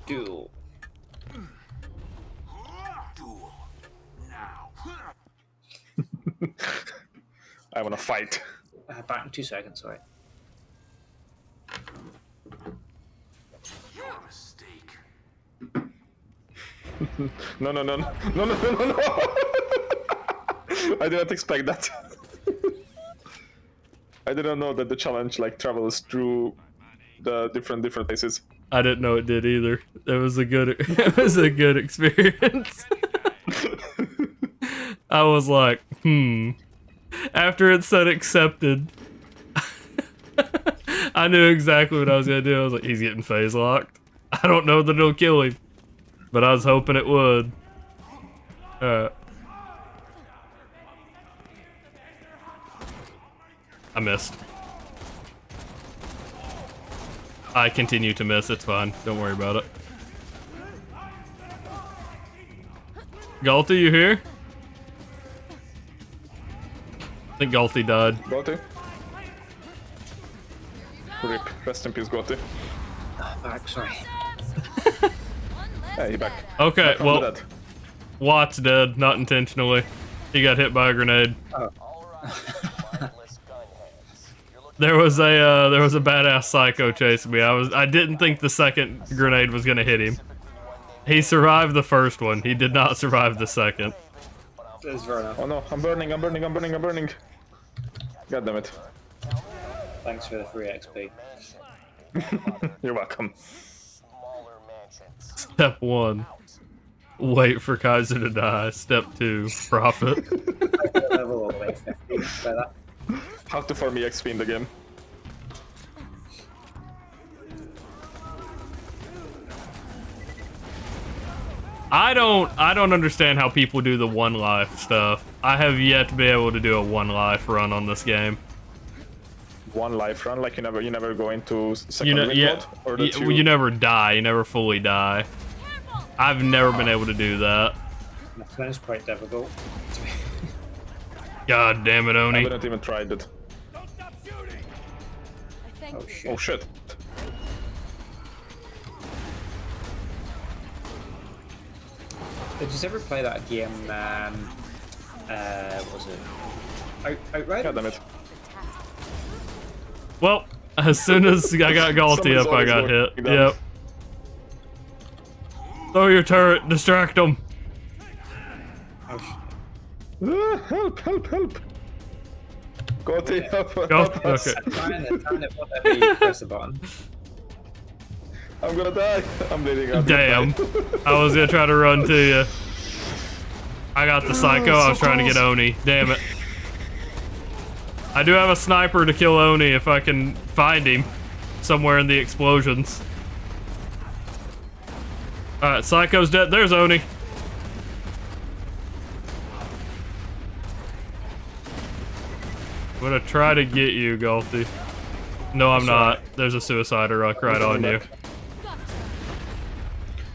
Duel. I wanna fight. Back in 2 seconds, sorry. No, no, no, no, no, no, no, no! I did not expect that. I didn't know that the challenge like travels through the different places. I didn't know it did either. It was a good it was a good experience. I was like, After it said accepted, I knew exactly what I was gonna do. I was like, he's getting phase locked. I don't know that it'll kill him, but I was hoping it would. I missed. I continue to miss, it's fine. Don't worry about it. Galti, you here? I think Galti died. Gotti? Rip. Rest in peace, Gotti. Back, sorry. Hey, he back. Okay, Back from well, the dead. Watt's dead, not intentionally. He got hit by a grenade. Oh. There was a badass psycho chasing me. I didn't think the second grenade was gonna hit him. He survived the first one. He did not survive the second. That's fair enough. Oh no, I'm burning, I'm burning, I'm burning, I'm burning. God damn it. Thanks for the free XP. You're welcome. Step 1. Wait for Kaiser to die. Step 2. Profit. Level all the way 50 by that. How to farm EXP in the game. I don't understand how people do the 1 life stuff. I have yet to be able to do a 1 life run on this game. 1 life run, like you never go into second win mode, or you never die. You never fully die. I've never been able to do that. That is quite difficult. God damn it, I Oni. haven't even tried it. Oh shit. Oh shit. Did you ever play that game, what was it? Outright? God damn it. Well, as soon as I got Galti up, I got hit. Yep. Throw your turret, distract them. Oh shit. Help, help, help. Go to help. Go. Help us. Okay. I'm trying to whatever you press the button. I'm gonna die. I'm bleeding out. Damn. I was gonna try to run to you. I got the psycho. I was trying to get Oni. Damn it. I do have a sniper to kill Oni if I can find him somewhere in the explosions. Alright, Psycho's dead. There's Oni. I'm gonna try to get you, Galti. No, I'm not. There's a suicider like right on you.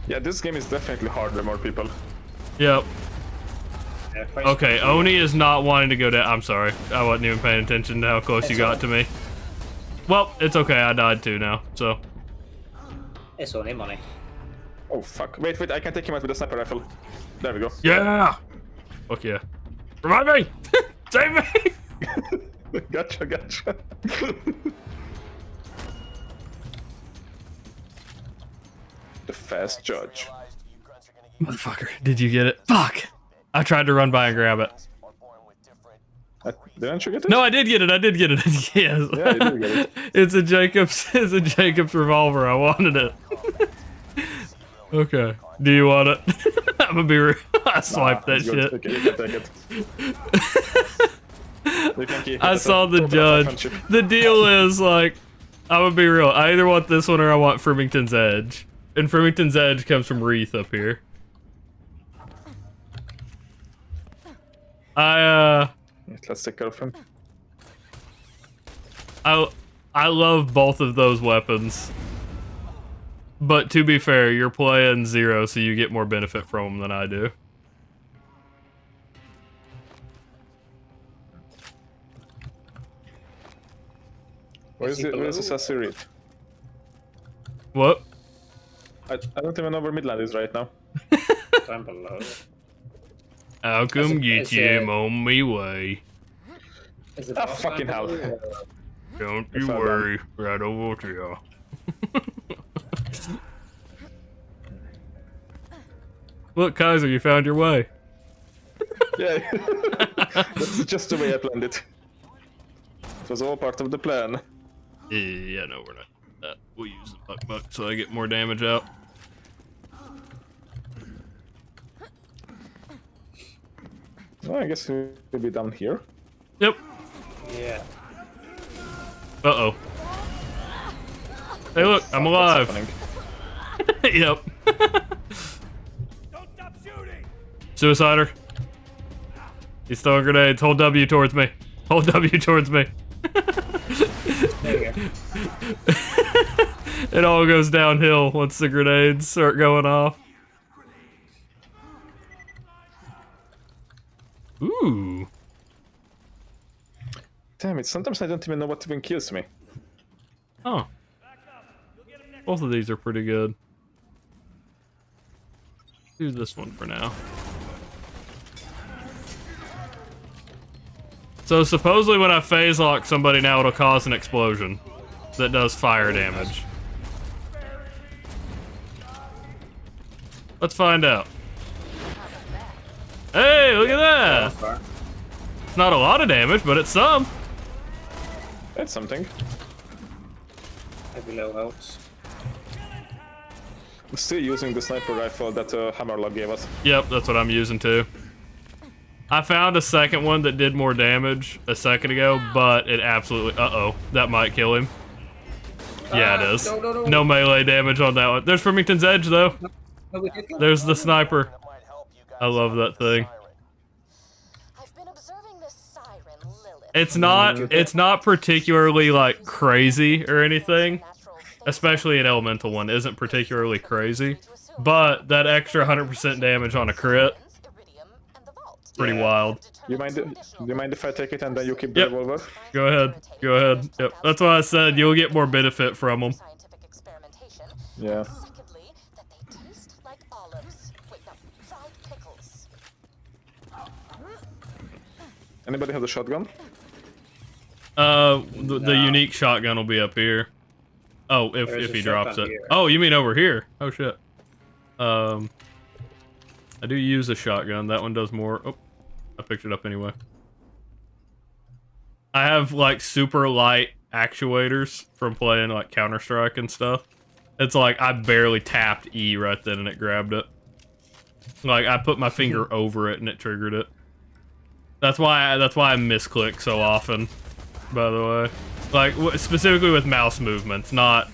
Yeah, this game is definitely hard with more people. Yep. Yeah, Okay, Oni is not wanting to go down. I'm sorry. I wasn't even paying attention to how close you got to me. Well, it's okay. I died too now, so. It's only money. Oh fuck. Wait, I can take him out with a sniper rifle. There we go. Yeah! Fuck yeah. Revive me! Save me! Gotcha, gotcha. The fast judge. Motherfucker, did you get it? Fuck! I tried to run by and grab it. Didn't you get it? No, I did get it. Yes. Yeah, you did get it. It's a Jacob's revolver. I wanted it. Okay. Do you want it? I'm gonna be real. I swiped that shit. Okay, you can take it. You can keep it. I saw the judge. The deal is, like, I'm gonna be real. I either want this one or I want Frimington's Edge. And Frimington's Edge comes from Wreath up here. Let's take care of him. I love both of those weapons. But to be fair, you're playing Zero, so you get more benefit from them than I do. Where's the sassy Wreath? What? I don't even know where Midland is right now. Down below. I'll come get you. I'm on my way. Is the Ah, boss fucking fight hell. better, or- Don't If you I'm worry, right over to you. Look, Kaiser, you found your way. Yeah, that's just the way I planned it. It was all part of the plan. Yeah, no, we're not. We'll use the buck so I get more damage out. Well, I guess we'll be down here. Yep. Yeah. Uh-oh. Hey, look, I'm alive. What's Yep. Suicider. He's throwing grenades. Hold W towards me. Hold W towards me. There you go. It all goes downhill once the grenades start going off. Ooh. Damn it, sometimes I don't even know what even kills me. Oh. Both of these are pretty good. Do this one for now. So supposedly when I phase lock somebody now, it'll cause an explosion that does fire damage. Let's find out. Hey, look at that! It's not a lot of damage, but it's some. That's something. Heavy low helps. I'm still using the sniper rifle that Hammerlock gave us. Yep, that's what I'm using too. I found a second one that did more damage a second ago, but it absolutely... Uh-oh, that might kill him. Yeah, it is. No. No melee damage on that one. There's Farmington's Edge, though. There's the sniper. I love that thing. I've been observing this siren, Lilith. It's not particularly, like, crazy or anything. Especially an elemental one isn't particularly crazy. But that extra 100% damage on a crit... pretty wild. Do you mind if I take it and then you keep the revolver? Go ahead. Go ahead. Yep. That's why I said you'll get more benefit from them. Yeah. Anybody have the shotgun? The unique shotgun will be up here. Oh, if he drops it. Here. Oh, you mean over here? Oh shit. I do use a shotgun. That one does more. Oh, I picked it up anyway. I have like super light actuators from playing like Counter-Strike and stuff. It's like I barely tapped E right then and it grabbed it. Like I put my finger over it and it triggered it. That's why I misclick so often. By the way, like specifically with mouse movements, not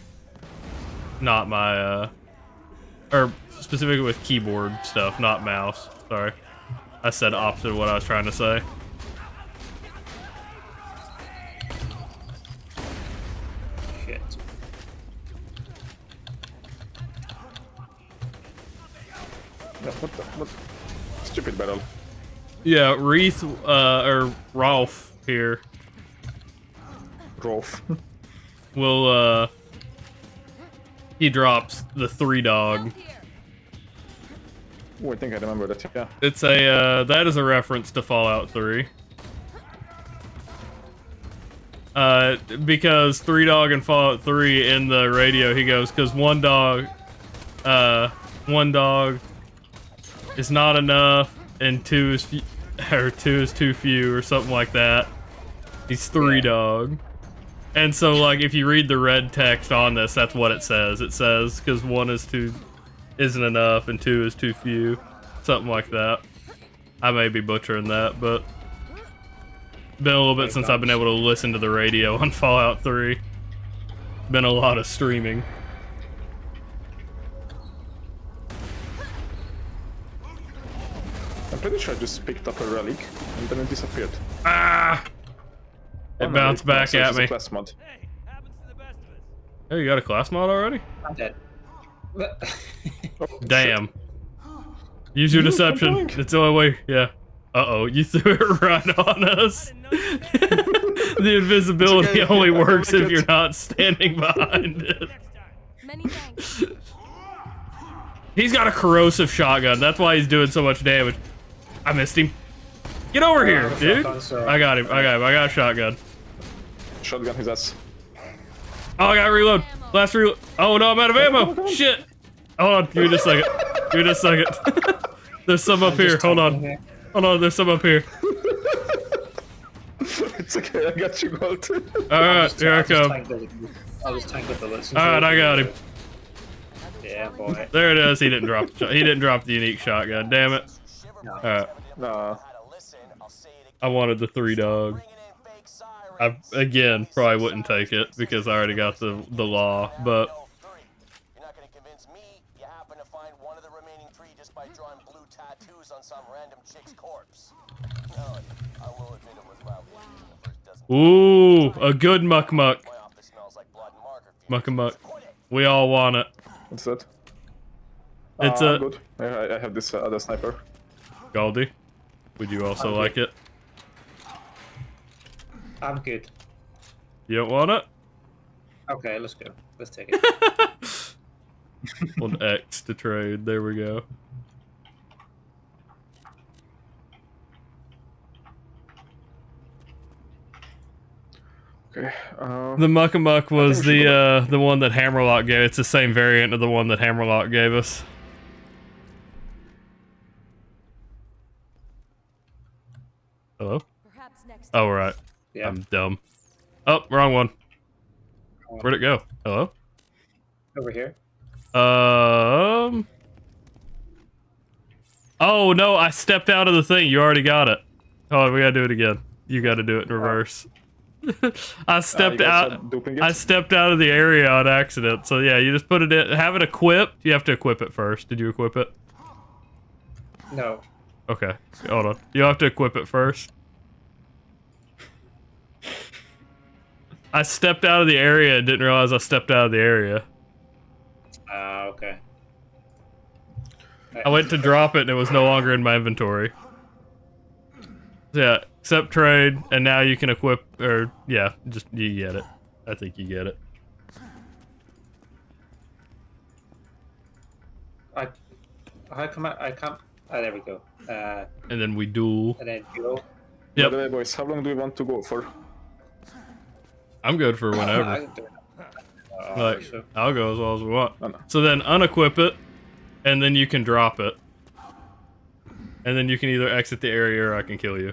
my or specifically with keyboard stuff, not mouse. Sorry, I said opposite of what I was trying to say. Shit. What? Stupid barrel. Yeah, Wreath or Rolf here. Rolf. Will he drops the 3-dog. Oh, I think I remember that. Yeah. It's a that is a reference to Fallout 3. Because 3-dog in Fallout 3 in the radio he goes, because one dog is not enough and two is too few or something like that. He's 3-dog. And so like if you read the red text on this, that's what it says. It says because 1 isn't enough and 2 is too few. Something like that. I may be butchering that, but been a little bit since I've been able to listen to the radio on Fallout 3. Been a lot of streaming. I'm pretty sure I just picked up a relic and then it disappeared. Ah! It bounced back at me. Class mod. Oh, you got a class mod already? I'm dead. Oh, damn. Use your deception. It's the only way. Yeah. Uh-oh, you threw it right on us. The invisibility only works if you're not standing behind it. Many thanks. He's got a corrosive shotgun. That's why he's doing so much damage. I missed him. Get over here, dude. shotgun, so- I got him. I got a shotgun. Shotgun his ass. Oh, I got to reload. Last reload. Oh no, I'm out of ammo. Shit. Hold on. Give me just a second. Give me just a second. There's some up here. Hold on. Hold on. There's some up here. It's okay. I got you, Gold. All right, here I come. I'll just tank the bullets. All right, I got him. Yeah, boy. There it is. He didn't drop. He didn't drop the unique shotgun. Damn it. All right. Nah. I wanted the 3 dog. I again probably wouldn't take it because I already got the law, but. You're not gonna convince me you happen to find one of the remaining 3 just by drawing blue tattoos on some random chick's corpse. No, I will admit it was loud in the first dozen. Ooh, a good muck. Muck. We all want it. What's that? It's I'm good. I have this other sniper. Goldie, would you also like it? I'm good. You don't want it? Okay, let's go. Let's take it. On X to trade. There we go. Okay. The Muck was the one that Hammerlock gave. It's the same variant of the one that Hammerlock gave us. Hello? Oh, right. Yeah. I'm dumb. Oh, wrong one. Where'd it go? Hello? Over here. Oh, no, I stepped out of the thing. You already got it. Oh, we gotta do it again. You gotta do it in reverse. I stepped out. I stepped out of the area on accident. So yeah, you just put it in. Have it equipped. You have to equip it first. Did you equip it? No. Okay. Hold on. You have to equip it first. I stepped out of the area and didn't realize I stepped out of the area. Okay. I went to drop it and it was no longer in my inventory. Yeah, accept trade, and now you can equip, or yeah, just you get it. I think you get it. How come I can't? Oh, there we go. And then we duel. And then duel. Yep. By the way, boys, how long do you want to go for? I'm good for whenever. Like, sure. I'll go as well as we want. Oh, no. So then unequip it, and then you can drop it. And then you can either exit the area or I can kill you.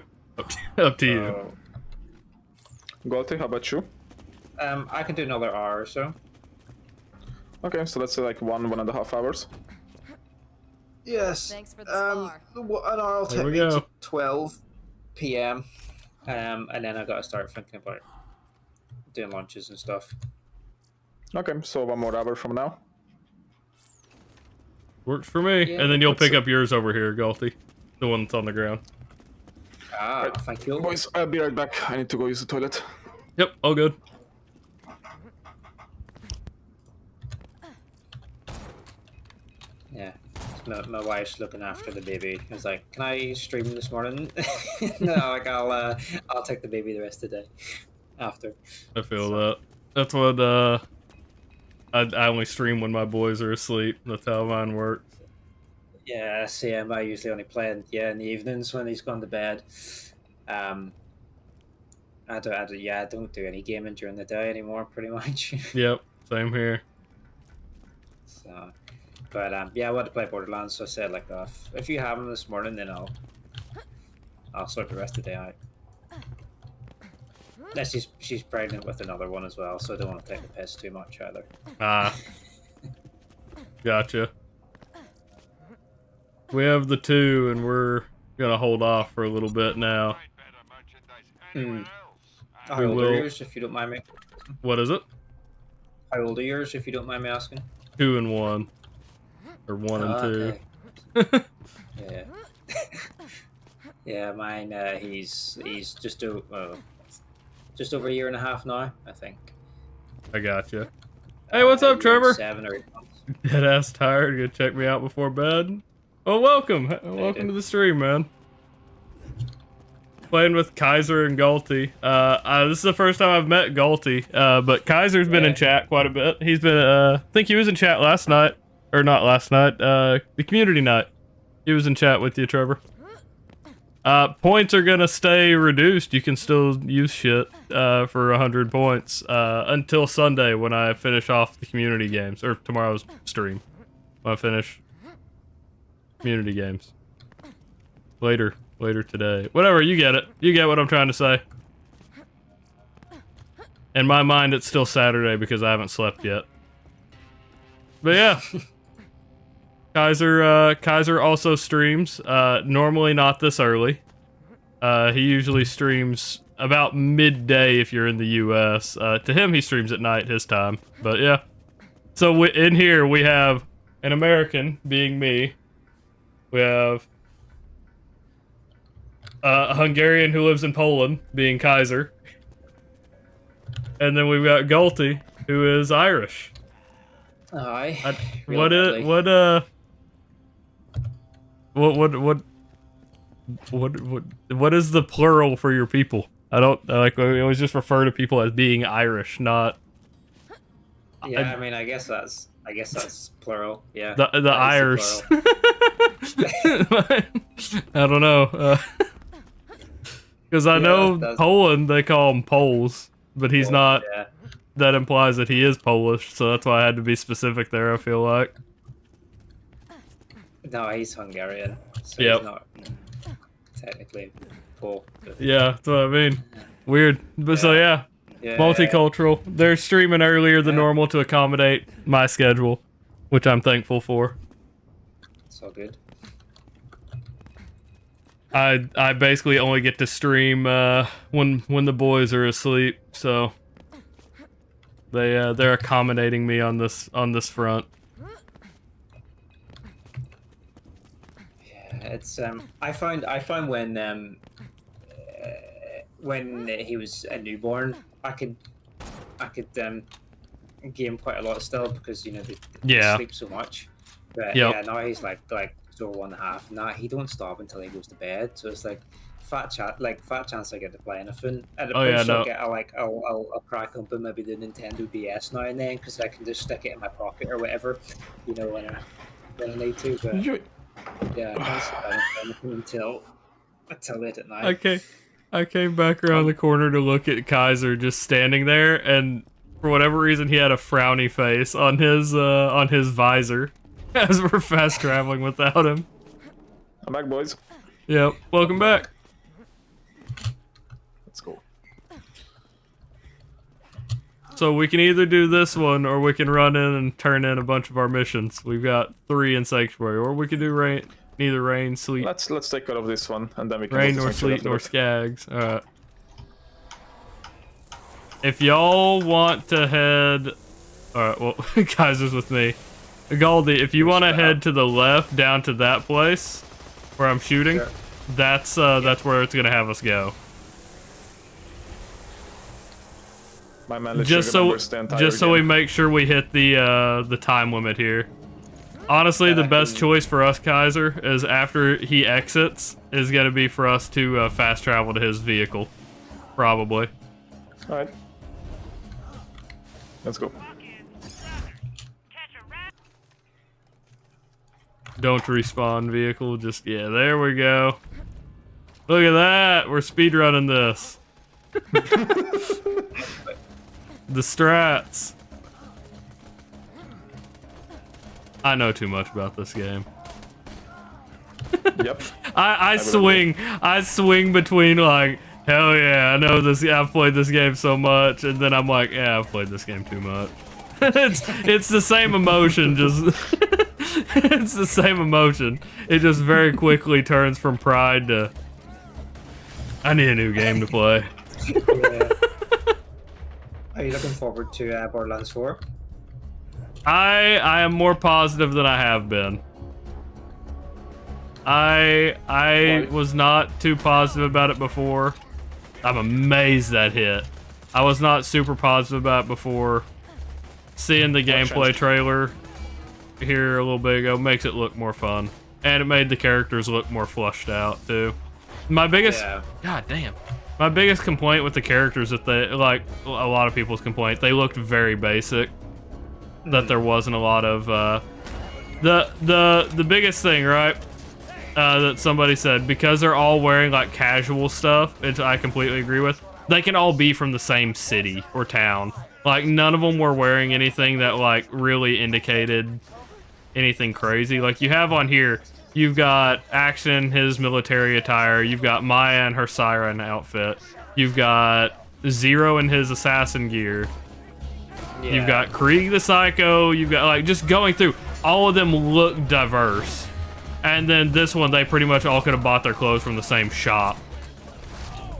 Up to you. Goldie, how about you? I can do another hour or so. Okay, so that's like 1.5 hours. Yes. Thanks for the spar. An hour will There take we me go. to 12 p.m. And then I gotta start thinking about doing lunches and stuff. Okay, so 1 more hour from now. Works for me. Yeah, and then you'll that's pick it. up yours over here, Galty. The one that's on the ground. Thank you. Boys, I'll be right back. I need to go use the toilet. Yep, all good. Yeah. My wife's looking after the baby. I was like, "Can I stream this morning?" No, like I'll take the baby the rest of the day after. I feel that. That's what I only stream when my boys are asleep. That's how mine works. Yeah, same. I usually only play in the evenings when he's gone to bed. I don't do any gaming during the day anymore, pretty much. Yep, same here. So, but yeah, I want to play Borderlands, so I said like, if you have them this morning, then I'll sort the rest of the day out. Yeah, she's pregnant with another one as well, so I don't want to take the piss too much either. Ah, gotcha. We have the 2, and we're gonna hold off for a little bit now. How We old will- are yours, if you don't mind me? What is it? How old are yours, if you don't mind me asking? 2 and 1, or 1 and 2. Okay. Yeah. Yeah, mine. He's just over a year and a half now, I think. I gotcha. Hey, what's up, Trevor? 7 or 8 months. Dead ass tired. Gonna check me out before bed. Oh, welcome. Welcome dude. to the stream, man. Playing with Kaiser and Galty. This is the first time I've met Galty, but Kaiser's been in chat quite a bit. He's been, I think he was in chat last night. Or not last night, the community night. He was in chat with you, Trevor. Points are gonna stay reduced. You can still use shit for 100 points until Sunday when I finish off the community games, or tomorrow's stream when I finish community games. Later today. Whatever, you get it. You get what I'm trying to say. In my mind, it's still Saturday because I haven't slept yet. But yeah. Kaiser also streams, normally not this early. He usually streams about midday if you're in the US. To him, he streams at night, his time. But yeah. So in here, we have an American, being me. We have a Hungarian who lives in Poland, being Kaiser. And then we've got Galti, who is Irish. Aye. What is the plural for your people? I don't like. We always just refer to people as being Irish, not. Yeah, I mean, I guess that's plural. Yeah. The Irish. I don't know. Because I know Poland, they call them Poles, but he's not. Yeah. That implies that he is Polish, so that's why I had to be specific there. I feel like. No, he's Hungarian, so yep. He's not technically Pole. Yeah, that's what I mean. Weird, but so yeah, multicultural. They're streaming earlier than normal to accommodate my schedule, which I'm thankful for. It's all good. I basically only get to stream when the boys are asleep, so they're accommodating me on this front. It's I found when he was a newborn, I could game quite a lot still because they sleep so much. But yeah, now he's like so 1.5. Nah, he don't stop until he goes to bed. So it's like fat chance I get to play anything. At a point I'll crack open maybe the Nintendo DS now and then because I can just stick it in my pocket or whatever, when I need to. But yeah, I can't sit down until late at night. Okay, I came back around the corner to look at Kaiser just standing there, and for whatever reason, he had a frowny face on his visor as we're fast traveling without him. I'm back, boys. Yep, welcome back. Let's go. So we can either do this one, or we can run in and turn in a bunch of our missions. We've got 3 in Sanctuary, or we can do neither rain, sleet. Let's take care of this one, and then we can rain nor sleet nor skags. All right. If y'all want to head, all right. Well, Kaiser's with me. Galdi, if you want to head to the left down to that place where I'm shooting, that's where it's gonna have us go. My man just so we make sure we hit the time limit here. Honestly, the best choice for us, Kaiser, is after he exits, is gonna be for us to fast travel to his vehicle, probably. All right, let's go. Don't respawn vehicle. Just there we go. Look at that. We're speedrunning this. The strats. I know too much about this game. Yep. I swing between like, hell yeah, I know this. I've played this game so much, and then I'm like, yeah, I've played this game too much. it's the same emotion, just it's the same emotion. It just very quickly turns from pride to I need a new game to play. Yeah. Are you looking forward to Borderlands 4? I am more positive than I have been. I was not too positive about it before. I'm amazed that hit. I was not super positive about it before. Seeing the gameplay trailer here a little bit ago makes it look more fun. And it made the characters look more flushed out too. My biggest God damn. My biggest complaint with the characters that they like a lot of people's complaint, they looked very basic. That there wasn't a lot of the biggest thing, right? that somebody said, because they're all wearing like casual stuff, which I completely agree with, they can all be from the same city or town. Like, none of them were wearing anything that like really indicated anything crazy. Like, you have on here, you've got Action, his military attire, you've got Maya and her siren outfit, you've got Zero in his assassin gear, you've got Krieg the Psycho, you've got, like, just going through, all of them look diverse. And then this one, they pretty much all could have bought their clothes from the same shop.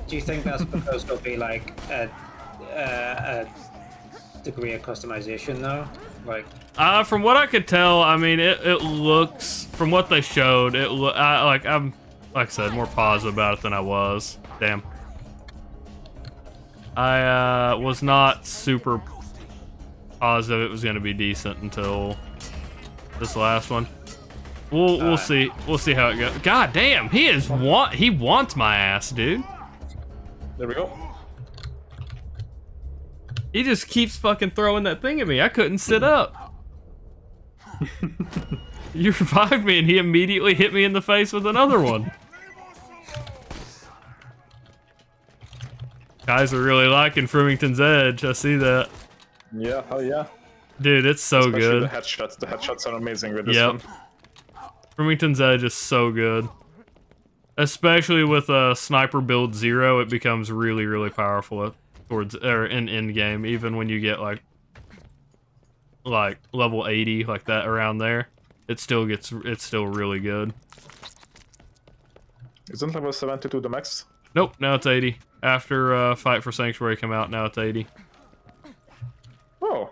Do you think that's because there'll be like a degree of customization though? Like, from what I could tell, I mean, it looks, from what they showed, I'm like I said, more positive about it than I was. Damn. I was not super positive it was going to be decent until this last one. We'll see. We'll see how it goes. God damn, he wants my ass, dude. There we go. He just keeps fucking throwing that thing at me. I couldn't sit up. You revived me and he immediately hit me in the face with another one. Guys are really liking Frimington's Edge. I see that. Yeah, hell yeah. Dude, it's so Especially good. The headshots. The headshots are amazing with this one. Frimington's Edge is so good. Especially with Sniper Build 0, it becomes really, really powerful towards in endgame. Even when you get like level 80, like that around there, it's still really good. Isn't level 72 the max? Nope, now it's 80. After Fight for Sanctuary came out, now it's 80. Oh,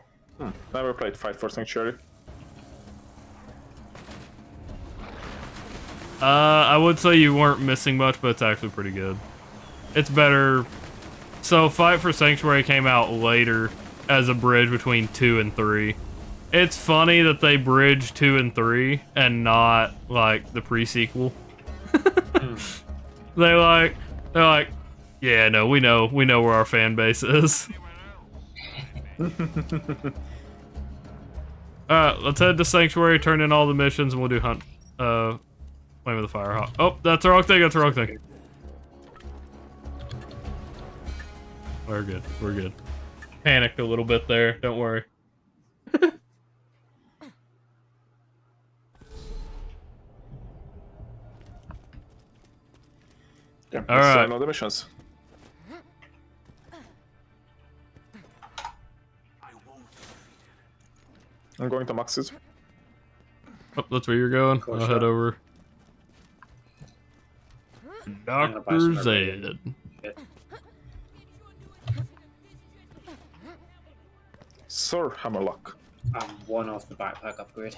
never played Fight for Sanctuary. I would say you weren't missing much, but it's actually pretty good. It's better. So Fight for Sanctuary came out later as a bridge between 2 and 3. It's funny that they bridged 2 and 3 and not like the pre-sequel. They're like, yeah, no, we know where our fan base is. Alright, let's head to Sanctuary, turn in all the missions, and we'll do Hunt, Flame of the Firehawk. Oh, that's the wrong thing, that's the wrong thing. We're good, we're good. Panicked a little bit there, don't worry. Yeah, all right. All the missions. I'm going to Max's. Oh, that's where you're going. I'll head over. Dr. Zed. Sir Hammerlock. I'm one off the backpack upgrade.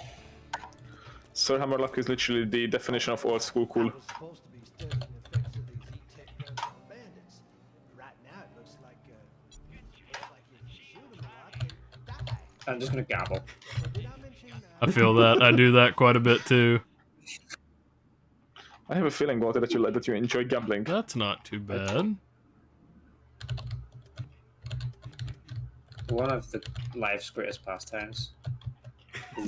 Sir Hammerlock is literally the definition of old school cool. I'm just gonna gabble. I feel that. I do that quite a bit too. I have a feeling, Walter, that you enjoy gambling. That's not too bad. One of the life's greatest pastimes. Oh,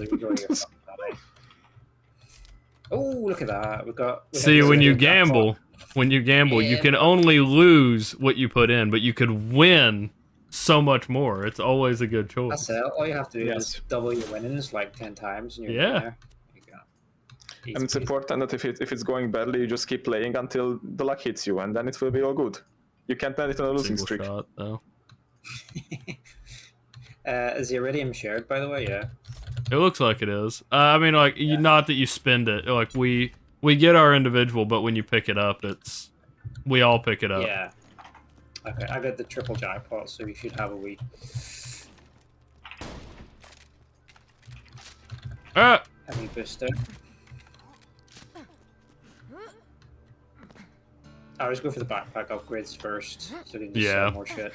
look at that! See, when you gamble, you can only lose what you put in, but you could win so much more. It's always a good choice. That's it. All you have to do is double your winnings like 10 times, and you're there. There you go. And it's important that if it's going badly, you just keep playing until the luck hits you, and then it will be all good. You can't end it on a losing streak. Shot, though. Is the iridium shared, by the way? Yeah. It looks like it is. I mean, like, not that you spend it. Like, we get our individual, but when you pick it up, we all pick it up. Yeah. Okay, I got the triple jackpot, so you should have a wee. Ah! A wee booster. I always go for the backpack upgrades first, so you can just sell more shit.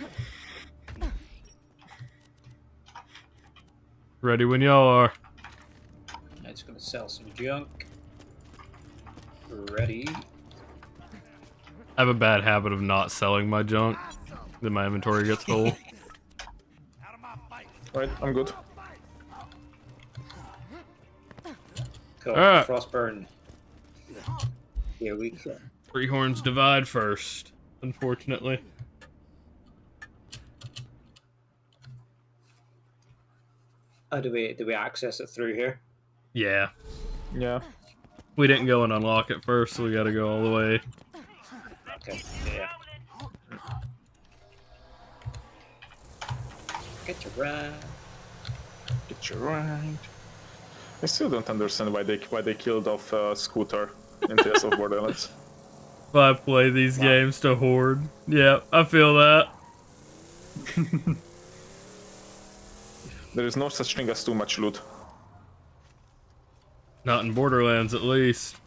Ready when y'all are. I'm just gonna sell some junk. Ready. I have a bad habit of not selling my junk. Then my inventory gets full. Right, I'm good. Cool. Right. Frostburn. Here we go. Three horns divide first, unfortunately. Oh, do we access it through here? Yeah. Yeah. We didn't go and unlock it first, so we gotta go all the way. Okay, yeah. Get your ride. Get you right. I still don't understand why they killed off Scooter in Tales of Borderlands. I play these games to hoard. Yeah, I feel that. There is no such thing as too much loot. Not in Borderlands, at least.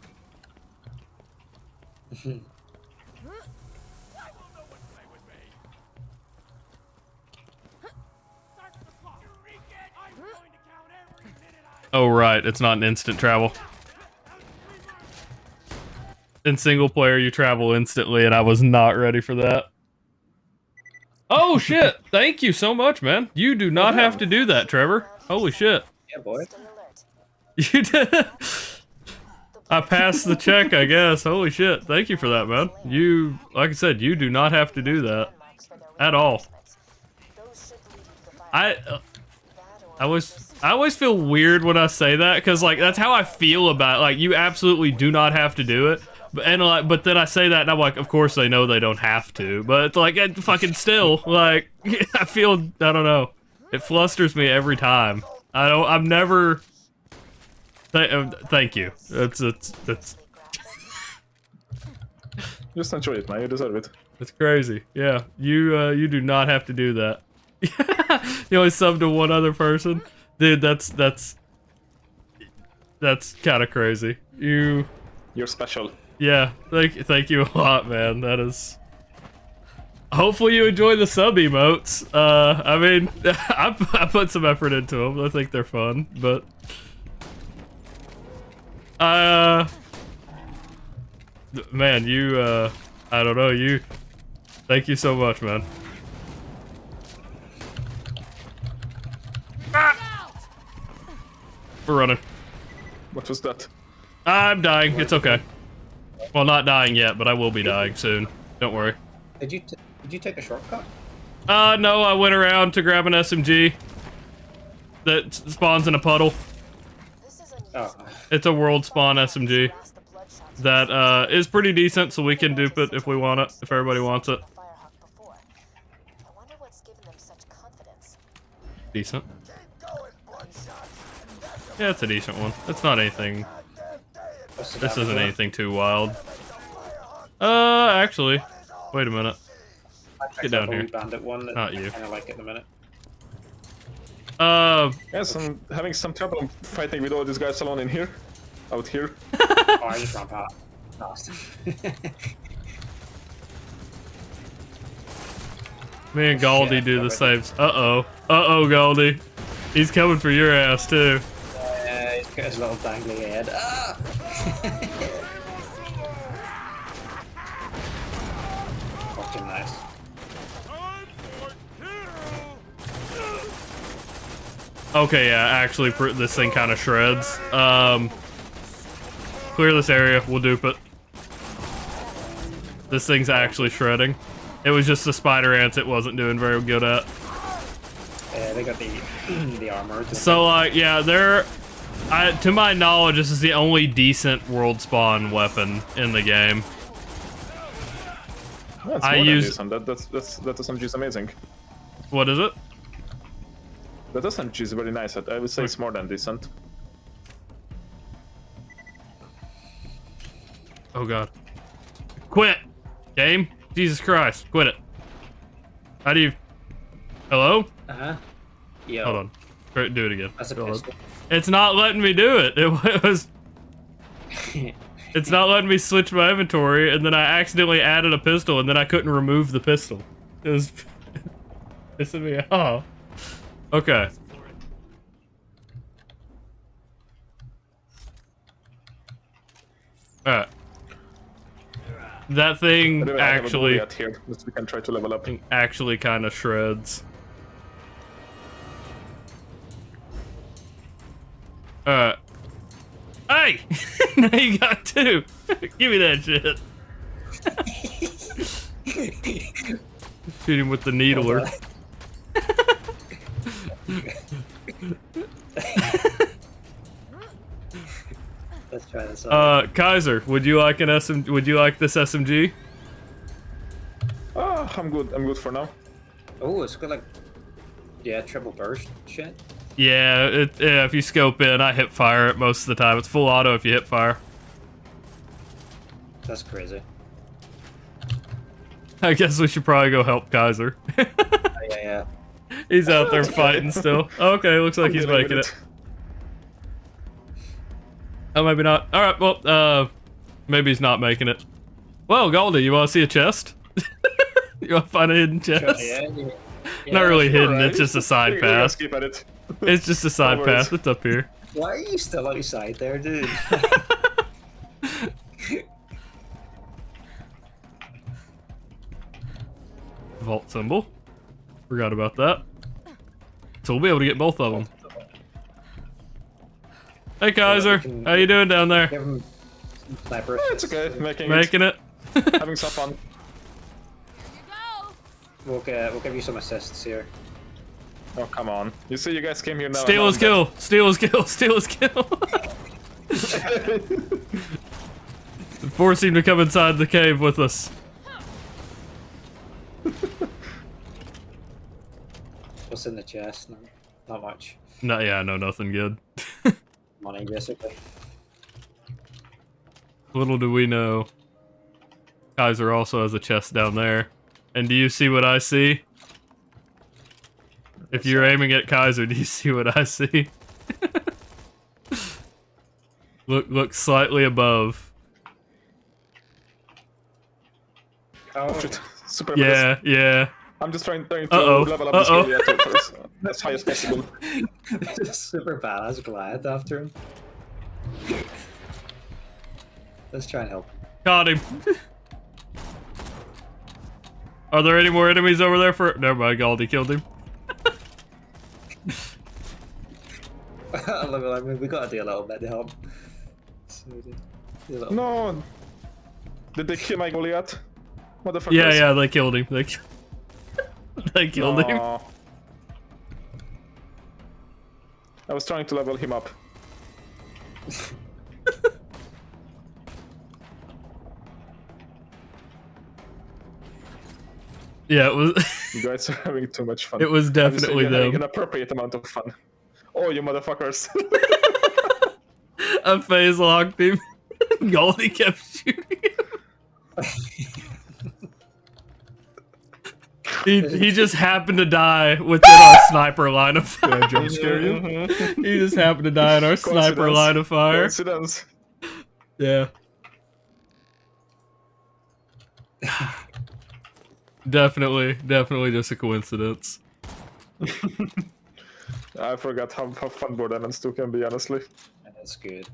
Oh, right, it's not an instant travel. In single player, you travel instantly, and I was not ready for that. Oh, shit! Thank you so much, man. You do not have to do that, Trevor. Holy shit. Yeah, boy. You did. I passed the check, I guess. Holy shit. Thank you for that, man. You, like I said, you do not have to do that. At all. I always feel weird when I say that, because, like, that's how I feel about it. Like, you absolutely do not have to do it. But then I say that, and I'm like, of course they know they don't have to. But it's like, fucking still, like, I feel, I don't know. It flusters me every time. I'm never... Thank you. That's... Just enjoy it, man. You deserve it. It's crazy. Yeah, you do not have to do that. You only sub to one other person, dude. That's kind of crazy. You're special. Yeah, thank you a lot, man. That is. Hopefully you enjoy the sub emotes. I mean, I put some effort into them. I think they're fun, but man, you I don't know, you. Thank you so much, man. We're running. What was that? I'm dying. It's okay. Well, not dying yet, but I will be dying soon. Don't worry. Did you take a shortcut? No, I went around to grab an SMG that spawns in a puddle. Oh. It's a world spawn SMG that is pretty decent, so we can dupe it if we want it, if everybody wants it. Decent. Yeah, it's a decent one. It's not anything. This isn't anything too wild. Actually, wait a minute. Get down here. Not you. I like it in a minute. Yes, I'm having some trouble fighting with all these guys alone in here. Out here. Oh, I just ran past. Me and Galdi do the same. Uh-oh, Galdi. He's coming for your ass, too. He's got his little dangly head. Ah! Fucking nice. Okay, yeah, actually, this thing kind of shreds. Clear this area, we'll dupe it. This thing's actually shredding. It was just the spider ants it wasn't doing very good at. Yeah, they got the armor. So, like, yeah, to my knowledge, this is the only decent world spawn weapon in the game. Yeah, it's more than decent. That SMG is amazing. What is it? That SMG is very nice. I would say it's more than decent. Oh god. Quit! Game? Jesus Christ, quit it. How do you... Hello? Uh-huh. Yo. Hold on. Do it again. That's a pistol. It's not letting me do it. It was... It's not letting me switch my inventory, and then I accidentally added a pistol, and then I couldn't remove the pistol. It was... pissing me off. Okay. Alright. That thing actually... here. We can try to level up. Actually kind of shreds. Alright. Hey! Now you got two. Give me that shit. Shoot him with the needler. Let's try this out. Kaiser, would you like this SMG? Oh, I'm good. I'm good for now. Oh, it's got like, yeah, triple burst shit. Yeah, if you scope in, I hip fire it most of the time. It's full auto if you hip fire. That's crazy. I guess we should probably go help Kaiser. Yeah. He's out there fighting still. Okay, looks like he's making it. Oh, maybe not. Alright, well, maybe he's not making it. Well, Goldie, you wanna see a chest? You wanna find a hidden chest? Yeah, Not really hidden, right. it's just a side path. Keep at it. It's just a side No path, worries. it's up here. Why are you still outside there, dude? Vault symbol. Forgot about that. So we'll be able to get both of them. Hey Kaiser, how you doing down there? Give him some sniper It's okay. Making it? Having some fun. We'll give you some assists here. Oh, come on. You see, you guys came here now. Steal his kill! Steal his kill! Steal his kill! Force him to come inside the cave with us. What's in the chest? No, not much. No, yeah, no, nothing good. Money, basically. Little do we know, Kaiser also has a chest down there. And do you see what I see? If you're aiming at Kaiser, do you see what I see? Look slightly above. Oh, shit. Super Yeah, yeah. I'm just trying to Uh-oh. level up this area as high as possible. Super badass Goliath after him. Let's try and help. Caught him. Are there any more enemies over there for? Never mind, Galdi killed him. I mean, we gotta do a little bit to help. So No! Did they kill my Goliath? Motherfuckers. Yeah, they killed him. They killed him. Aw. I was trying to level him up. Yeah, it was. You guys are having too much fun. It was definitely I'm just having them. an appropriate amount of fun. Oh, you motherfuckers. I phase locked him. Goldie kept shooting him. He just happened to die within our sniper line of fire. Did I jump scare you? He just happened to die in our sniper line of fire. Coincidence. Yeah. Definitely just a coincidence. I forgot how fun Borderlands 2 can be, honestly. That's good.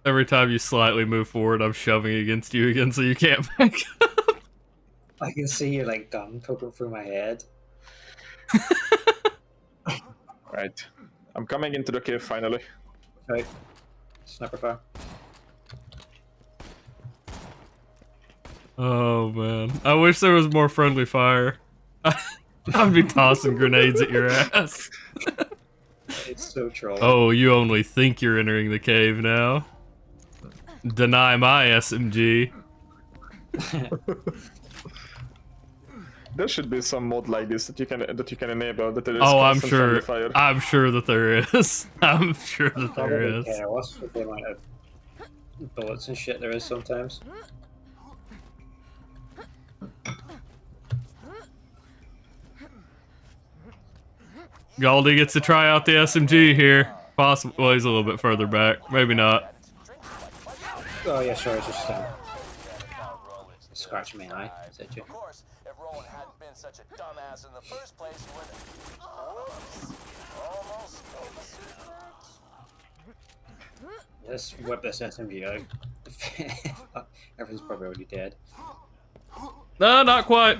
Every time you slightly move forward, I'm shoving against you again so you can't back up. I can see your like gun poking through my head. Right. I'm coming into the cave finally. Right. Sniper fire. Oh man. I wish there was more friendly fire. I'd be tossing grenades at your ass. It's so trolling. Oh, you only think you're entering the cave now. Deny my SMG. There should be some mod like this that you can enable. That there is Oh, I'm constant sure. friendly fire. I'm sure that there is. I'm sure that there is. Chaos with the amount of bullets and shit there is sometimes. Galdi gets to try out the SMG here. Possible. Well, he's a little bit further back. Maybe not. Oh yeah, sorry, it's just scratching my eye. Is that you? Of course, if Roland hadn't been such a dumbass in the first place, he would almost Let's whip this SMG out. Everyone's probably already dead. No, not quite.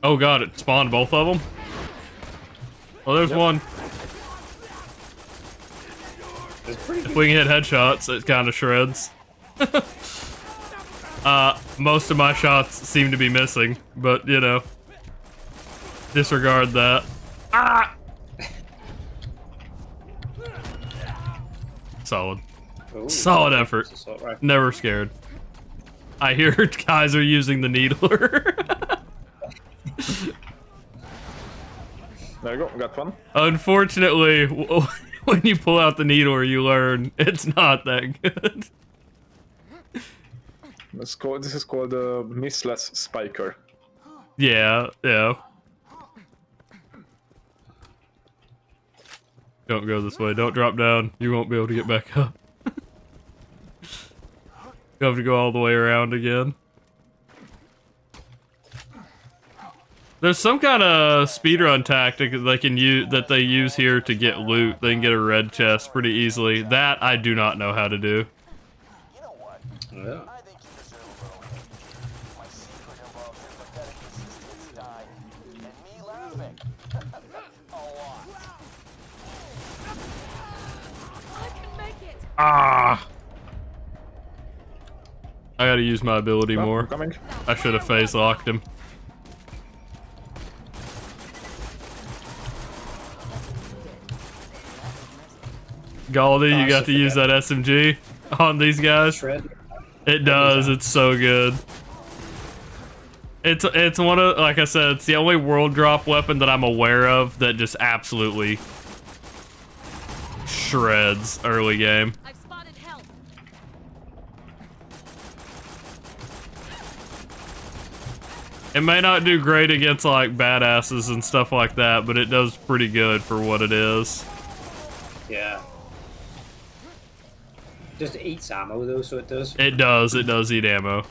Oh god, it spawned both of them? Oh, there's one. If we can hit headshots, it kind of shreds. Most of my shots seem to be missing, but, you know. Disregard that. Ah! Solid. Ooh, Solid effort. assault rifle. Never scared. I hear Kaiser using the needler. There you go, got one. Unfortunately, when you pull out the needler, you learn it's not that good. This is called a missless spiker. Yeah, yeah. Don't go this way. Don't drop down. You won't be able to get back up. You have to go all the way around again. There's some kind of speedrun tactic that they use here to get loot. They can get a red chest pretty easily. That I do not know how to do. You know what? Yeah. I think you deserve a little hint. My secret involves your pathetic resistance dying, and me laughing. A lot. I can make it. Ah! I gotta use my ability more. Coming. I should have phase locked him. Galdi, you got to use that SMG on these guys. Shred. It does. It's so good. It's one of, like I said, it's the only world drop weapon that I'm aware of that just absolutely shreds early game. I've spotted help. It may not do great against like badasses and stuff like that, but it does pretty good for what it is. Yeah. Just eats ammo though, so it does. It does eat ammo.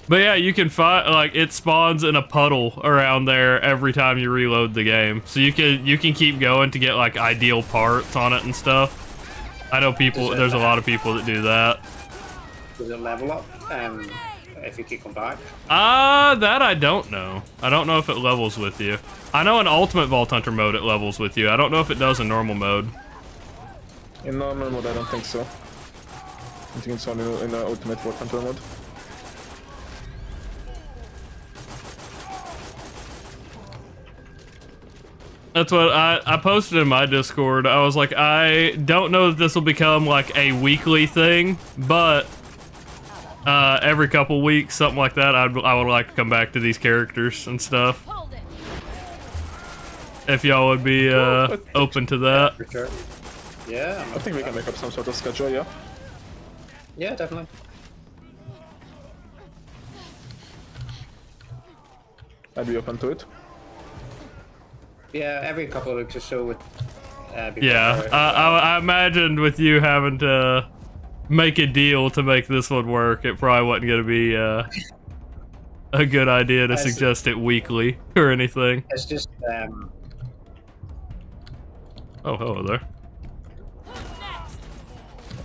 But yeah, you can find, like, it spawns in a puddle around there every time you reload the game. So you can keep going to get like ideal parts on it and stuff. I know there's a lot of people that do that. Does it level up if you kick them back? That I don't know. I don't know if it levels with you. I know in Ultimate Vault Hunter mode it levels with you. I don't know if it does in normal mode. In normal mode, I don't think so. I think it's only in the Ultimate Vault Hunter mode. That's what I posted in my Discord. I was like, I don't know if this will become like a weekly thing, but every couple weeks, something like that, I would like to come back to these characters and stuff. If y'all would be open to that. For sure. Yeah. I think we can make up some sort of schedule, yeah? Yeah, definitely. I'd be open to it. Yeah, every couple of weeks or so would be Yeah, better. I imagined with you having to make a deal to make this one work, it probably wasn't going to be a good idea to suggest it weekly or anything. It's just Oh, hello there.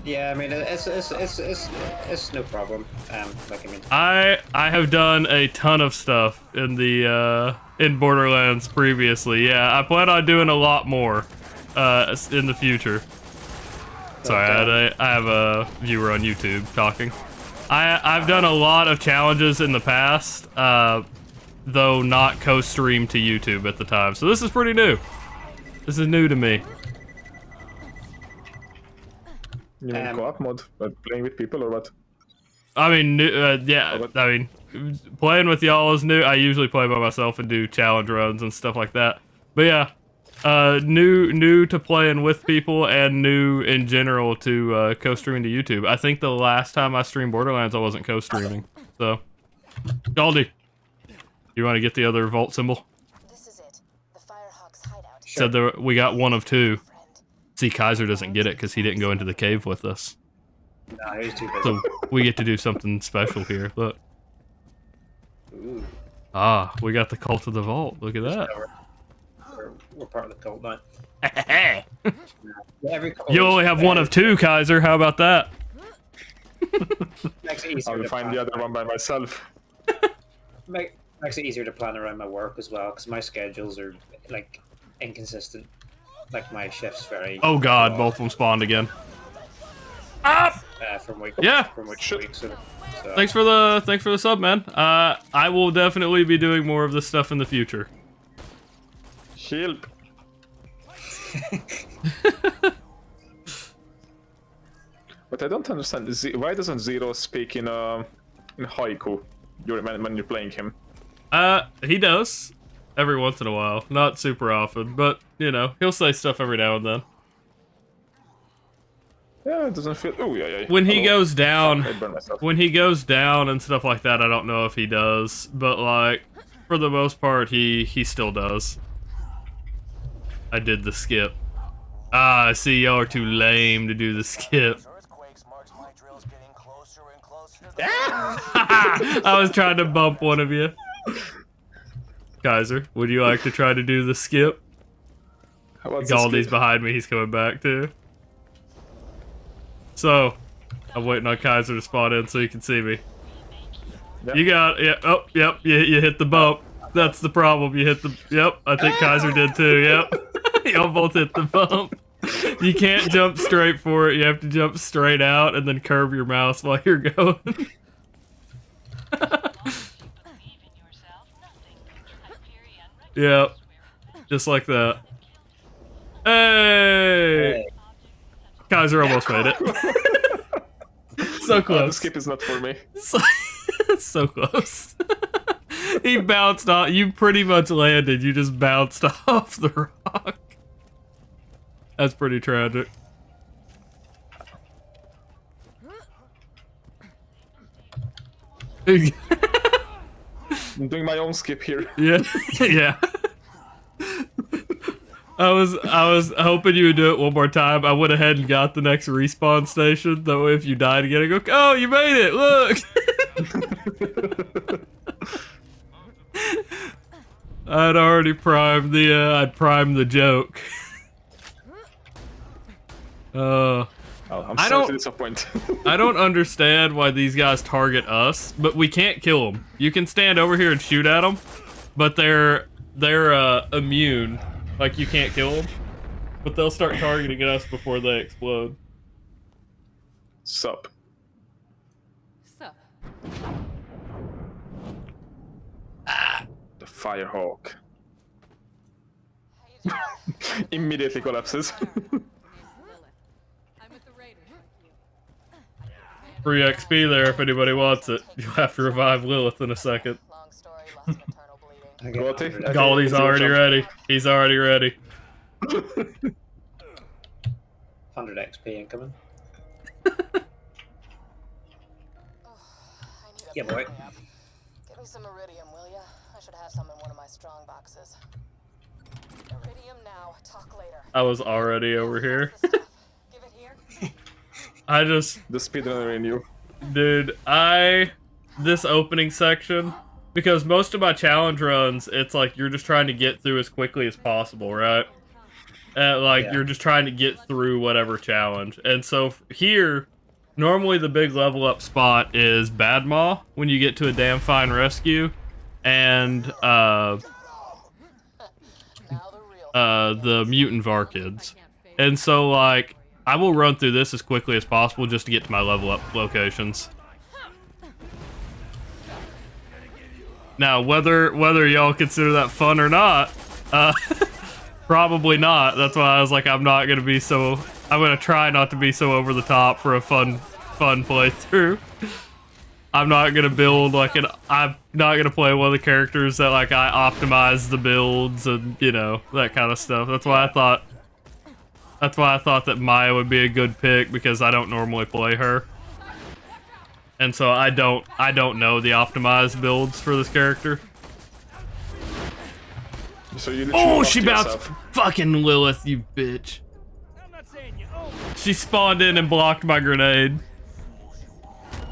yeah, I mean it's no problem. Like I mean, I have done a ton of stuff in the in Borderlands previously. Yeah, I plan on doing a lot more in the future. Sorry, I have a viewer on YouTube talking. I've done a lot of challenges in the past, though not co-streamed to YouTube at the time. So this is pretty new. This is new to me. You mean co-op mode? Playing with people or what? I mean, yeah, I mean, playing with y'all is new. I usually play by myself and do challenge runs and stuff like that. But yeah, new to playing with people and new in general to co-streaming to YouTube. I think the last time I streamed Borderlands, I wasn't co-streaming. So, Galdi, you want to get the other vault symbol? This is it. The Firehawk's hideout. Said we got one of two. See, Kaiser doesn't get it because he didn't go into the cave with us. nah, he's too busy. So we get to do something special here. Look. Ooh, Ah, we got the Cult of the Vault. Look at that. we're part of the cult now. Hey. Yeah, every couple You weeks, only have one of two, Kaiser. How about that? makes it easier I will to find find. the other one by myself. makes it easier to plan around my work as well, because my schedules are like inconsistent. Like my shifts vary. Oh god, both of them spawned again. Ah! From week. Yeah. From week to week. So. Thanks for the sub, man. I will definitely be doing more of this stuff in the future. Help. But I don't understand. Why doesn't Zero speak in haiku when you're playing him? He does every once in a while, not super often, but you know he'll say stuff every now and then. Yeah, it doesn't feel. Oh yeah. When he goes down, I burned myself. when he goes down and stuff like that, I don't know if he does, but like for the most part, he still does. I did the skip. Ah, I see y'all are too lame to do the skip. I was trying to bump one of you. Kaiser, would you like to try to do the skip? Galdy's behind me, he's coming back too. So, I'm waiting on Kaiser to spawn in so you can see me. Yep. You got, yeah, oh, yep, you hit the bump. That's the problem, you hit the, yep, I think Kaiser did too, yep. Y'all both hit the bump. You can't jump straight for it, you have to jump straight out and then curve your mouse while you're going. Yep, just like that. Hey! Kaiser almost made it. So close. The skip is not for me. So close. He bounced off. You pretty much landed. You just bounced off the rock. That's pretty tragic. I'm doing my own skip here. Yeah, yeah. I was hoping you would do it one more time. I went ahead and got the next respawn station. That way, if you died again, I go, oh, you made it! Look. I'd already primed the. I'd primed the joke. I'm sorry to disappoint. I don't understand why these guys target us, but we can't kill them. You can stand over here and shoot at them, but they're immune. Like you can't kill them, but they'll start targeting us before they explode. Sup. The Firehawk. Immediately collapses. Free XP there if anybody wants it. You'll have to revive Lilith in a second. Galdy's already ready. He's already ready. 100 XP incoming. Yeah, boy. Give me some iridium, will ya? I should have some in one of my strong boxes. Iridium now, talk later. I was already over here. Give it here. I just... The speedrunner in you. Dude, this opening section... Because most of my challenge runs, it's like you're just trying to get through as quickly as possible, right? You're just trying to get through whatever challenge. And so here, normally the big level up spot is Bad Maw, when you get to a damn fine rescue, and the mutant Varkids. And so, like, I will run through this as quickly as possible just to get to my level up locations. Now, whether y'all consider that fun or not, probably not. That's why I was like, I'm gonna try not to be so over the top for a fun playthrough. I'm not gonna build I'm not gonna play one of the characters that like I optimize the builds and you know that kind of stuff. That's why I thought that Maya would be a good pick because I don't normally play her. And so I don't know the optimized builds for this character. So you she bounced fucking Lilith, you bitch. She spawned in and blocked my grenade.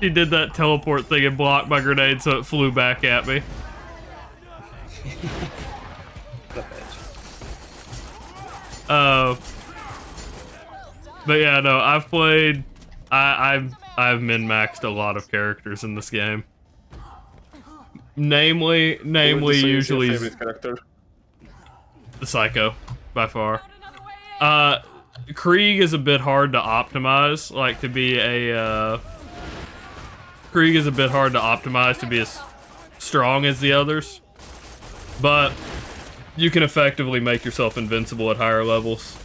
She did that teleport thing and blocked my grenade so it flew back at me. But yeah, no, I've played I've min-maxed a lot of characters in this game. Namely, Who would you say is your usually favorite character? the Psycho, by far. Krieg is a bit hard to optimize, like to be a, Krieg is a bit hard to optimize to be as strong as the others. But you can effectively make yourself invincible at higher levels.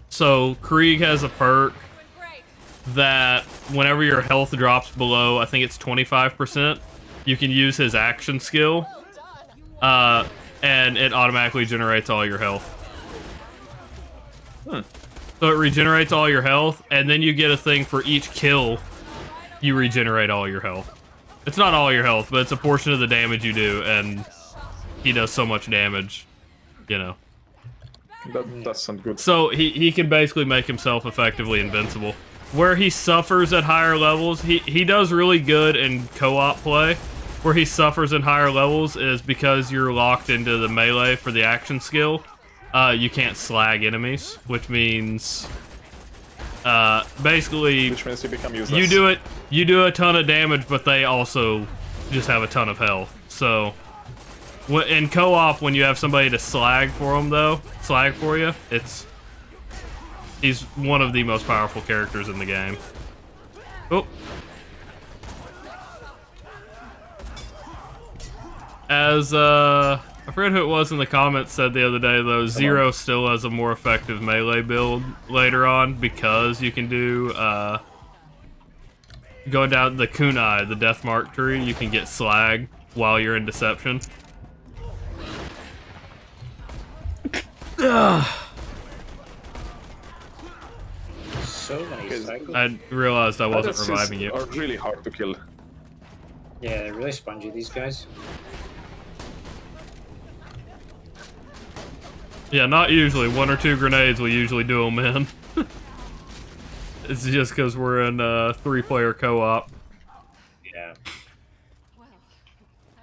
So Krieg has a perk that whenever your health drops below, I think it's 25%, you can use his action skill, and it automatically generates all your health. So it regenerates all your health, and then you get a thing for each kill, you regenerate all your health. It's not all your health, but it's a portion of the damage you do, and he does so much damage, you know. That does sound good. So he can basically make himself effectively invincible. Where he suffers at higher levels, he does really good in co-op play. Where he suffers in higher levels is because you're locked into the melee for the action skill. You can't slag enemies, which means basically Which means you become useless. you do a ton of damage, but they also just have a ton of health. So in co-op, when you have somebody to slag for you, he's one of the most powerful characters in the game. Oh. As, I forget who it was in the comments said the other day, though, Zero still has a more effective melee build later on because you can do, going down the kunai, the death mark tree, you can get slag while you're in deception. So many cycles. I realized I wasn't reviving you. Are really hard to kill. Yeah, they're really spongy, these guys. Yeah, not usually. 1 or 2 grenades will usually do them in. It's just because we're in 3-player co-op. Yeah. Well,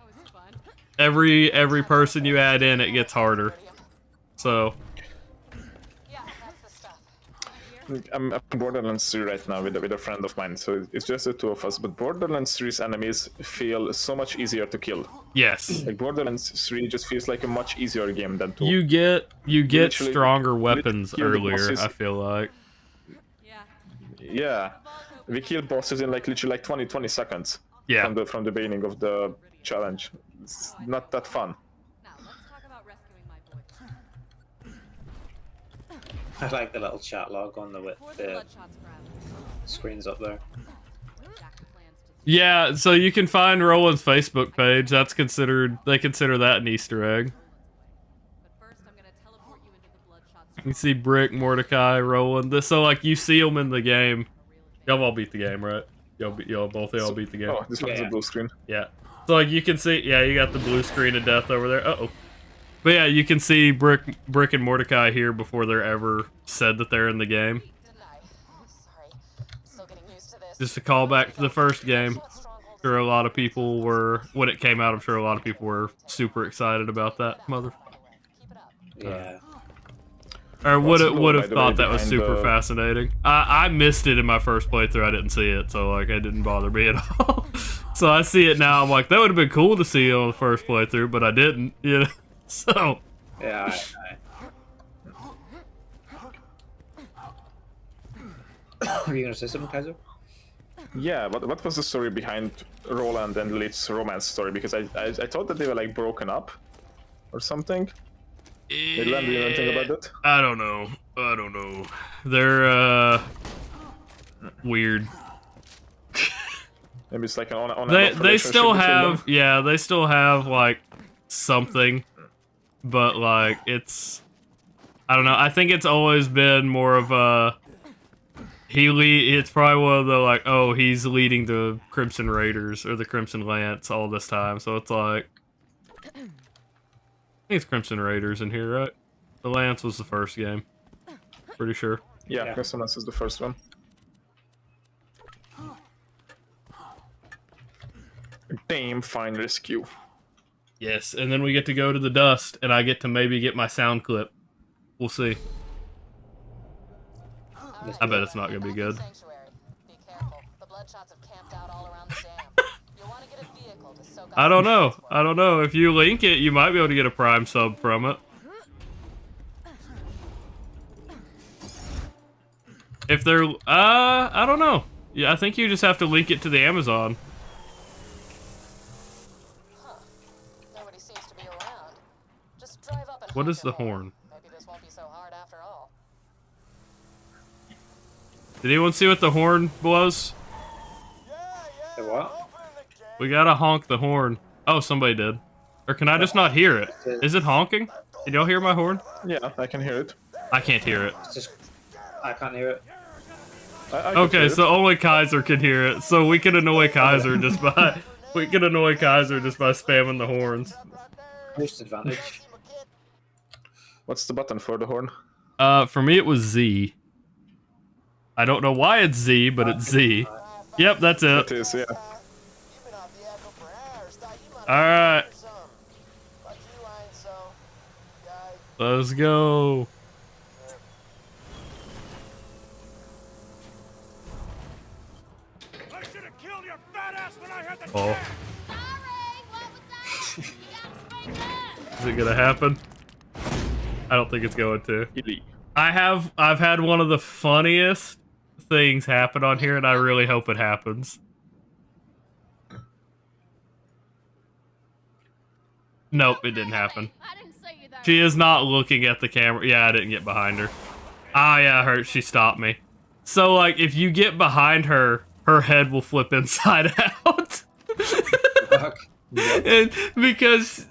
that was fun. Every person you add in, it gets harder. So Yeah, that's the stuff. I'm at Borderlands 3 right now with a friend of mine, so it's just the two of us. But Borderlands 3's enemies feel so much easier to kill. yes, Like Borderlands 3 just feels like a much easier game than 2. you get Literally- stronger weapons kill the earlier. bosses. I feel like. Yeah. Yeah, we kill bosses in like literally like 20 seconds. Yeah. From the beginning of the challenge. It's not that fun. Now let's talk about rescuing my boy. I like the little chat log on Before the the bloodshot's ground, screens up there. Jack plans to Yeah, so you can find Roland's Facebook page. They consider that an Easter egg. But first, I'm gonna teleport you into the bloodshot's You can see Brick, Mordecai, Roland. So like you see them in the game. Y'all all beat the game, right? Both of y'all beat the game. Oh, this one's a Yeah. blue screen. Yeah. So like you can see, yeah, you got the blue screen of death over there. Uh-oh. But yeah, you can see Brick and Mordecai here before they're ever said that they're in the game. Didn't I? Sorry. Still getting used to this. Just a callback to the first game. I'm sure a lot of people were, when it came out, I'm sure a lot of people were super excited about that, mother. Keep it up. Yeah. Or What's would cool, by have the thought way, that was behind super the- fascinating. I missed it in my first playthrough. I didn't see it, so like it didn't bother me at all. So I see it now. I'm like, that would have been cool to see on the first playthrough, but I didn't. You know, so Yeah, Are you gonna say something, Kaiser? Yeah, what was the story behind Roland and Lilith's romance story? Because I thought that they were like broken up or something. Did you learn anything about that? I don't know. They're weird. Maybe it's like an on They still have, yeah, they still have like something, but like it's, I don't know. I think it's always been more of a it's probably one of the like, oh, he's leading the Crimson Raiders or the Crimson Lance all this time, so it's like, I think it's Crimson Raiders in here, right? The Lance was the first game, pretty sure. Yeah, Resonance is the first one. Damn fine rescue. Yes, and then we get to go to the dust, and I get to maybe get my sound clip. We'll see. I bet it's not gonna be good. Sanctuary. Be careful. The bloodshots have camped out all around the dam. You'll want to get I don't know. I don't know. If you link it, you might be able to get a Prime sub from it. If they're, I don't know. Yeah, I think you just have to link it to the Amazon. Nobody seems to be around. Just drive up and What honk is the your horn. horn? Maybe this won't be so hard after all. Did anyone see what the horn blows? The what? We gotta honk the horn. Oh, somebody did. Or can I just not hear it? Is it honking? Can y'all hear my horn? Yeah, I can hear it. I can't hear it. It's just, I can't hear it. I can Okay, hear so only Kaiser can hear it. So we can annoy Kaiser just by spamming the horns. Most advantage. What's the button for the horn? For me it was Z. I don't know why it's Z, but it's Z. Yep, that's It it. is, yeah. Alright. Let's go. I should have killed your fat ass when I had the Oh. chance. Is it gonna happen? I don't think it's going to. I've had one of the funniest things happen on here, and I really hope it happens. Nope, it didn't happen. She is not looking at the camera. Yeah, I didn't get behind her. Ah, yeah, she stopped me. So, like, if you get behind her, her head will flip inside out. And because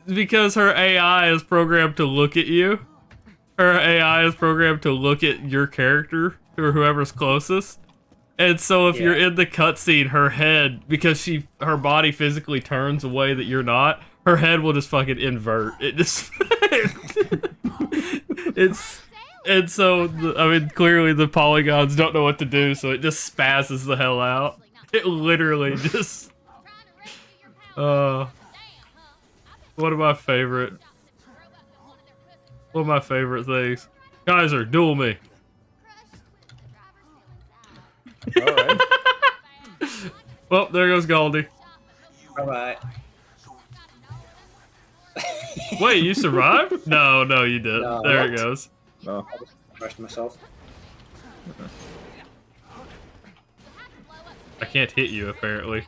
her AI is programmed to look at you. Her AI is programmed to look at your character or whoever's closest. And so if you're in the cutscene, her head, because her body physically turns a way that you're not, her head will just fucking invert. It just and so I mean clearly the polygons don't know what to do, so it just spazzes the hell out. It literally just one of my favorite things. Kaiser, duel me. Alright. Well, there goes Goldie. Alright. Wait, you survived? No, you did. No. There What? it goes. No. I just crushed myself. I can't hit you, apparently.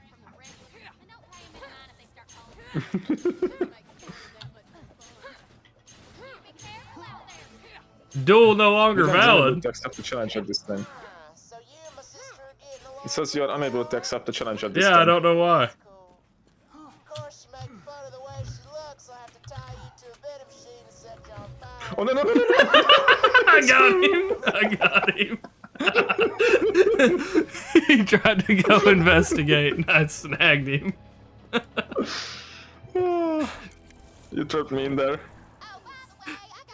Duel no longer You're unable valid. to accept the challenge at this time. It says you're unable to accept the challenge at this Yeah, time. I don't know why. Oh no! I got him. He tried to go investigate, and I snagged him. You trapped me in there.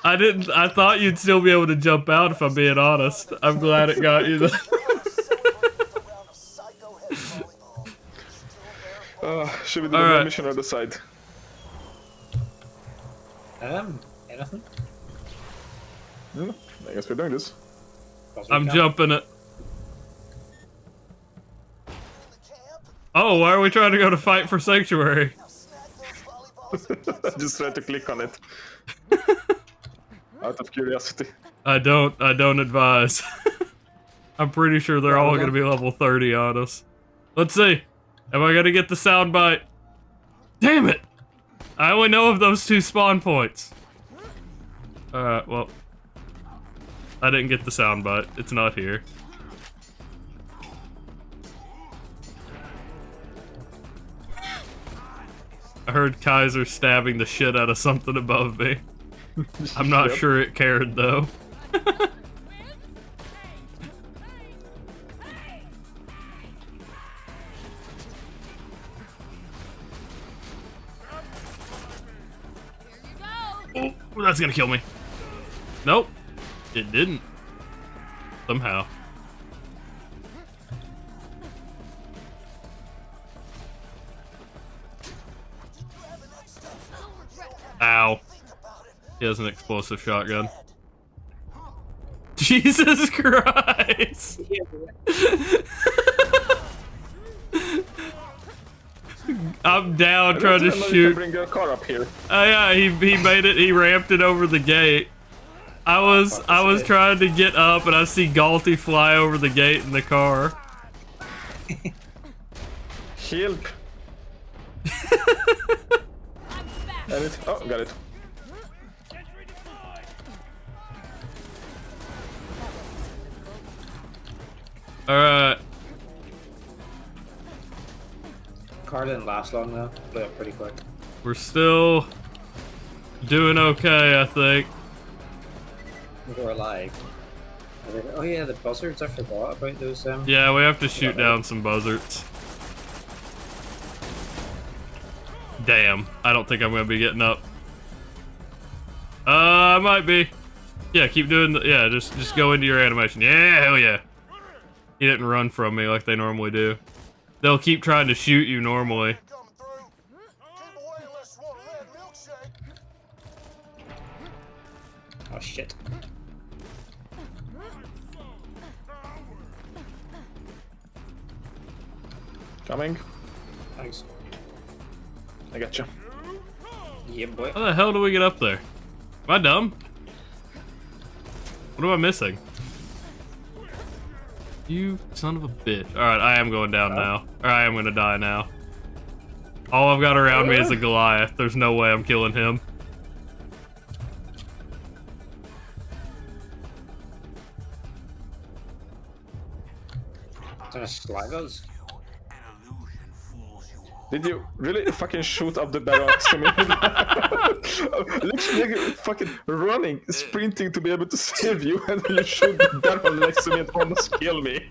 I didn't. I thought you'd still be able to jump out. If I'm being honest, I'm glad it got you. Should we do All the main right. mission on the side? Anything? I guess we're doing this. I'm jumping it. Oh, why are we trying to go to fight for Sanctuary? I just tried to click on it. Out of curiosity. I don't advise. I'm pretty sure they're all gonna be level 30 on us. Let's see. Am I gonna get the soundbite? Damn it! I only know of those 2 spawn points. Alright, well. I didn't get the soundbite. It's not here. I heard Kaiser stabbing the shit out of something above me. I'm not Yep. sure it cared though. Oh, that's gonna kill me. Nope. It didn't. Somehow. Ow. He has an explosive shotgun. Jesus Christ! I'm down I trying to don't know if you shoot. can bring your car up here. Oh yeah, he made it. He ramped it over the gate. I was trying to get up, and I see Galty fly over the gate in the car. Help! Oh, got it. All right. Car didn't last long though. Blew up pretty quick. We're still doing okay, I think. We're alive. Oh yeah, the buzzards. I forgot about those. Yeah, we have to shoot down some buzzards. Damn, I don't think I'm gonna be getting up. I might be. Yeah, keep doing the. Yeah, just go into your animation. Yeah, hell yeah. He didn't run from me like they normally do. They'll keep trying to shoot you normally. Oh shit. Coming. Thanks. I got you. Yeah, boy. How the hell do we get up there? Am I dumb? What am I missing? You son of a bitch. Alright, I am going down now. Or I am gonna die now. All I've got around me is a Goliath. There's no way I'm killing him. Slagos? Did you really fucking shoot up the barrel next to me? Literally fucking running, sprinting to be able to save you, and then you shoot the barrel next to me and almost kill me.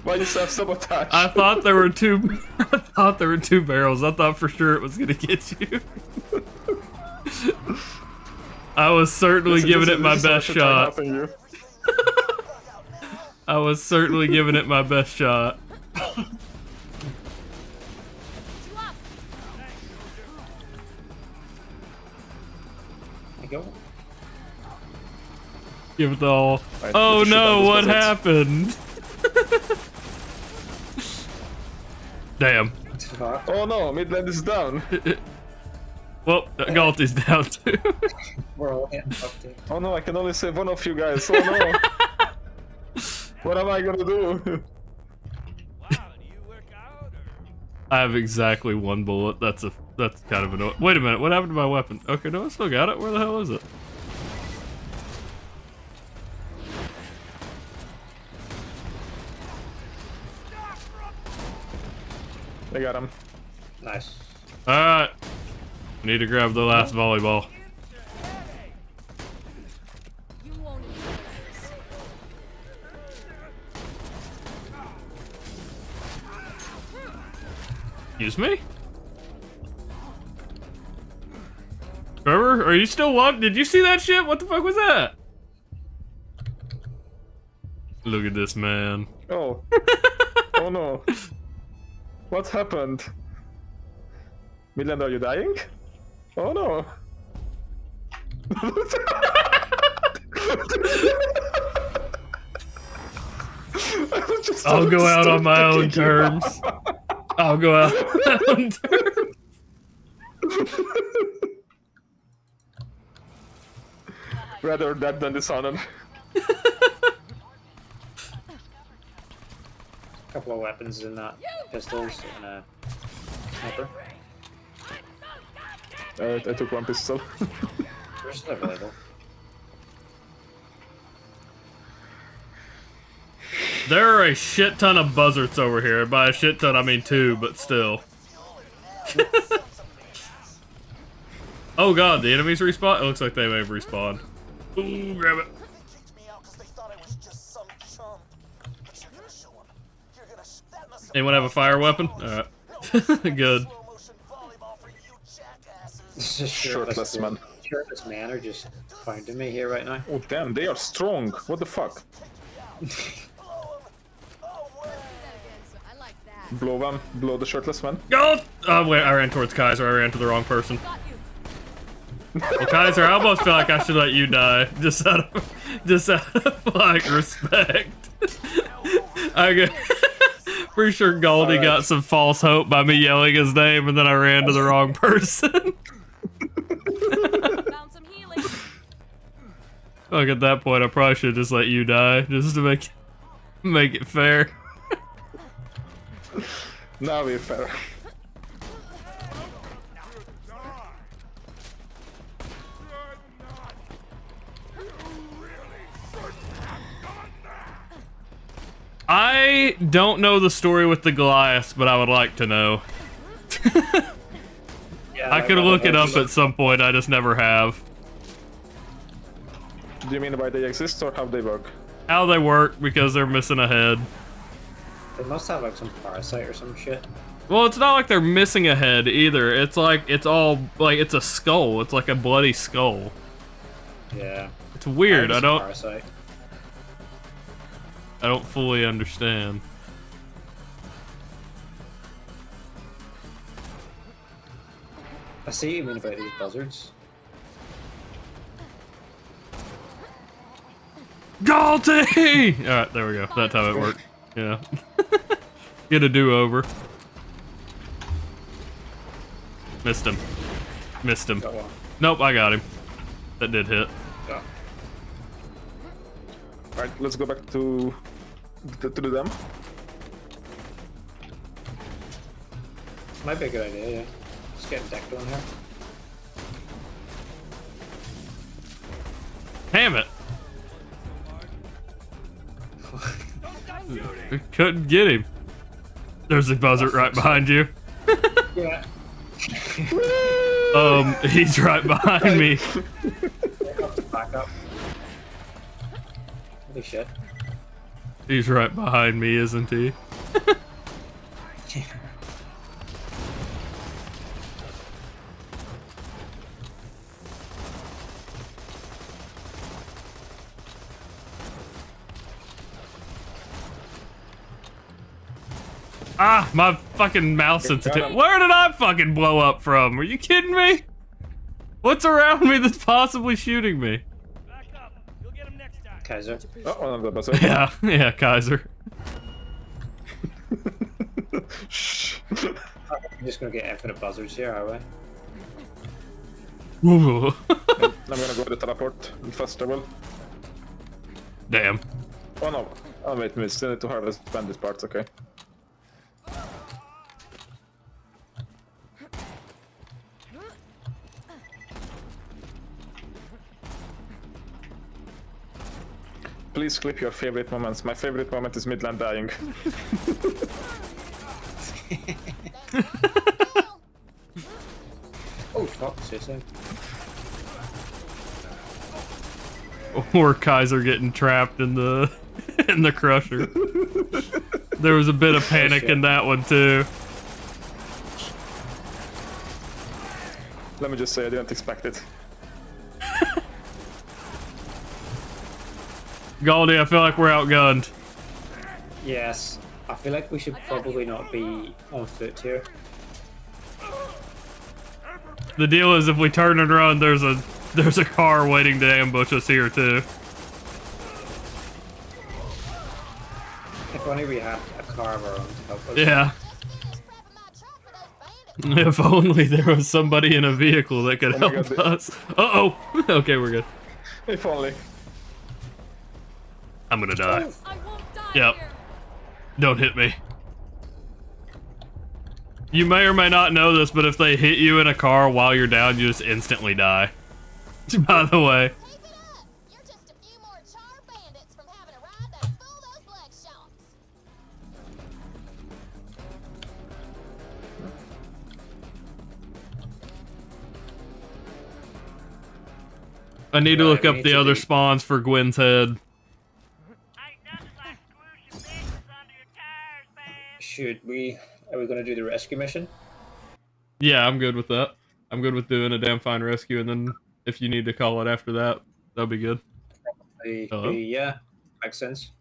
Why you self-sabotage? I thought there were two. I thought there were two barrels. I thought for sure it was gonna get you. I was certainly giving it my best shot. I was certainly giving it my best shot. Go. Give it all. Right, oh no, what happened? Damn. Oh no, Midland is down. Well, Galty's down too. We're all getting fucked in. Oh no, I can only save one of you guys. Oh no. What am I gonna do? I have exactly one bullet. That's kind of annoying. Wait a minute, what happened to my weapon? Okay, no, I still got it. Where the hell is it? I got him. Nice. Alright. Need to grab the last volleyball. Excuse me? Trevor, are you still walking? Did you see that shit? What the fuck was that? Look at this man. Oh. Oh no. What happened? Midland, are you dying? Oh no. I'll go out on my own terms. I'll go out on my own terms. Rather dead than dishonored. Couple of weapons in that. Pistols and a sniper. I took one pistol. Where's the available? There are a shit ton of buzzards over here. By a shit ton, I mean two, but still. Oh god, the enemies respawn? It looks like they may have respawned. Ooh, grab it. Anyone have a fire weapon? Alright. Good. Shirtless man. Shirtless man are just finding me here right now. Oh damn, they are strong. What the fuck? Blow them. Blow the shirtless man. Go! Oh, wait, I ran towards Kaiser. I ran to the wrong person. Well, Kaiser, I almost feel like I should let you die. Just out of like, respect. I get... Pretty sure Goldie Alright. got some false hope by me yelling his name, and then I ran to the wrong person. Found some healing. Look, at that point, I probably should just let you die, just to make it fair. Now we're fair. I don't know the story with the Goliath, but I would like to know. Yeah, I could look it up at some point, I just never have. Do you mean why they exist or how they work? How they work, because they're missing a head. They must have like some parasite or some shit. Well, it's not like they're missing a head either. It's like, it's all, like, it's a skull. It's like a bloody skull. Yeah. It's weird, I don't... Parasite. I don't fully understand. I see what you mean about these buzzards. Galty! Alright, there we go. That time it worked. Yeah. Get a do-over. Missed him. Missed him. Got one. Nope, I got him. That did hit. Got. Alright, let's go back to the dam. Might be a good idea, yeah. Just getting decked on here. Damn it! Couldn't get him. There's a buzzard right behind you. Yeah. He's right behind me. Back up. Holy shit. He's right behind me, isn't he? Ah, my fucking mouse sensitivity. Where did I fucking blow up from? Are you kidding me? What's around me that's possibly shooting me? Back up. You'll get him next time. Kaiser. Oh, one of the buzzards. Yeah, yeah, Kaiser. Shh. I'm just gonna get infinite buzzards here, are we? Ooh. I'm gonna go to the teleport in fast travel. Damn. Oh no. Oh wait, we still need to harvest bandit parts, okay. Please clip your favorite moments. My favorite moment is Midland dying. Oh fuck, seriously. Or Kaiser getting trapped in the in the crusher. There was a bit of panic in that one too. Let me just say, I didn't expect it. Goldie, I feel like we're outgunned. Yes. I feel like we should probably not be on foot here. The deal is if we turn and run, there's a car waiting to ambush us here too. If only we had a car of our own to help us. Yeah. If only there was somebody in a vehicle that could Oh my help God, us. Uh-oh. Okay, we're good. If only. I'm gonna die. I won't die Yep. here. Don't hit me. You may or may not know this, but if they hit you in a car while you're down, you just instantly die. By the way. Keep it up! You're just a few more charred bandits from having a ride that fool those blood shots. I need to look we up need the to other be- spawns for Gwen's head. Ain't nothing like squooshing bitches under your tires, man. Should we... Are we gonna do the rescue mission? Yeah, I'm good with that. I'm good with doing a damn fine rescue, and then if you need to call it after that, that'll be good. Hello? Yeah, makes sense.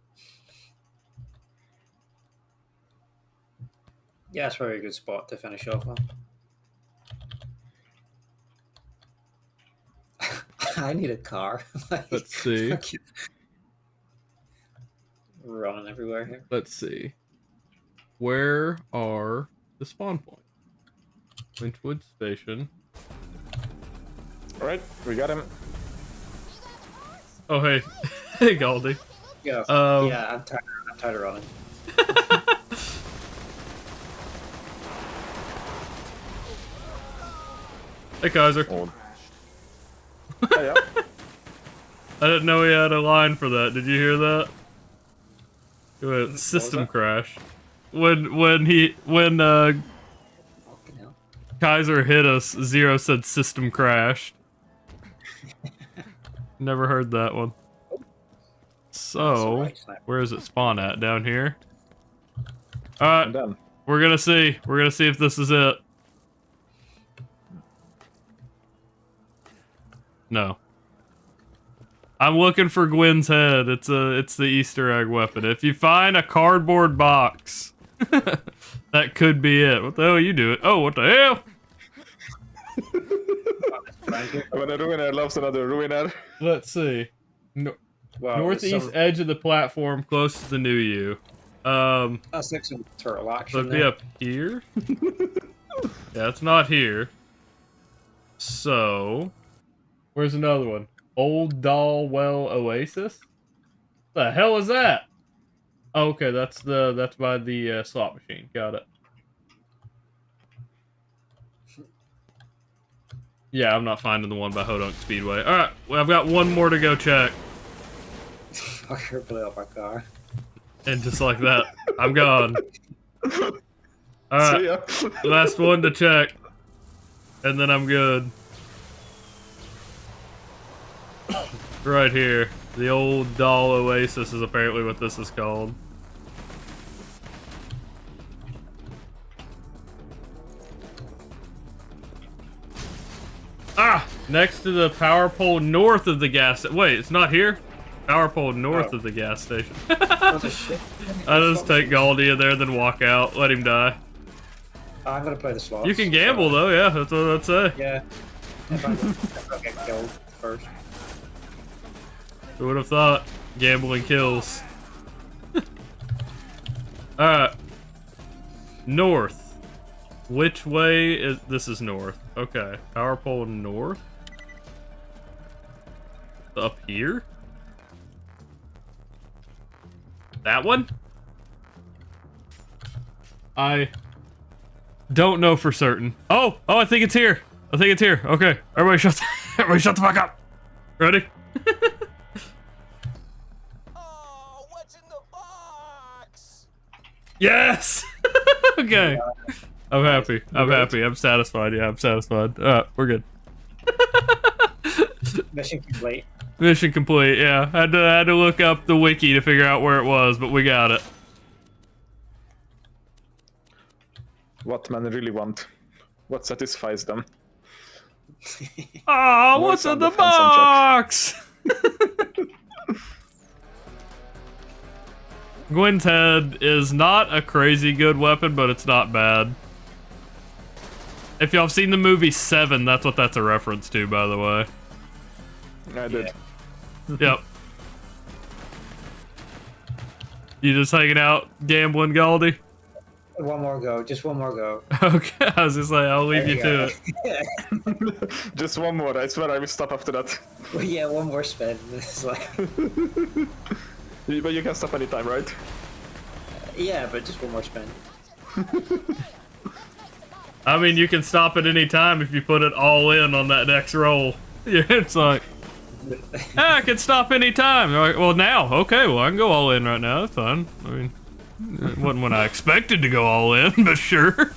Yeah, it's probably a good spot to finish off on. I need a car. Like, Let's see. Running everywhere here. Let's see. Where are the spawn points? Winchwood Station. Alright, we got him. Oh, hey. Hey, Galdi. Yeah, yeah, I'm tired of running. Hey, Kaiser. Oh. Yeah. I didn't know he had a line for that. Did you hear that? It went, system crash. When Kaiser hit us, Zero said system crashed. Never heard that one. So, where is it spawn at? Down here? Alright, we're gonna see. We're gonna see if this is it. No. I'm looking for Gwen's head. It's the Easter egg weapon. If you find a cardboard box, that could be it. What the hell are you doing? Oh, what the hell? When a ruiner loves another ruiner. Let's see. Northeast edge of the platform, close to the new you. That's next to the turtle action. So it'd be up here. Yeah, it's not here. So, where's another one? Old Dalwell Oasis? What the hell is that? Oh, okay, that's by the slot machine. Got it. Yeah, I'm not finding the one by Hodunk Speedway. All right, well, I've got one more to go check. Fucker blew up my car. And just like that, I'm gone. All right, last one to check, and then I'm good. Right here, the old doll oasis is apparently what this is called. Ah! Next to the power pole north of the gas... Wait, it's not here? Power pole north of the gas station. I just take Galdi in there, then walk out, let him die. I'm gonna play the slots. You can gamble, though, yeah, that's what I'd say. Yeah. If I get killed first. Who would have thought? Gambling kills. Alright. North. Which way is... This is north. Okay. Power pole north? Up here? That one? I don't know for certain. Oh! Oh, I think it's here! I think it's here. Okay. Everybody shut the fuck up! Ready? Oh, what's in the box? Yes! Okay. I'm happy. I'm happy. I'm satisfied. Yeah, I'm satisfied. We're good. Mission complete. Mission complete, yeah. Had to look up the wiki to figure out where it was, but we got it. What men really want. What satisfies them. Oh, what's in the box? Gwen's head is not a crazy good weapon, but it's not bad. If y'all have seen the movie Seven, that's what that's a reference to, by the way. I did. Yep. You just hanging out, gambling, Galdi? One more go. Just one more go. Okay, I was just like, I'll leave you to it. Just one more. I swear I will stop after that. Well, yeah, one more spin. It's like... But you can stop anytime, right? Yeah, but just one more spin. I mean, you can stop at any time if you put it all in on that next roll. Yeah, it's like, I can stop any time. Like, well, now, okay, well, I can go all in right now. That's fine. I mean, it wasn't when I expected to go all in, but sure.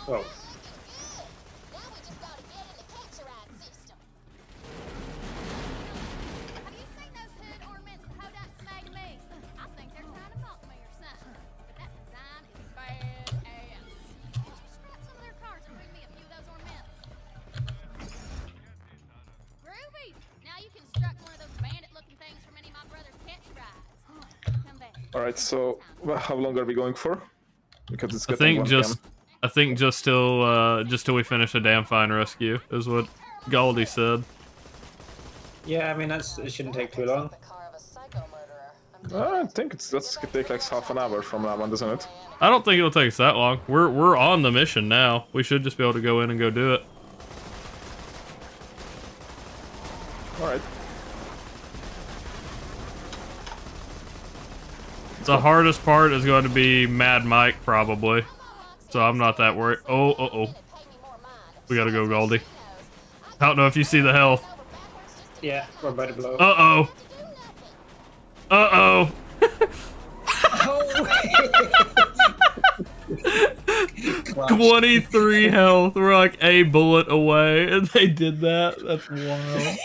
Whoa. Alright, so how long are we going for? Because it's I think just till we finish a damn fine rescue is what Galdi said. Yeah, I mean it shouldn't take too long. I think that's gonna take like half an hour from now on, doesn't it? I don't think it'll take us that long. We're on the mission now. We should just be able to go in and go do it. Alright. The hardest part is going to be Mad Mike, probably. So I'm not that worried. Oh. We gotta go, Goldie. I don't know if you see the health. Yeah, we're about to blow. Uh-oh. Uh-oh. 23 health. We're like a bullet away, and they did that. That's wild.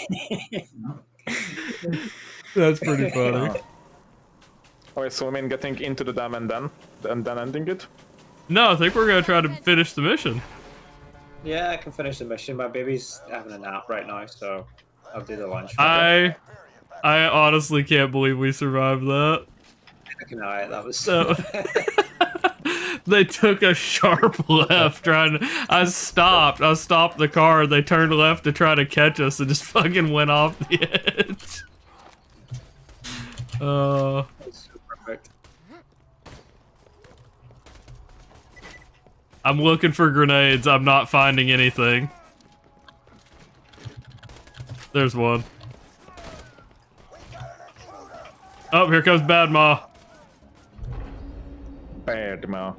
That's pretty funny. Okay, so I mean getting into the dam and then ending it? No, I think we're gonna try to finish the mission. Yeah, I can finish the mission. My baby's having a nap right now, so I'll do the lunch. I honestly can't believe we survived that. That was so. They took a sharp left trying to. I stopped the car. They turned left to try to catch us and just fucking went off the edge. That's so perfect. I'm looking for grenades. I'm not finding anything. There's one. Oh, here comes Bad Ma. Bad Ma.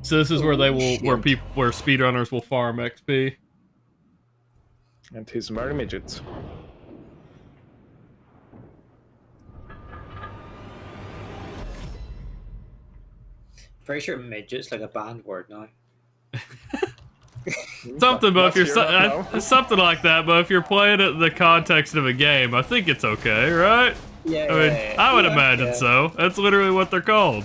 So this is where they will, where speedrunners will farm XP. And his merry midgets. Pretty sure midget's like a banned word now. Something, but if you're something like that, but if you're playing it in the context of a game, I think it's okay, right? Yeah. I mean, I would imagine so. That's literally what they're called.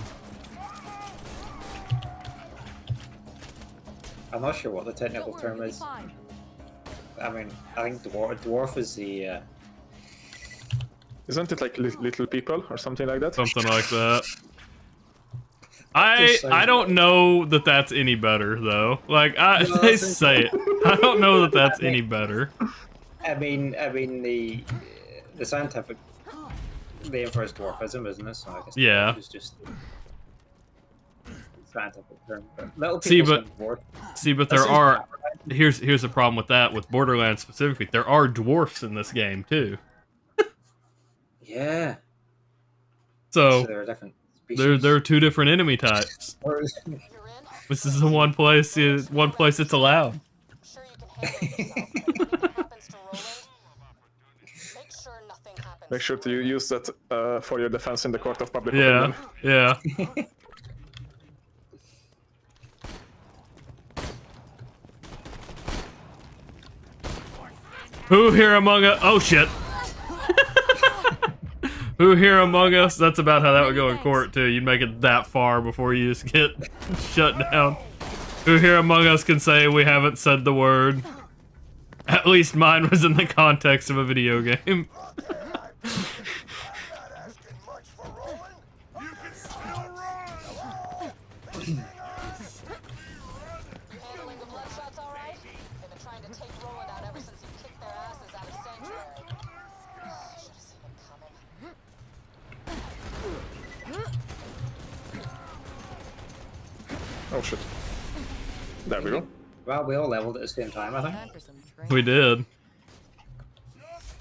I'm not sure what the technical term is. I mean, I think dwarf is the. Isn't it like little people or something like that? Something like that. I don't know that that's any better though. Like they say it. I don't know that that's any better. I mean the scientific name for is dwarfism, isn't it? So I guess yeah. It's just scientific term. But but there are here's the problem with that with Borderlands specifically. There are dwarfs in this game too. Yeah. So there are different. There are two different enemy types. This is the one place it's allowed. Make sure to use that for your defense in the court of public opinion. Yeah. Who here among us? Oh shit. Who here among us? That's about how that would go in court too. You'd make it that far before you just get shut down. Who here among us can say we haven't said the word? At least mine was in the context of a video game. Oh shit. There we go. Well, we all leveled at the same time, I think. We did.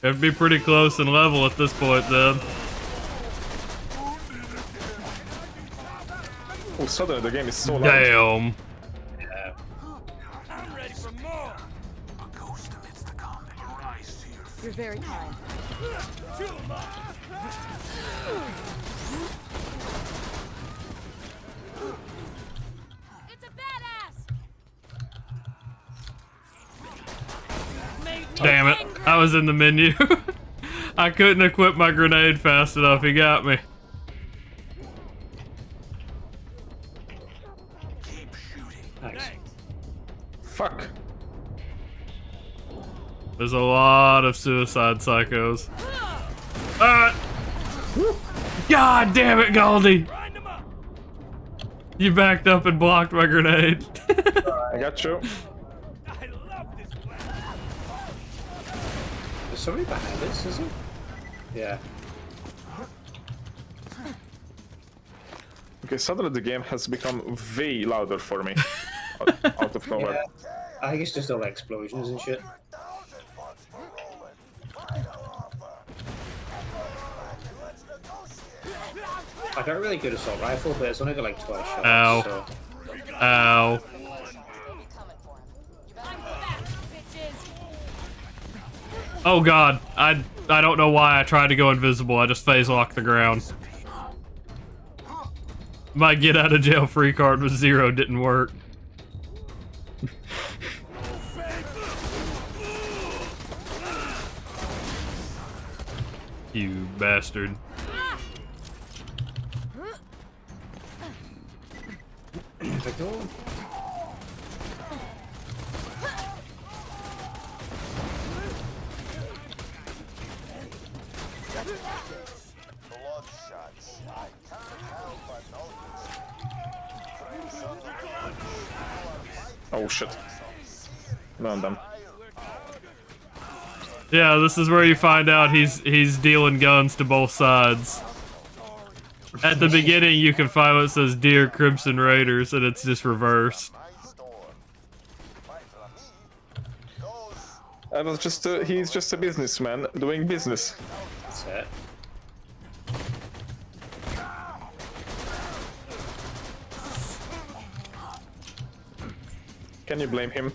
It'd be pretty close in level at this point, then. Oh, suddenly the game is so loud. Damn. Yeah. I'm ready for more. A ghost amidst the calm that your eyes see your You're very kind. It's a badass. Damn it. I was in the menu. I couldn't equip my grenade fast enough. He got me. keep shooting. Nice. Fuck. There's a lot of suicide psychos. God damn it, Goldie! You backed up and blocked my grenade. I got you. I love this place. There's somebody behind us, is there? Yeah. Okay, suddenly the game has become way louder for me. Out of nowhere. Yeah. I think it's just all explosions and shit. I got a really good assault rifle, but it's only got like 12 shots. Ow. So. Ow. Oh god, I don't know why I tried to go invisible. I just phase locked the ground. My get out of jail free card was 0, didn't work. You bastard. Oh shit. No, I'm done. Yeah, this is where you find out he's dealing guns to both sides. At the beginning, you can find what says "Dear Crimson Raiders," and it's just reversed. I was just he's just a businessman doing business. That's it. Can you blame him?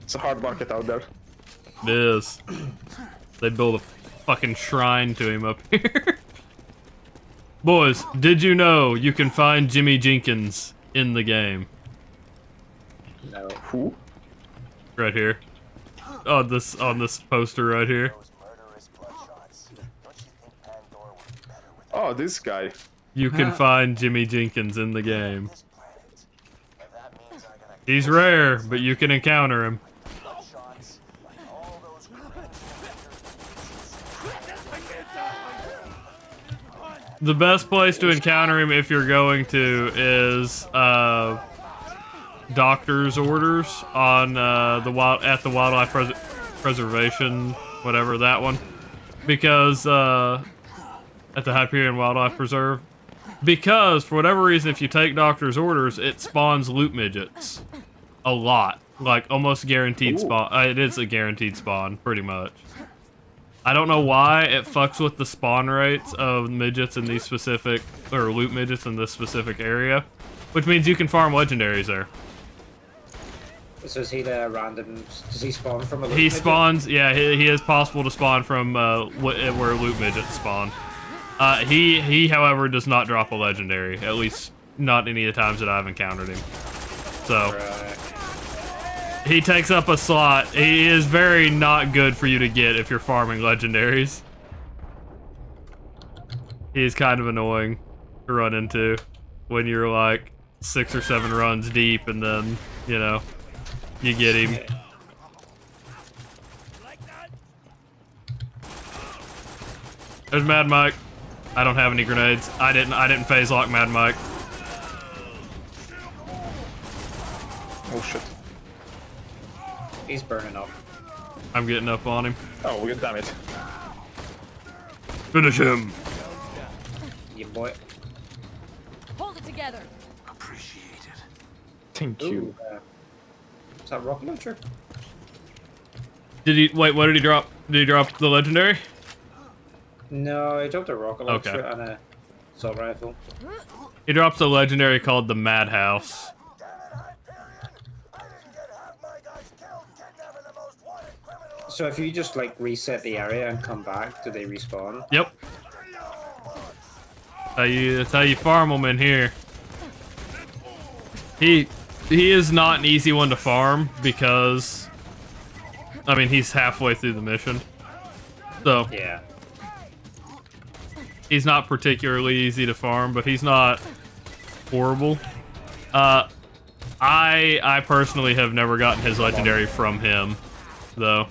It's a hard market out there. It is. They build a fucking shrine to him up here. Boys, did you know you can find Jimmy Jenkins in the game? No. Who? Right here. On this poster right here. Oh, this guy. You can find Jimmy Jenkins in the game. He's rare, but you can encounter him. The best place to encounter him if you're going to is doctor's orders on the wildlife preservation, whatever that one, because at the Hyperion Wildlife Preserve, because for whatever reason, if you take doctor's orders, it spawns loot midgets a lot, like almost guaranteed spawn. It is a guaranteed spawn, pretty much. I don't know why it fucks with the spawn rates of midgets in these specific, or loot midgets in this specific area, which means you can farm legendaries there. So is he the random? Does he spawn from a loot He midget? spawns, yeah, he is possible to spawn from where loot midgets spawn. He, however, does not drop a legendary, at least not any of the times that I've encountered him. So, he takes up a slot. He is very not good for you to get if you're farming legendaries. He is kind of annoying to run into when you're like 6 or 7 runs deep and then, you know, you get him. There's Mad Mike. I don't have any grenades. I didn't phase lock Mad Mike. Oh shit. He's burning up. I'm getting up on him. Oh, damn it. Finish him. Yeah, boy. Hold it together. Thank you. Ooh, is that rocket launcher? Did he wait? What did he drop? Did he drop the legendary? No, he dropped a rocket launcher Okay. and a assault rifle. He drops a legendary called the Madhouse. So if you just reset the area and come back, do they respawn? Yep. That's how you farm them in here. He is not an easy one to farm because, I mean, he's halfway through the mission. So yeah, he's not particularly easy to farm, but he's not horrible. I personally have never gotten his legendary from him, though.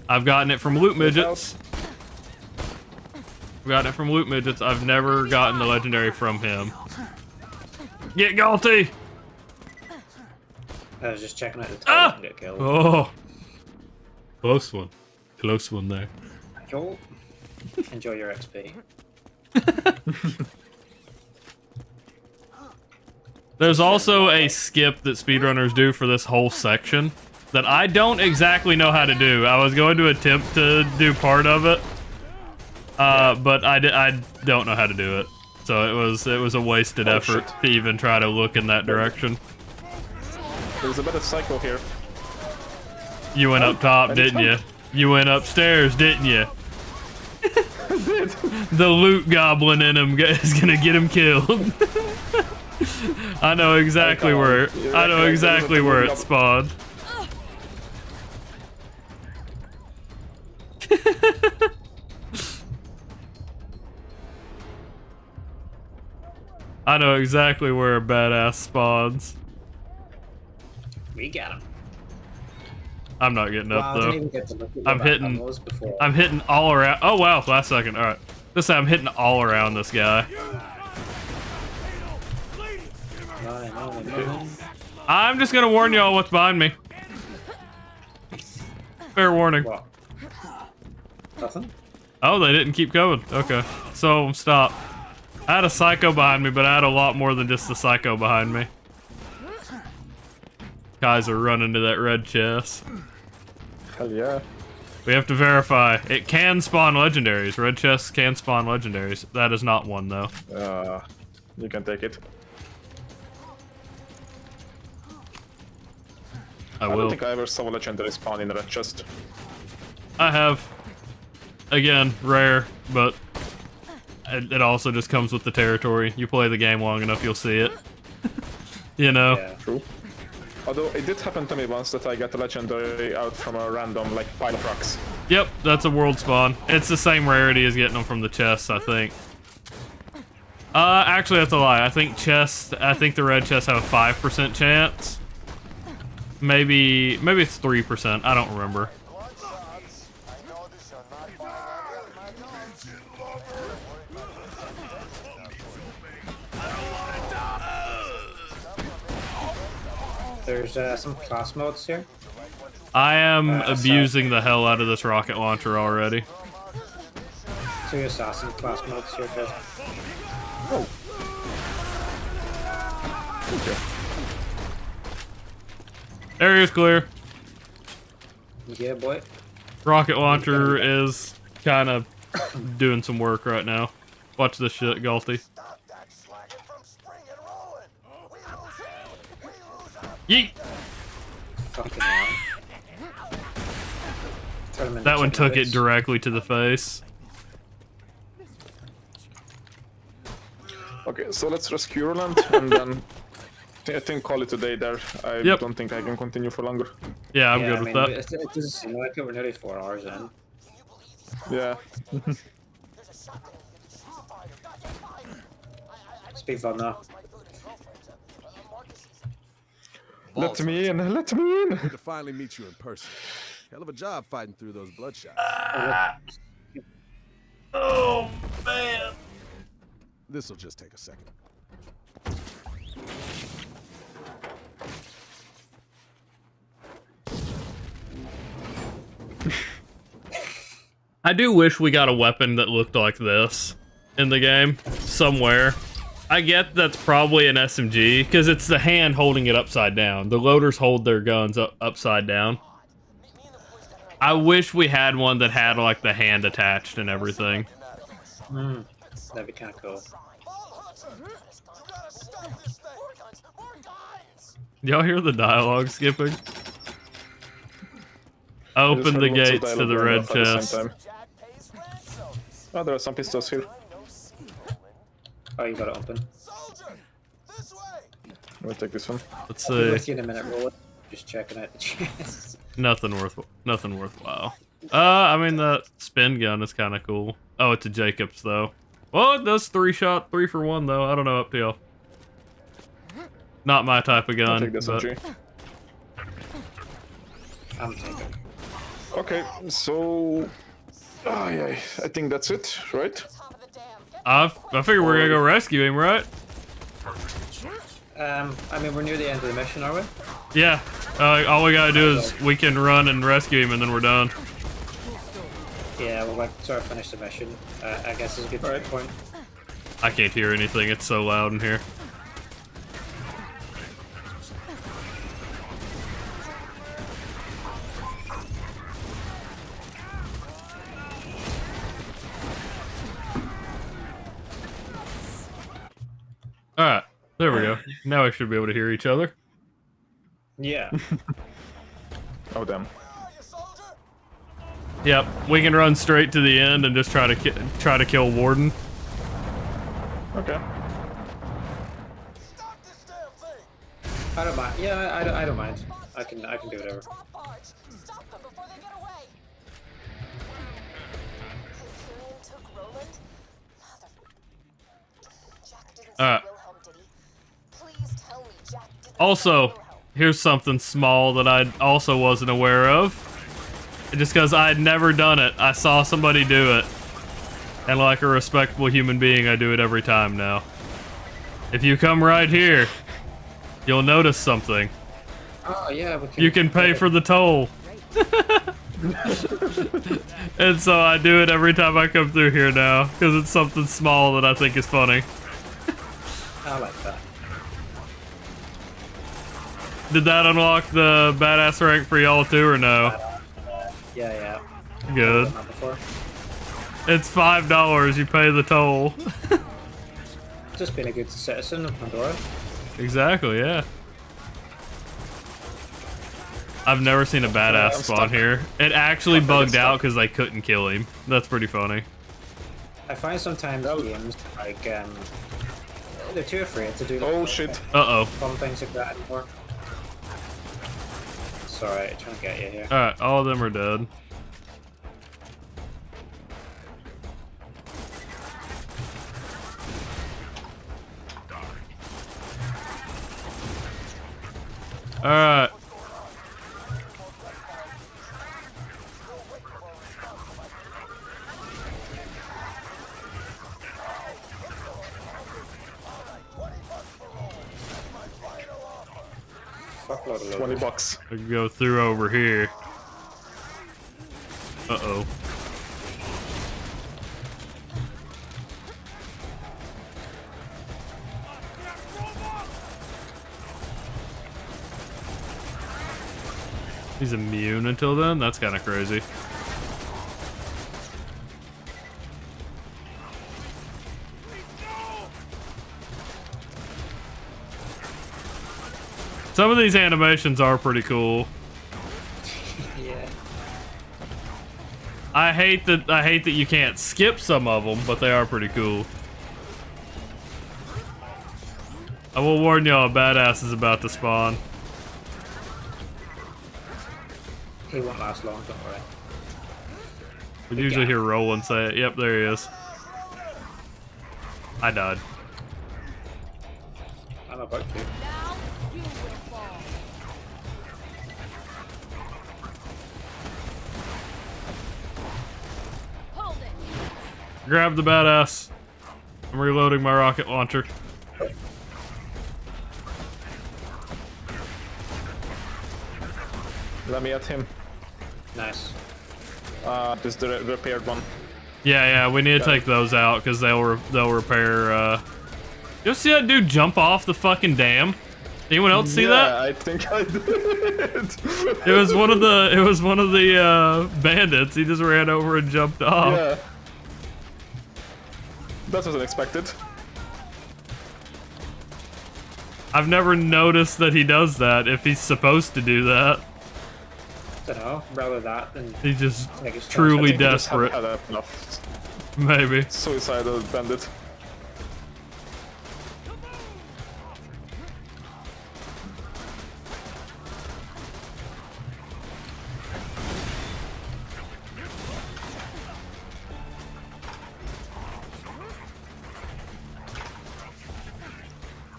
I've gotten it from loot midgets. I've never gotten the legendary from him. Get Galty! I was just checking out the toilet and get killed. Oh, close one there. Cool. Enjoy your XP. There's also a skip that speedrunners do for this whole section that I don't exactly know how to do. I was going to attempt to do part of it, but I don't know how to do it. So it was a wasted effort to even try to look in that direction. There's a bit of cycle here. You went up top, didn't you? You went upstairs, didn't you? The loot goblin in him is gonna get him killed. I know exactly where it spawned. I know exactly where a badass spawns. We got him. I'm not getting up Wow, I though. didn't even get to look at I'm what hitting. that was before. I'm hitting all around. Oh wow, last second. All right, this time I'm hitting all around this guy. No. I'm just gonna warn y'all what's behind me. Fair warning. What? Nothing? Oh, they didn't keep going. Okay, so stop. I had a psycho behind me, but I had a lot more than just the psycho behind me. Guys are running to that red chest. Hell yeah. We have to verify. It can spawn legendaries. Red chests can spawn legendaries. That is not one, though. You can take it. I don't will. think I ever saw a legendary spawn in a red chest. I have. Again, rare, but it also just comes with the territory. You play the game long enough, you'll see it. You know? Yeah. True. Although it did happen to me once that I got a legendary out from a random like pile of rocks. Yep, that's a world spawn. It's the same rarity as getting them from the chests, I think. Actually that's a lie. I think the red chests have a 5% chance. Maybe it's 3%. I don't remember. There's some class modes here. I am abusing the hell out of this rocket launcher already. 2 assassin class modes here, guys. Oh. Okay. Area's clear. Yeah, boy. Rocket launcher is kind of doing some work right now. Watch this shit, Galty. Yeet! Fucking hell. That one took it directly to the face. Okay, so let's rescue Roland and then I think call it a day there. I don't think I can continue for longer. Yeah, I'm good with that. It doesn't seem like it. We're nearly 4 hours in. Yeah. Speak fun now. Let me in, let me in! Good to finally meet you in person. Hell of a job fighting through those bloodshots. Oh, man. This'll just take a second. I do wish we got a weapon that looked like this in the game somewhere. I get that's probably an SMG because it's the hand holding it upside down. The loaders hold their guns upside down. I wish we had one that had like the hand attached and everything. That'd be kind of cool. Y'all hear the dialogue skipping? Open the gates to the red chest. Oh, there are some pistols here. Oh, you got it open. We'll take this one. Let's I'll be see. with you in a minute, roll it. Just checking out the chest. Nothing worthwhile. I mean the spin gun is kind of cool. Oh, it's a Jacobs though. Well, it does 3-shot, 3 for 1 though. I don't know, up to y'all. Not my type of gun. I'll take this but... MG. I'm taking. Okay, so I think that's it, right? I figure we're gonna go rescue him, right? I mean, we're near the end of the mission, are we? Yeah. All we gotta do is we can run and rescue him, and then we're done. Yeah, we'll like sort of finish the mission. I guess is a good point. I can't hear anything. It's so loud in here. Alright, there we go. Now we should be able to hear each other. Yeah. Oh damn. Yep, we can run straight to the end and just try to kill Warden. Okay. I don't mind. Yeah, I don't mind. I can do whatever. Stop them before they get away. Hyperion took Roland? Jack didn't see Wilhelm, did he? Please tell me Jack didn't Also, here's something small that I also wasn't aware of. Just because I had never done it, I saw somebody do it. And like a respectable human being, I do it every time now. If you come right here, you'll notice something. Oh yeah, you can pay for the toll. And so I do it every time I come through here now, because it's something small that I think is funny. I like that. Did that unlock the badass rank for y'all too, or no? Yeah. Good. It's $5. You pay the toll. Just being a good citizen of Pandora. Exactly. Yeah. I've never seen a badass spawn here. It actually bugged out because they couldn't kill him. That's pretty funny. I find sometimes games like they're too afraid to do. Oh shit. Fun things like that anymore. Sorry, I'm trying to get you here. Alright, all of them are dead. Alright. $20. I can go through over here. Uh-oh. He's immune until then? That's kind of crazy. Some of these animations are pretty cool. Yeah. I hate that you can't skip some of them, but they are pretty cool. I will warn y'all, a badass is about to spawn. He won't last long, don't worry. We usually hear Roland say it. Yep, there he is. I died. I'm about to. Now you will fall. Hold it. Grab the badass. I'm reloading my rocket launcher. Let me at him. Nice. This is the repaired one. Yeah, we need to take those out because they'll repair. You see that dude jump off the fucking dam? Anyone else see that? Yeah, I think I did. It was one of the bandits. He just ran over and jumped off. Yeah. That was unexpected. I've never noticed that he does that if he's supposed to do that. Don't know. Rather that than He's just take his truly I think he just desperate. had enough. Maybe. Suicidal bandit.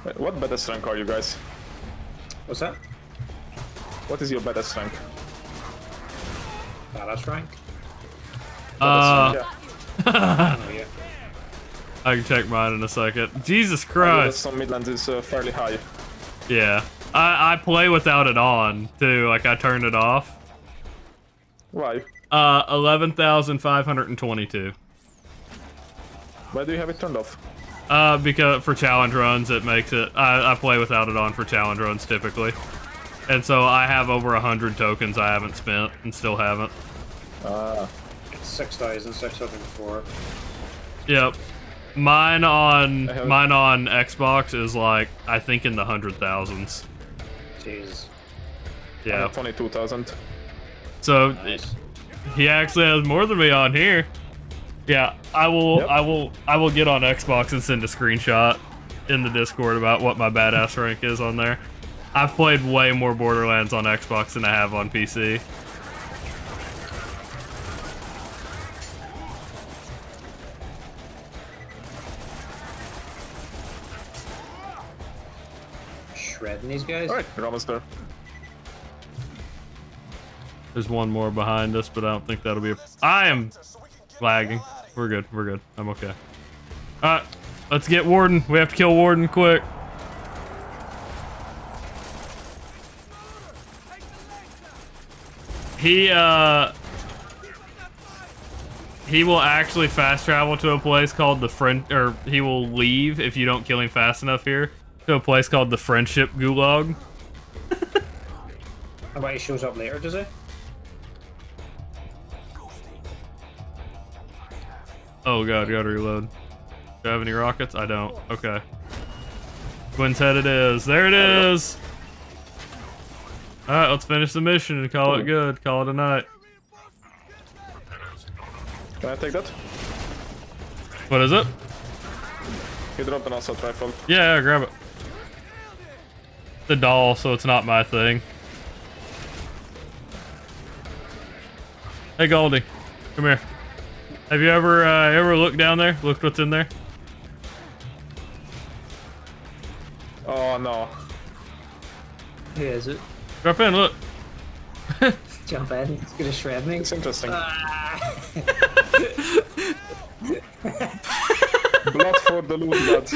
Wait, what badass rank are you guys? What's that? What is your badass rank? Badass rank? Yeah. Oh, yeah. I can check mine in a second. Jesus I know that Christ. some Midlands is fairly high. Yeah. I play without it on, too. Like, I turn it off. Why? 11,522. Why do you have it turned off? Because for challenge runs, it makes it. I play without it on for challenge runs typically, and so I have over 100 tokens I haven't spent and still haven't. 6,604. Yep. Mine on Xbox is like I think in the 100,000s. Jeez. Yeah. 22,000. So Nice. he actually has more than me on here. Yeah, I will get on Xbox and send a screenshot in the Discord about what my badass rank is on there. I've played way more Borderlands on Xbox than I have on PC. Shredding these guys. Alright, we're almost there. There's one more behind us, but I don't think that'll be I am lagging. We're good. We're good. I'm okay. Alright, let's get Warden. We have to kill Warden quick. He will actually fast travel to a place called the or he will leave if you don't kill him fast enough here to a place called the Friendship Gulag. How about he shows up later, does he? Oh god, gotta reload. Do I have any rockets? I don't. Okay. Twin's head it is. There it is! Alright, let's finish the mission and call it good. Call it a night. Can I take that? What is it? He dropped an assault rifle. Yeah, grab it. The doll, so it's not my thing. Hey Goldie, come here. Have you ever looked down there? Looked what's in there? Oh no. Who is it? Drop in, look. Jump in. It's gonna shred me. It's interesting. Blood for the loot god.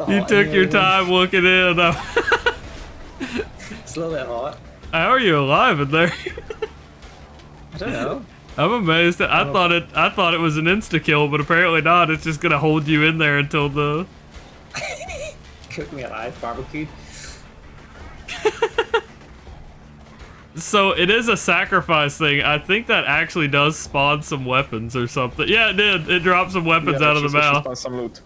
You took your time looking in. It's a little bit hot. How are you alive in there? I don't know. I'm amazed. I thought it was an insta kill, but apparently not. It's just gonna hold you in there until the. Cook me alive, barbecued. So it is a sacrifice thing. I think that actually does spawn some weapons or something. Yeah, it did. It dropped some weapons out of the mouth. Some loot.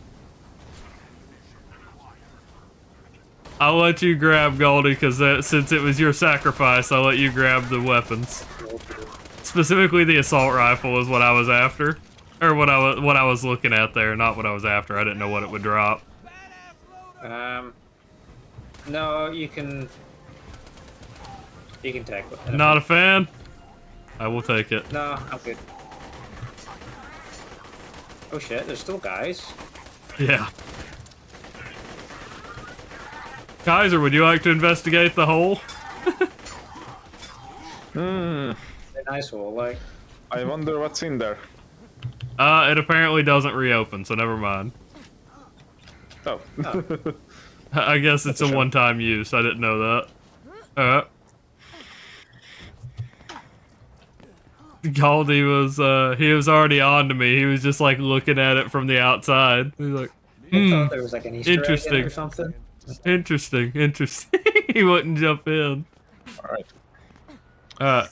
I'll let you grab Goldie because since it was your sacrifice, I'll let you grab the weapons. Specifically, the assault rifle is what I was after, or what I was looking at there, not what I was after. I didn't know what it would drop. No, you can take it. Not a fan. I will take it. No, I'm good. Oh shit, there's still guys. Yeah. Kaiser, would you like to investigate the hole? A nice hole, like. I wonder what's in there. It apparently doesn't reopen, so never mind. Oh. I guess it's a one-time use. I didn't know that. Goldie was, he was already on to me. He was just like looking at it from the outside. He was like, I thought there was like an Easter egg in it interesting. or something. Interesting. He wouldn't jump in. Alright.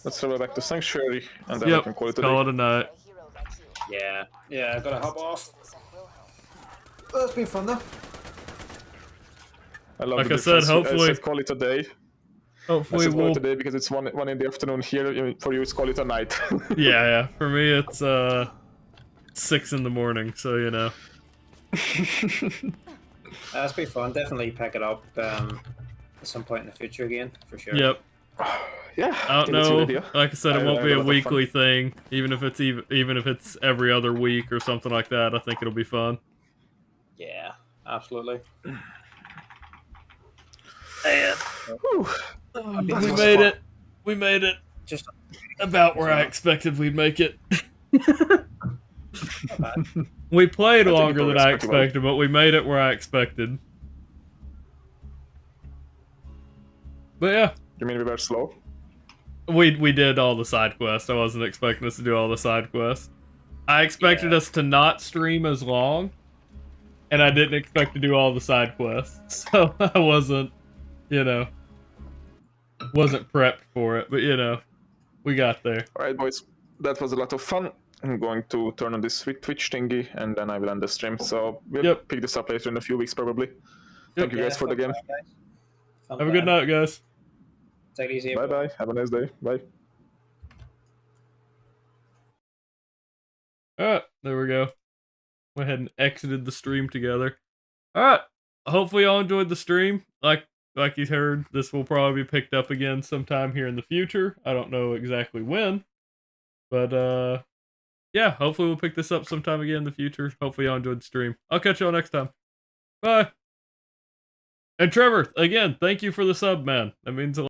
Let's go back to Sanctuary and then we can call it a day. Call it a night. Yeah, I gotta hop off. Well, it's been fun though. I love like the I said, difference. hopefully. I said call it a day. Hopefully call it a day because it's one in the afternoon here. For you, it's call it a night. yeah. For me, it's 6 in the morning. So you know. That's been fun. Definitely pick it up at some point in the future again, for sure. Yep. Yeah. I don't know. Like I said, it won't be a weekly thing. Even if it's every other week or something like that, I think it'll be fun. Yeah, absolutely. And we made it. We made it. Just about where I expected we'd make it. We played longer than I expected, but we made it where I expected. But yeah. You mean we were slow? We did all the side quests. I wasn't expecting us to do all the side quests. I expected us to not stream as long, and I didn't expect to do all the side quests. So I wasn't, wasn't prepped for it. But we got there. Alright, boys. That was a lot of fun. I'm going to turn on this Twitch thingy, and then I will end the stream. So we'll pick this up later in a few weeks, probably. Thank you guys for the game. Have a good night, guys. Take it easy. Bye-bye. Have a nice day. Bye. Alright, there we go. Went ahead and exited the stream together. Alright, hopefully y'all enjoyed the stream. Like you heard, this will probably be picked up again sometime here in the future. I don't know exactly when. But, yeah, hopefully we'll pick this up sometime again in the future. Hopefully y'all enjoyed the stream. I'll catch y'all next time. Bye. And Trevor, again, thank you for the sub, man. That means a lot.